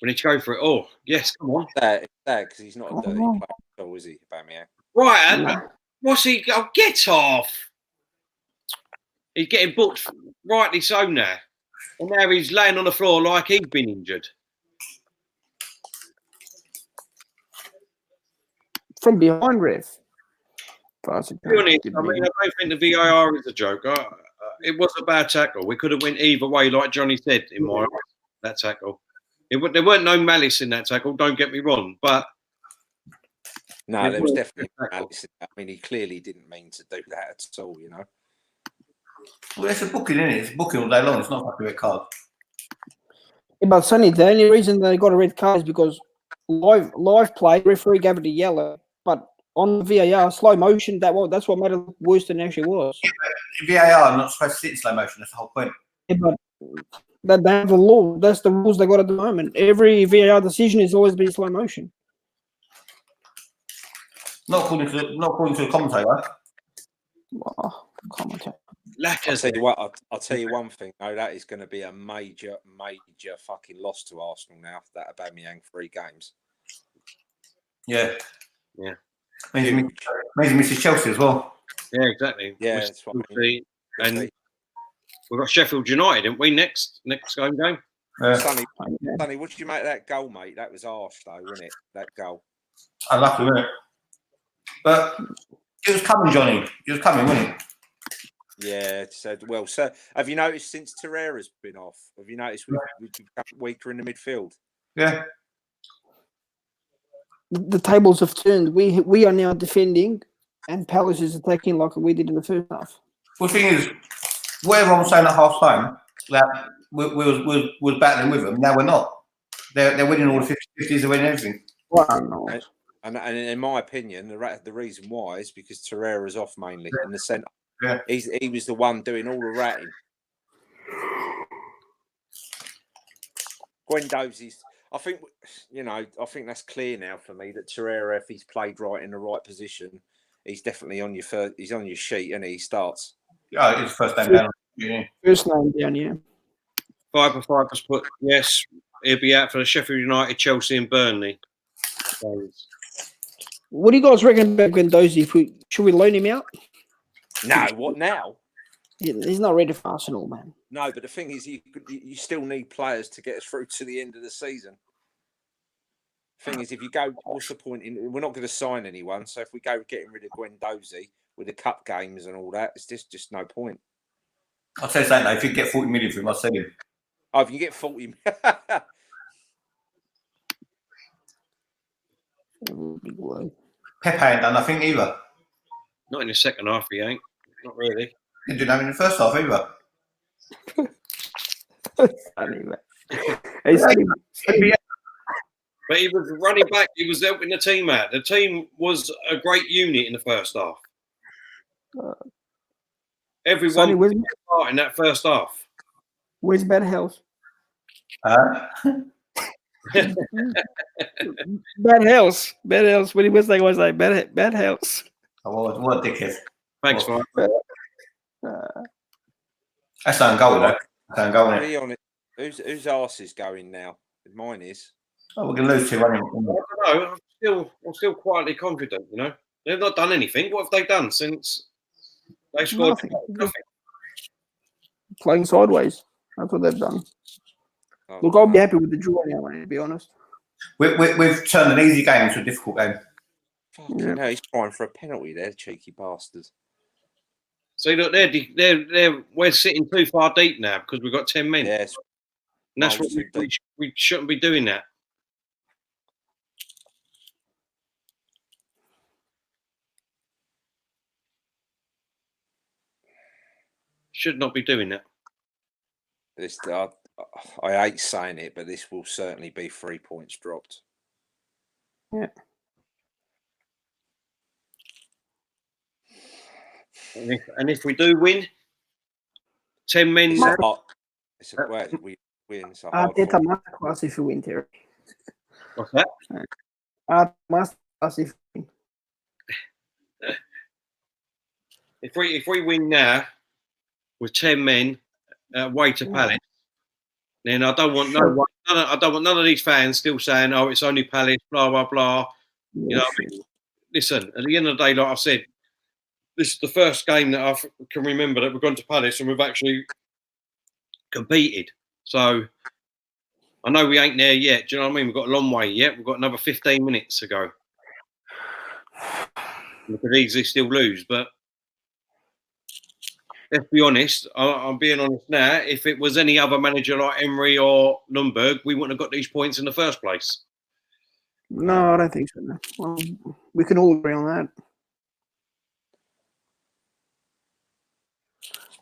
We need to go for it. Oh, yes, come on. It's sad because he's not a dirty player at all, is he, Aubameyang? Right, and what's he? Oh, get off! He's getting booked, rightly so now. And now he's laying on the floor like he's been injured. From behind, ref. To be honest, I mean, I don't think the VAR is a joke. It was a bad tackle. We could have went either way, like Johnny said, in my eyes, that tackle. There weren't no malice in that tackle, don't get me wrong, but... No, there was definitely malice. I mean, he clearly didn't mean to do that at all, you know. Well, it's a booking, isn't it? It's a booking all day long. It's not like a red card. Yeah, but Sonny, the only reason they got a red card is because live play, referee gave it a yellow, but on the VAR, slow motion, that's what made it worse than it actually was. VAR are not supposed to sit in slow motion. That's the whole point. Yeah, but they have the law. That's the rules they got at the moment. Every VAR decision is always been slow motion. Not according to the commentator. Wow, commentator. I'll tell you one thing. No, that is going to be a major fucking loss to Arsenal now. That Aubameyang 3 games. Yeah. Means he misses Chelsea as well. Yeah, exactly. Yeah, that's what I mean. And we've got Sheffield United, haven't we? Next home game. Sonny, what did you make of that goal, mate? That was harsh, though, wasn't it? That goal. I love it, wasn't it? But it was coming, Johnny. It was coming, wasn't it? Yeah, so well. So, have you noticed since Torreira's been off? Have you noticed we've become weaker in the midfield? Yeah. The tables have turned. We are now defending, and Palace is attacking like we did in the first half. Well, the thing is, whatever I'm saying at half time, that we was battling with them. Now we're not. They're winning all the 50s. They're winning everything. Wow. And in my opinion, the reason why is because Torreira's off mainly in the centre. Yeah. He was the one doing all the ratting. Guendouzi's. I think I think that's clear now for me that Torreira, if he's played right in the right position, he's definitely on your he's on your sheet and he starts. Yeah, it's first name down. Yeah. First name down, yeah. 5 has put yes. He'll be out for the Sheffield United, Chelsea, and Burnley. So, What do you guys reckon about Guendouzi? Should we loan him out? No, what now? He's not ready for Arsenal, man. No, but the thing is, you still need players to get us through to the end of the season. Thing is, if you go, what's the point in? We're not going to sign anyone, so if we go getting rid of Guendouzi with the cup games and all that, it's just no point. I'll tell you something, though, if you get 40 million for him, I'll sell him. Oh, if you get 40, Pepe ain't done nothing either. not in the second half, he ain't. Not really. Didn't do nothing in the first half either. Funny, man. But he was running back. He was helping the team out. The team was a great unit in the first half. Everyone was part in that first half. Where's Bad House? Bad House. Bad House. What was they always like? Bad House. Oh, what a dickhead. Thanks, Mike. That's an goal, though. That's an goal, be on it. Whose arse is going now? Mine is. Oh, we're going to lose 2-1. I don't know. I'm still quietly confident, you know. They've not done anything. What have they done since they scored? Nothing. Playing sideways. That's what they've done. Oh, look, I'll be happy with the draw now, man, to be honest. We've turned an easy game into a difficult game. Fucking hell, he's trying for a penalty there, cheeky bastards. See, look, we're sitting too far deep now because we've got 10 men. Yes. And that's what we shouldn't be doing that. Should not be doing that. This, I hate saying it, but this will certainly be 3 points dropped. Yeah. And if we do win, 10 men. We win. Arteta masterclass if you win, Terry. What's that? Masterclass if you win. If we win now with 10 men away to Palace, then I don't want none of these fans still saying, "Oh, it's only Palace," blah blah blah. You know, listen. At the end of the day, like I said, this is the first game that I can remember that we've gone to Palace and we've actually competed. So I know we ain't there yet. Do you know what I mean? We've got a long way yet. We've got another 15 minutes to go. We could easily still lose, but let's be honest. I'm being honest now. If it was any other manager like Emery or Lundberg, we wouldn't have got these points in the first place. No, I don't think so. No. Well, we can all agree on that.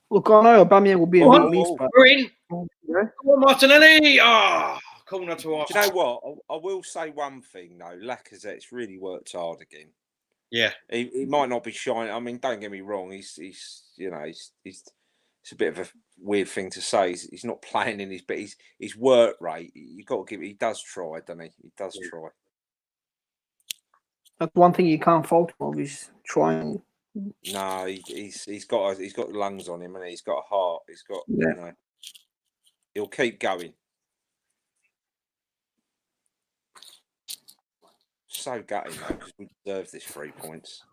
Look, I know Aubameyang will be a bit missed, but we're in. Come on, Martinelli. Corner to us. Do you know what? I will say one thing though. Lacazette's really worked hard again. Yeah, he might not be shining. I mean, don't get me wrong. He's it's a bit of a weird thing to say. He's not playing in his work rate. You got to give. He does try, doesn't he? He does try. That's one thing you can't fault him of. He's trying. No, he's got lungs on him, and he's got a heart. He's got he'll keep going. So gutting though, because we deserve this 3 points.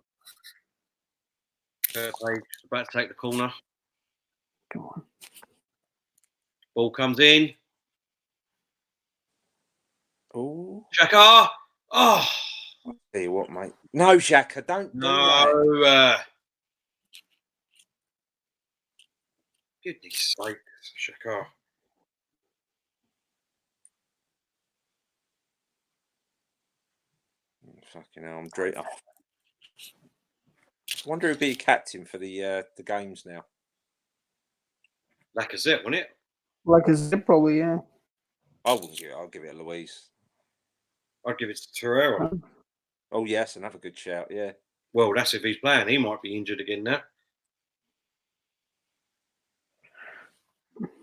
About to take the corner. Come on. Ball comes in. Oh, Xhaka. Oh. I'll tell you what, mate. No, Xhaka, don't do that. Goodness sake, Xhaka. Fucking hell, I'm dreaming. I wonder who'd be captain for the games now. Lacazette, wouldn't it? Lacazette, probably, yeah. I wouldn't give it. I'll give it to Luis. I'd give it to Torreira. Oh yes, another good shout. Yeah. Well, that's if he's playing. He might be injured again now.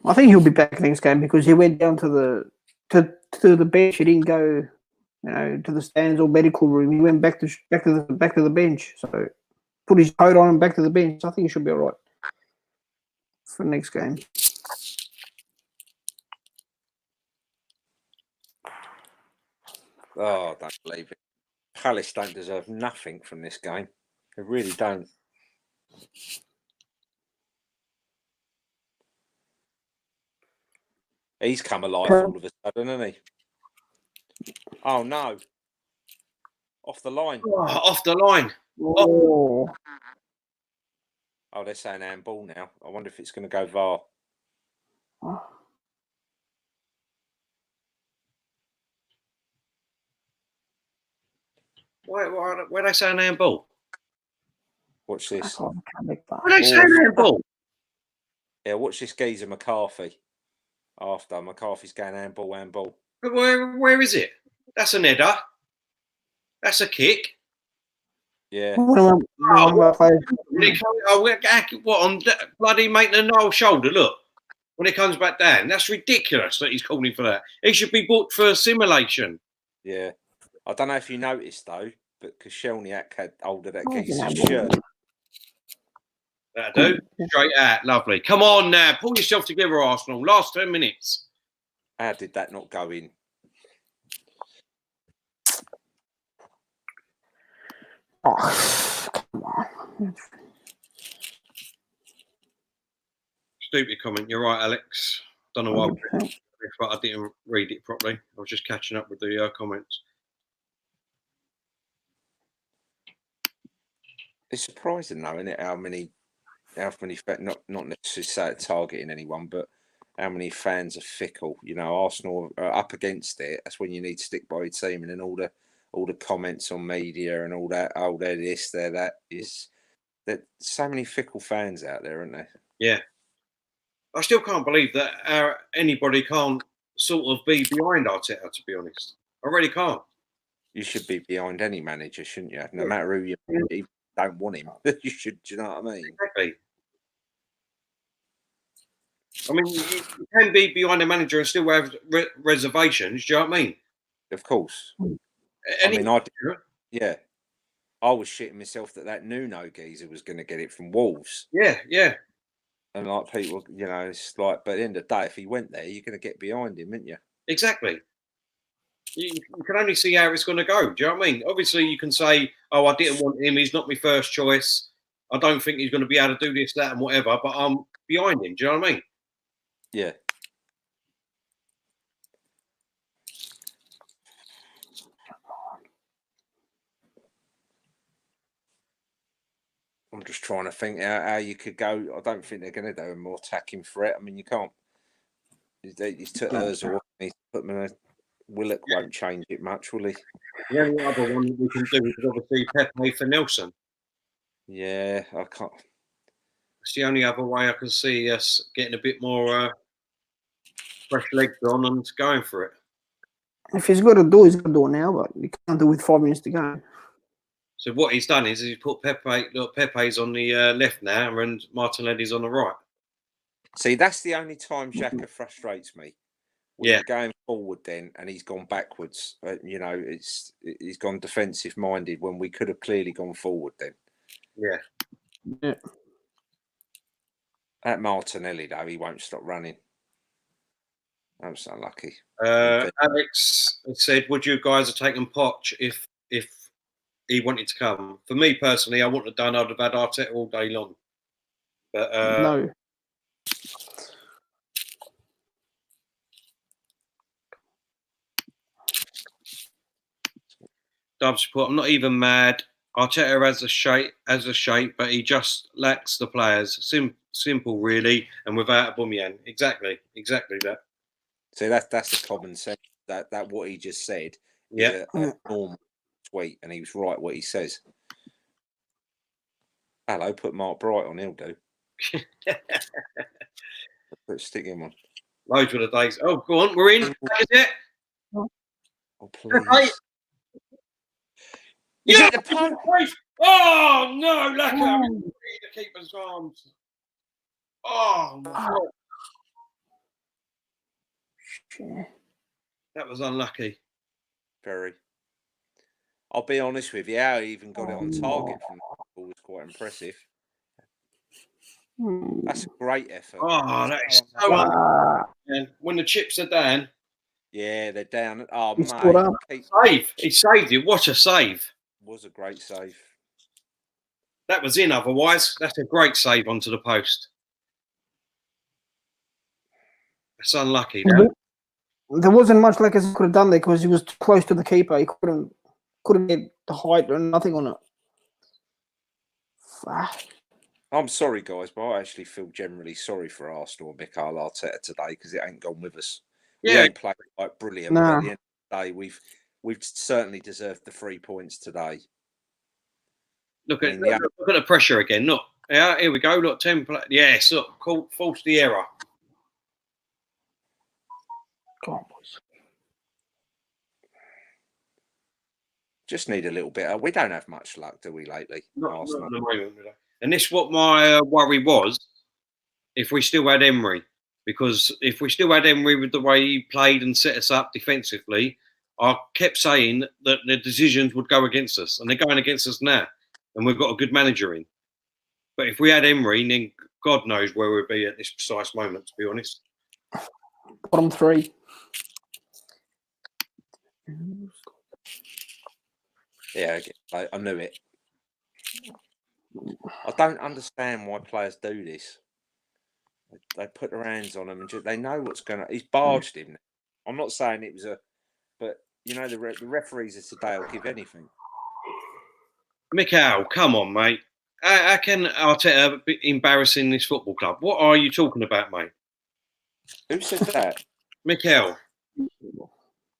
I think he'll be back next game because he went down to to the bench. He didn't go, to the stands or medical room. He went back to the bench. So put his coat on and back to the bench. I think he should be all right for the next game. Oh, I don't believe it. Palace don't deserve nothing from this game. They really don't. He's come alive all of a sudden, hasn't he? Oh no! Off the line. Oh, off the line. Oh, Oh, they're saying handball now. I wonder if it's going to go VAR. Why are they saying handball? Watch this. Why are they saying handball? Yeah, watch this geezer McCarthy. After McCarthy's going handball. But where is it? That's an header. That's a kick. Yeah. What on bloody making a null shoulder? Look, when it comes back down, that's ridiculous that he's calling for that. He should be booked for simulation. Yeah. I don't know if you noticed though, but Koscielniak had hold of that geezer's shirt. That'll do. Straight out. Lovely. Come on now. Pull yourself together, Arsenal. Last 10 minutes. How did that not go in? Oh, come on. Stupid comment. You're right, Alex. Don't know why, but I didn't read it properly. I was just catching up with the comments. It's surprising though, isn't it? How many not necessarily targeting anyone, but how many fans are fickle. Arsenal are up against it. That's when you need to stick by your team, and then all the comments on media and all that. Oh, they're this, they're that. Is that so many fickle fans out there, aren't there? Yeah. I still can't believe that anybody can't sort of be behind Arteta, to be honest. I really can't. You should be behind any manager, shouldn't you? No matter who you don't want him. You should, do you know what I mean? Exactly. I mean, you can be behind a manager and still have reservations. Do you know what I mean? Of course. I was shitting myself that Nuno geezer was going to get it from Wolves. Yeah. And like people, it's like, but at the end of the day, if he went there, you're going to get behind him, aren't you? Exactly. You can only see how it's going to go. Do you know what I mean? Obviously, you can say, oh, I didn't want him. He's not my first choice. I don't think he's going to be able to do this, that, and whatever. But I'm behind him. Do you know what I mean? Yeah. I'm just trying to think how you could go. I don't think they're going to do a more attacking threat. I mean, you can't. He's took Ozil. He's put him in a Willock won't change it much, will he? The only other one we can do is obviously Pepe for Nelson. Yeah, I can't. It's the only other way I can see us getting a bit more fresh legs on and going for it. If he's got to do, he's got to do it now, but he can't do it with 5 minutes to go. So what he's done is he's put Pepe. Look, Pepe's on the left now, and Martinelli's on the right. See, that's the only time Xhaka frustrates me. Yeah, going forward then, and he's gone backwards. He's gone defensive minded when we could have clearly gone forward then. Yeah. That Martinelli though, he won't stop running. I'm so unlucky. Alex said, "Would you guys have taken Poch if he wanted to come?" For me personally, I wouldn't have done. I'd have had Arteta all day long. But no. Dubs put, I'm not even mad. Arteta has a shape, but he just lacks the players. Simple, really, and without Aubameyang. Exactly that. So that's the common sense. That what he just said. Yeah. A normal tweet, and he was right what he says. Hello, put Mark Bright on. He'll do. Stick him on. Loads of the days. Oh, go on, we're in. Is it? Oh, please. Yeah, the punch. Oh no, Lacquer! The keeper's arms. Oh my God. That was unlucky. Very. I'll be honest with you, how he even got it on target from the ball was quite impressive. That's a great effort. Oh, that is so unlucky. When the chips are down. Yeah, they're down. Oh, He's caught up. mate. Save. He saved it. What a save. Was a great save. That was in otherwise. That's a great save onto the post. It's unlucky. That. There wasn't much Lakers could have done there because he was too close to the keeper. He couldn't get the height or nothing on it. I'm sorry, guys, but I actually feel generally sorry for Arsenal and Mikel Arteta today because it ain't gone with us. We ain't played like brilliant. But at the end of the day, we've certainly deserved the 3 points today. Look at the pressure again. Look, yeah, here we go. Look, 10. Yes, look, force the error. Come on, boys. Just need a little bit. We don't have much luck, do we, lately? Not at the moment. And this is what my worry was, if we still had Emery. Because if we still had Emery with the way he played and set us up defensively, I kept saying that the decisions would go against us. And they're going against us now. And we've got a good manager in. But if we had Emery, then God knows where we'd be at this precise moment, to be honest. Bottom 3. Yeah, I knew it. I don't understand why players do this. They put their hands on him and they know what's going to. He's barged him. I'm not saying it was but you know the referees of today will give anything. Mikel, come on, mate. How can Arteta be embarrassing this football club? What are you talking about, mate? Who said that? Mikel.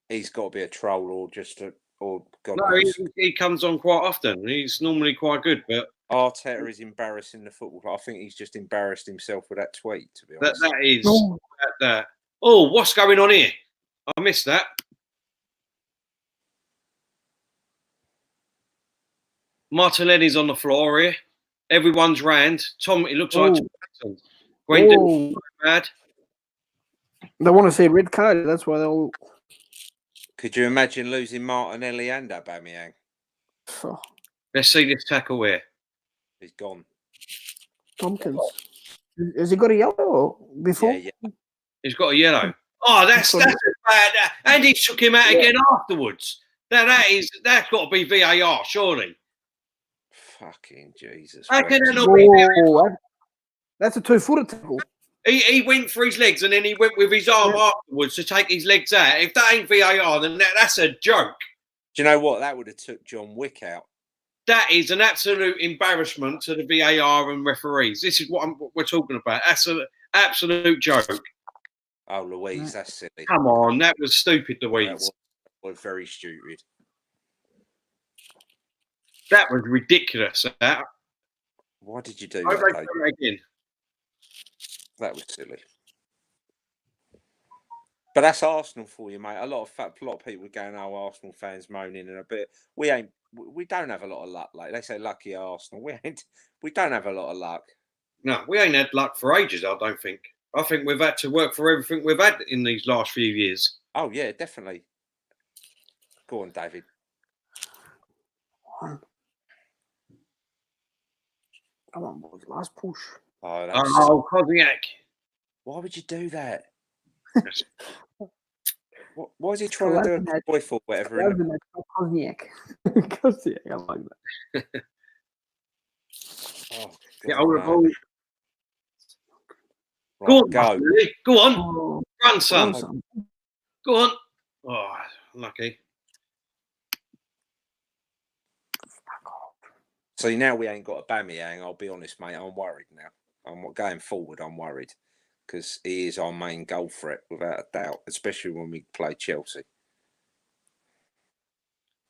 He's got to be a troll or just God no, knows. He comes on quite often. He's normally quite good, but Arteta is embarrassing the football club. I think he's just embarrassed himself with that tweet, to be honest. That is that. Oh, what's going on here? I missed that. Martinelli's on the floor here. Everyone's round. Tom, it looks like Green mad. They want to see a red card. That's why they'll. Could you imagine losing Martinelli and Aubameyang? Let's see this tackle here. He's gone. Tompkins. Has he got a yellow or before? Yeah. He's got a yellow. Oh, that's bad. And he took him out again afterwards. That's got to be VAR, surely. Fucking Jesus. How can it not be VAR? That's a 2-footer tackle. He went for his legs and then he went with his arm afterwards to take his legs out. If that ain't VAR, then that's a joke. Do you know what? That would have took John Wick out. That is an absolute embarrassment to the VAR and referees. This is what we're talking about. That's an absolute joke. Oh, Louise, that's silly. Come on, that was stupid, Louise. That was very stupid. That was ridiculous. Why did you do that? Again. That was silly. But that's Arsenal for you, mate. A lot of people going, "Oh, Arsenal fans moaning," and a bit. We don't have a lot of luck. Like they say, lucky Arsenal. We don't have a lot of luck. No, we ain't had luck for ages. I don't think. I think we've had to work for everything we've had in these last few years. Oh yeah, definitely. Go on, David. Come on, boys. Last push. Oh, Kozniak. Why would you do that? Why is he trying to do a joyful whatever? Kozniak. Kozniak, I like that. Get hold of the ball. Go on. Run, son. Go on. Oh, lucky. So now we ain't got Aubameyang. I'll be honest, mate. I'm worried now. I'm going forward. I'm worried because he is our main goal threat without a doubt, especially when we play Chelsea.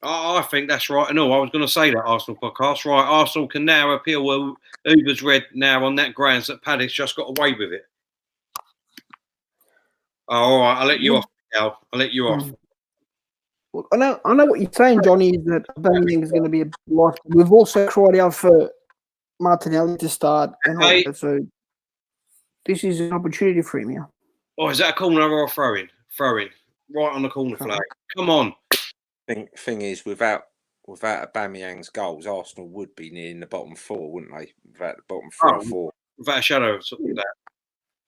I think that's right. No, I was going to say that Arsenal podcast. Right, Arsenal can now appeal Uber's red now on that grounds that Palace just got away with it. Oh, all right, I'll let you off, Al. I'll let you off. Well, I know what you're saying, Johnny, is that Aubameyang is going to be a lot. We've also cried out for Martinelli to start. So this is an opportunity for him here. Oh, is that a corner or a throw-in? Throw-in. right on the corner flag. Come on. Thing is, without Aubameyang's goals, Arsenal would be near in the bottom four, wouldn't they? Without the bottom three or four. Without a shadow of that.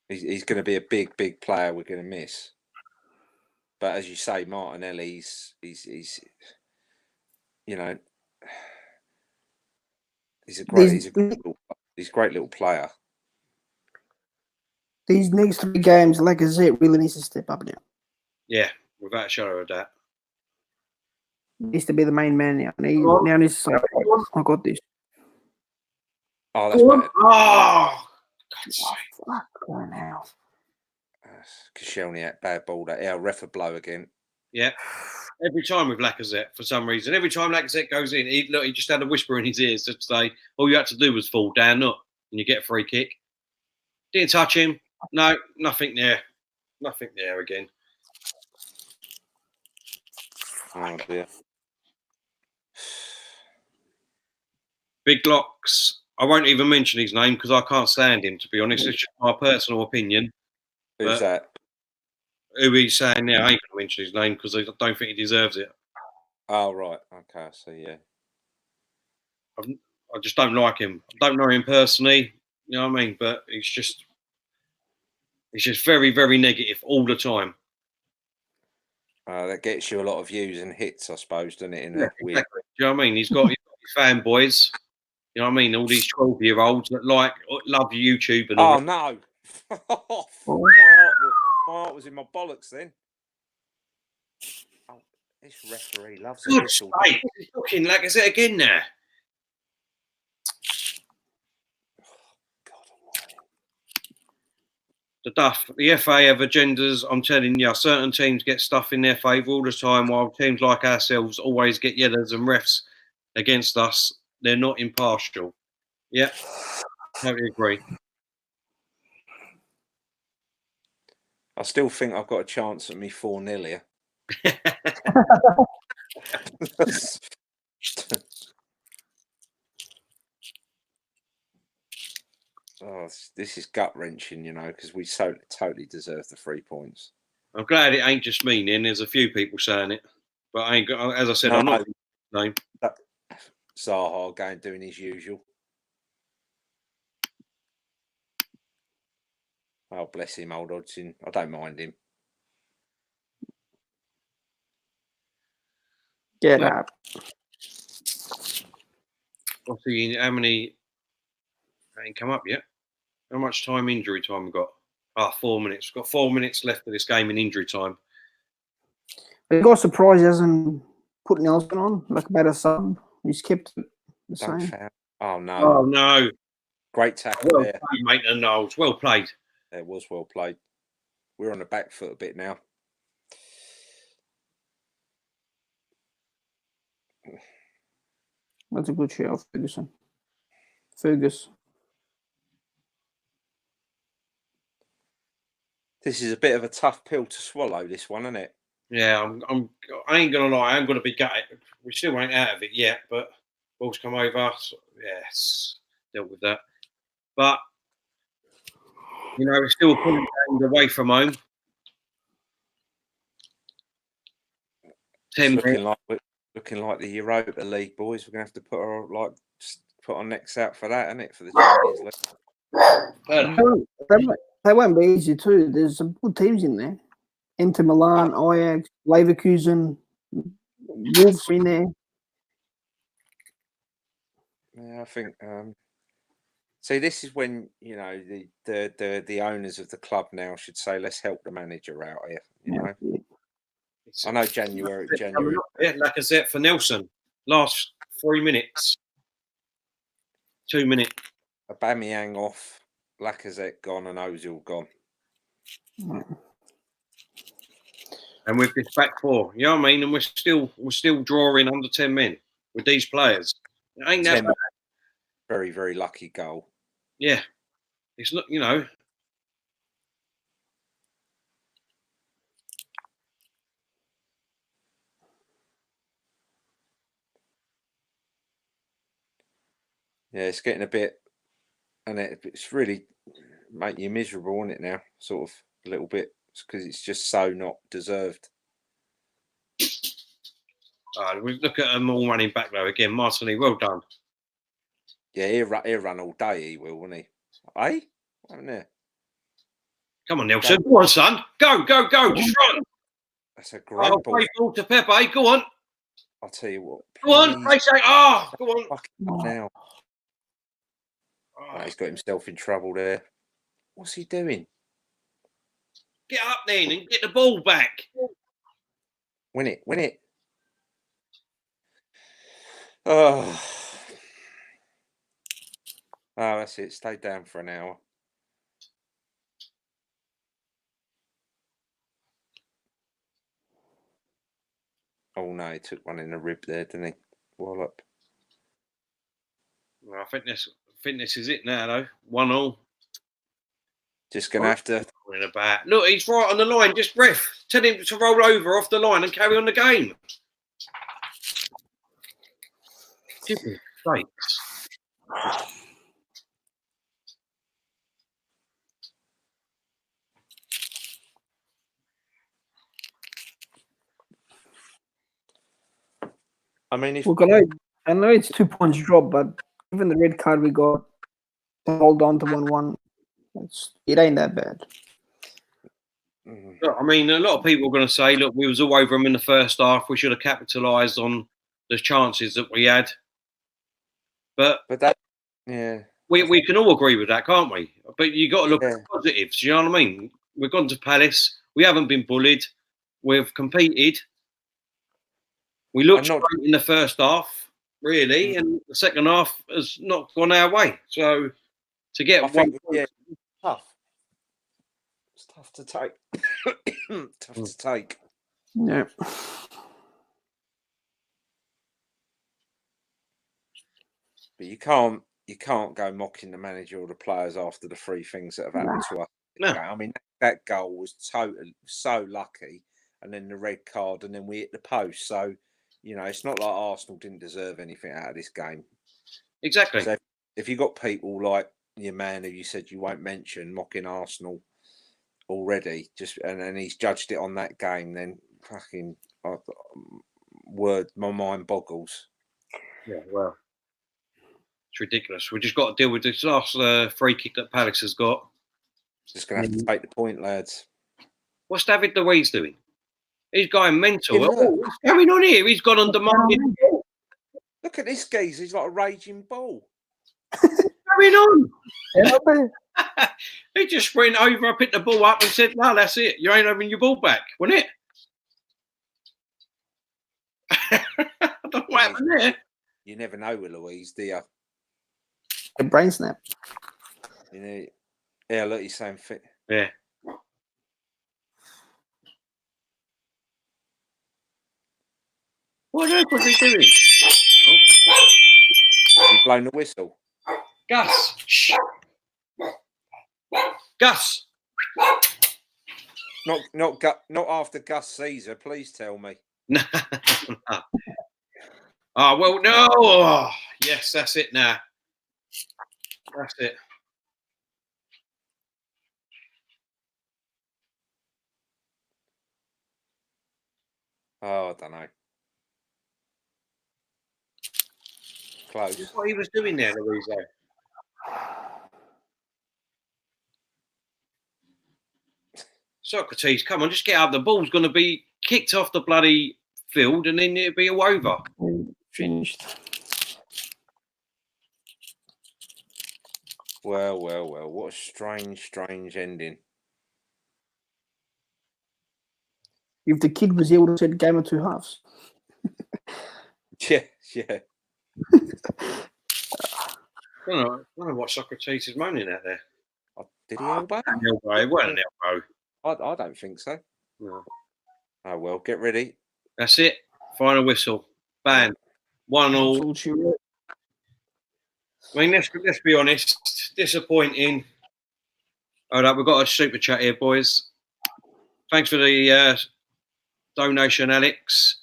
He's going to be a big player we're going to miss. But as you say, Martinelli's he's you know, he's a great little player. These next 3 games, Lacazette really needs to step up now. Yeah, without a shadow of that. Needs to be the main man now. Now needs to say, I got this. Oh, that's better. Oh, Fuck now. Koscielny at bad ball. That ref a blow again. Yeah. Every time with Lacazette, for some reason. Every time Lacazette goes in, he just had a whisper in his ears to say, all you had to do was fall down, and you get a free kick. Didn't touch him. No, nothing there. Nothing there again. Oh, dear. Big Locks. I won't even mention his name because I can't stand him, to be honest. It's just my personal opinion. Who's that? Who he's saying now, I ain't going to mention his name because I don't think he deserves it. Oh, right. Okay, so yeah. I just don't like him. I don't know him personally, you know what I mean? But he's just very, very negative all the time. That gets you a lot of views and hits, I suppose, doesn't it? In that weird. Exactly. Do you know what I mean? He's got his fanboys. You know what I mean? All these 12-year-olds that love YouTube and all. Oh no! My heart was in my bollocks then. Oh, this referee loves a whistle. He's looking like is it again now? The FA have agendas. I'm telling you, certain teams get stuff in their favour all the time, while teams like ourselves always get yellows and refs against us. They're not impartial. Yeah, totally agree. I still think I've got a chance at me 4-0 here. Oh, this is gut wrenching, you know, because we totally deserve the 3 points. I'm glad it ain't just me, Nin. There's a few people saying it, but I ain't. As I said, I'm not. No. Zaha going doing his usual. Oh, bless him, old Hodgson. I don't mind him. Get up. I'll see how many. Ain't come up yet. How much injury time we got? 4 minutes. We've got 4 minutes left of this game in injury time. You got surprised he hasn't put Nelson on, like about a sub. He's kept it the same. Oh no! Oh no! Great tackle well there, played, mate. And Knowles, well played. It was well played. We're on the back foot a bit now. That's a good shout, Ferguson. Fergus. This is a bit of a tough pill to swallow, this one, isn't it? Yeah, I ain't gonna lie. I'm gonna be gutted. We still ain't out of it yet, but ball's come over. So, yes, dealt with that. But you know, we're still pulling away from home. 10 looking like the Europa League, boys. We're gonna have to put our necks out for that, isn't it? For the Champions League. They won't be easy too. There's some good teams in there. Inter Milan, Ajax, Leverkusen, Wolves in there. Yeah, I think. See, this is when you know the owners of the club now should say, "Let's help the manager out here." You know. Yeah. I know January. Yeah, Lacazette for Nelson. Last 3 minutes. 2 minutes. Aubameyang off. Lacazette gone and Ozil gone. And with this back four, you know what I mean? And we're still drawing under 10 men with these players. It ain't that bad. Very, very lucky goal. Yeah. It's not, you know. Yeah, it's getting a bit, and it's really making you miserable, isn't it now? Sort of a little bit, because it's just so not deserved. We look at them all running back though again. Martinelli, well done. Yeah, he'll run all day. He will, won't he? Eh? Haven't he? Come on, Nelson. Go on, son. Go. Just run. That's a great ball. Play ball to Pepe. Go on. I'll tell you what. Go on. Play say. Go on. Fucking now. Oh, he's got himself in trouble there. What's he doing? Get up then and get the ball back. Win it. Oh, that's it. Stay down for an hour. Oh no, he took one in the rib there, didn't he? Wallop. Well, I think this is it now, though. 1-1. Just gonna have to. Look, he's right on the line. Just ref. Tell him to roll over off the line and carry on the game. Goodness sakes. I mean, if I know it's 2 points drop, but given the red card we got to hold on to 1-1, it ain't that bad. Look, I mean, a lot of people are going to say, look, we was all over them in the first half. We should have capitalised on the chances that we had. But that, yeah, we can all agree with that, can't we? But you got to look at the positives. You know what I mean? We've gone to Palace. We haven't been bullied. We've competed. We looked straight in the first half, really, and the second half has not gone our way. So to get tough. It's tough to take. Tough to take. Yeah. But you can't go mocking the manager or the players after the three things that have happened to us. No. I mean, that goal was so lucky, and then the red card, and then we hit the post. So, you know, it's not like Arsenal didn't deserve anything out of this game. Exactly. So if you got people like your man who you said you won't mention mocking Arsenal already, and he's judged it on that game, then fucking my mind boggles. Yeah, well, it's ridiculous. We just got to deal with this last free kick that Palace has got. Just going to have to take the point, lads. What's David Luiz doing? He's going mental. What's going on here? He's gone on demanding. Look at this geezer. He's like a raging bull. What's going on? He just went over, picked the ball up and said, no, that's it. You ain't having your ball back, wasn't it? I don't know what happened there. You never know with Luiz, do you? A brain snap. You know, yeah, look, he's saying fit. Yeah. What on earth was he doing? He's blown the whistle. Gus. Shh. Gus. Not after Gus Caesar, please tell me. No. Oh, well, no. Oh, yes, that's it now. That's it. Oh, I don't know. Close. What he was doing there, Louise. Socrates, come on, just get up. The ball's going to be kicked off the bloody field and then it'll be all over. Finished. Well. What a strange ending. If the kid was able to say game of two halves. Yeah. I don't know what Socrates is moaning at there. Did he elbow? It wasn't an elbow. I don't think so. No. Oh, well, get ready. That's it. Final whistle. Bang. 1-1. I mean, let's be honest. Disappointing. Hold up, we've got a super chat here, boys. Thanks for the donation, Alex.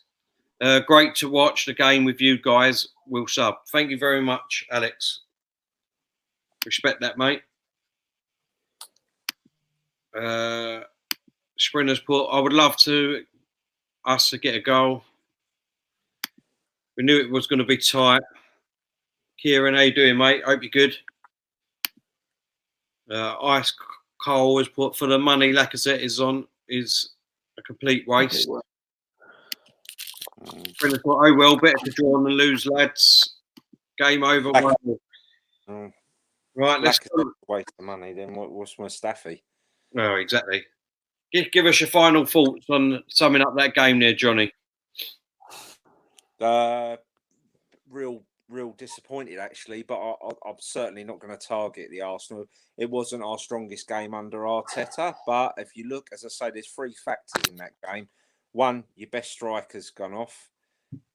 Great to watch the game with you guys. Will sub. Thank you very much, Alex. Respect that, mate. Sprinters put, I would love to us to get a goal. We knew it was going to be tight. Kieran, how you doing, mate? Hope you're good. Ice Cole was put for the money. Lacazette is a complete waste. Brendan thought, oh well, better to draw than lose, lads. Game over. Right, let's waste the money. Then what's Mustafi? Oh, exactly. Give us your final thoughts on summing up that game there, Johnny. Real disappointed actually, but I'm certainly not going to target the Arsenal. It wasn't our strongest game under Arteta, but if you look, as I say, there's 3 factors in that game. 1, your best striker's gone off.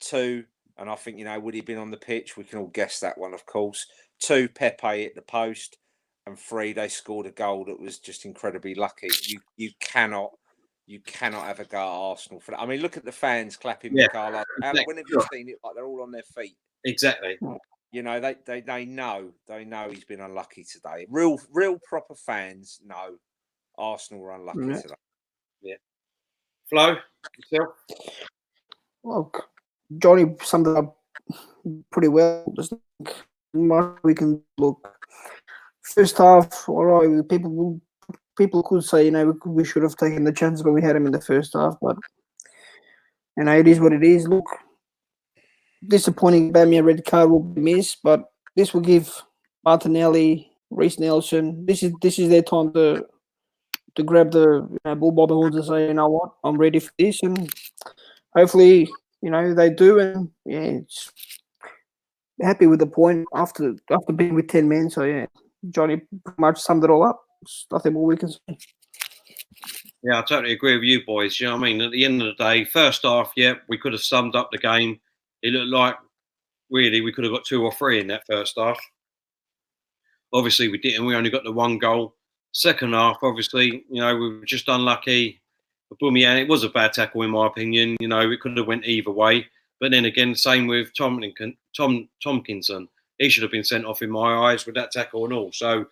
2, and I think, would he have been on the pitch? We can all guess that one, of course. 2, Pepe hit the post. And 3, they scored a goal that was just incredibly lucky. You cannot have a go at Arsenal for that. I mean, look at the fans clapping for Carlo. Exactly. When have you seen it? Like they're all on their feet. Exactly. They know he's been unlucky today. Real proper fans know Arsenal were unlucky today. Yeah. Flo, yourself. Look, Johnny summed it up pretty well. There's not much we can look. First half, all right, people could say, we should have taken the chance, but we had him in the first half. But, it is what it is. Look, disappointing Bamia red card will be missed, but this will give Martinelli, Reece Nelson, this is their time to grab the bull by the horns and say, you know what, I'm ready for this. And hopefully, they do. And, it's happy with the point after being with 10 men. So, yeah. Johnny pretty much summed it all up. There's nothing more we can say. Yeah, I totally agree with you boys. You know what I mean? At the end of the day, first half, we could have summed up the game. It looked like, really, we could have got 2 or 3 in that first half. Obviously, we didn't. We only got the 1 goal. Second half, obviously, we were just unlucky. Aubameyang, it was a bad tackle, in my opinion. It could have went either way. But then again, same with Tomkinson. He should have been sent off in my eyes with that tackle and all. So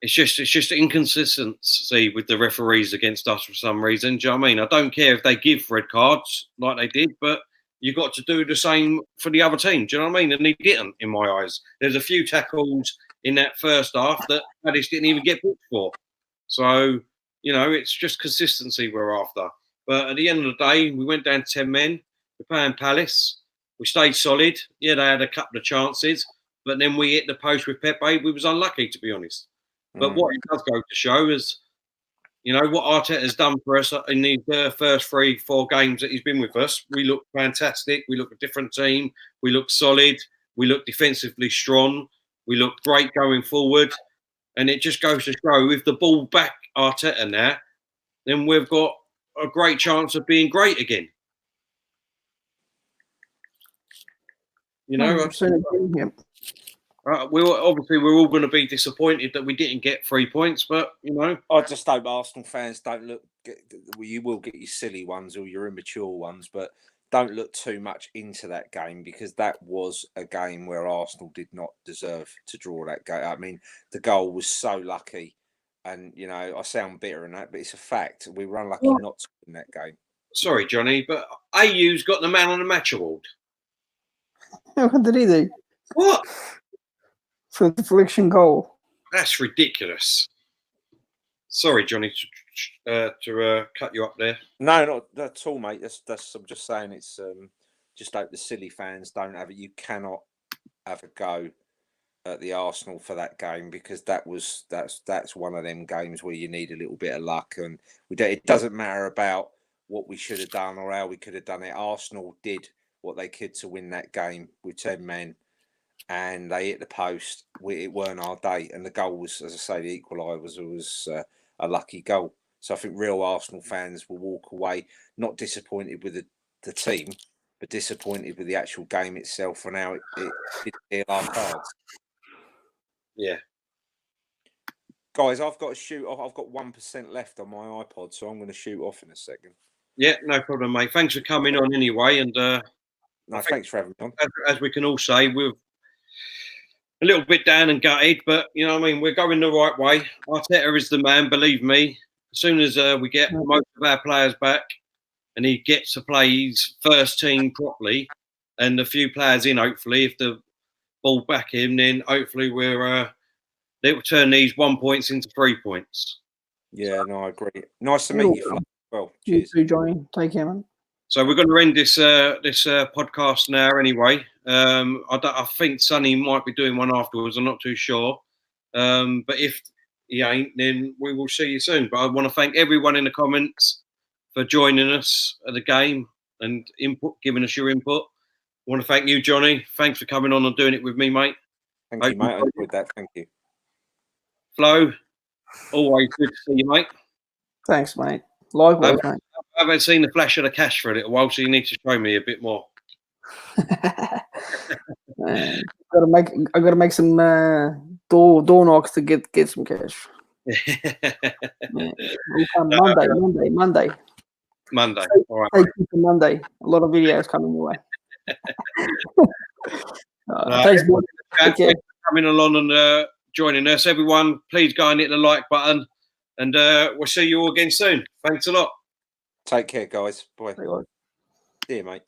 it's just inconsistency with the referees against us for some reason. Do you know what I mean? I don't care if they give red cards like they did, but you got to do the same for the other team. Do you know what I mean? And he didn't, in my eyes. There's a few tackles in that first half that Addis didn't even get booked for. So, it's just consistency we're after. But at the end of the day, we went down to 10 men. We're playing Palace. We stayed solid. Yeah, they had a couple of chances, but then we hit the post with Pepe. We was unlucky, to be honest. But what it does go to show is, what Arteta's done for us in the first 3-4 games that he's been with us. We look fantastic. We look a different team. We look solid. We look defensively strong. We look great going forward. And it just goes to show, with the ball back Arteta now, then we've got a great chance of being great again. Yeah. We're all going to be disappointed that we didn't get 3 points, but I just hope Arsenal fans don't look. You will get your silly ones or your immature ones, but don't look too much into that game, because that was a game where Arsenal did not deserve to draw that game. I mean, the goal was so lucky, and I sound bitter in that, but it's a fact. We were unlucky not to win that game. Sorry, Johnny, but AU's got the Man of the Match award. What did he do? What? For the deflection goal. That's ridiculous. Sorry, Johnny, to cut you up there. No, not at all, mate. That's. I'm just saying, it's just hope the silly fans don't have it. You cannot have a go at the Arsenal for that game, because that's one of them games where you need a little bit of luck, and it doesn't matter about what we should have done or how we could have done it. Arsenal did what they could to win that game with 10 men, and they hit the post. It weren't our day, and the goal was, as I say, the equaliser was a lucky goal. So I think real Arsenal fans will walk away not disappointed with the team, but disappointed with the actual game itself and how it did deal our cards. Yeah. Guys, I've got to shoot off. I've got 1% left on my iPod, so I'm going to shoot off in a second. Yeah, no problem, mate. Thanks for coming on anyway. And no, thanks for having me on. As we can all say, we're a little bit down and gutted, but you know what I mean, we're going the right way. Arteta is the man, believe me. As soon as we get most of our players back and he gets to play his first team properly, and a few players in, hopefully, if the ball back him, then hopefully they will turn these 1 points into 3 points. Yeah, no, I agree. Nice to meet you, Flo. Well, You cheers. too, Johnny. Take care, man. So we're going to end this podcast now anyway. I think Sonny might be doing one afterwards. I'm not too sure. But if he ain't, then we will see you soon. But I want to thank everyone in the comments for joining us at the game and giving us your input. I want to thank you, Johnny. Thanks for coming on and doing it with me, mate. Thank you, mate. I enjoyed that. Thank you. Flo, always good to see you, mate. Thanks, mate. Likewise, mate. I haven't seen the flash of the cash for a little while, so you need to show me a bit more. I gotta make some door knocks to get some cash. Yeah. We'll come Monday. Monday. All right. Thank you for Monday. A lot of videos coming your way. Thanks, boy. Thanks for coming along and joining us. Everyone, please go and hit the like button, and we'll see you all again soon. Thanks a lot. Take care, guys. Bye. Bye. See you, mate.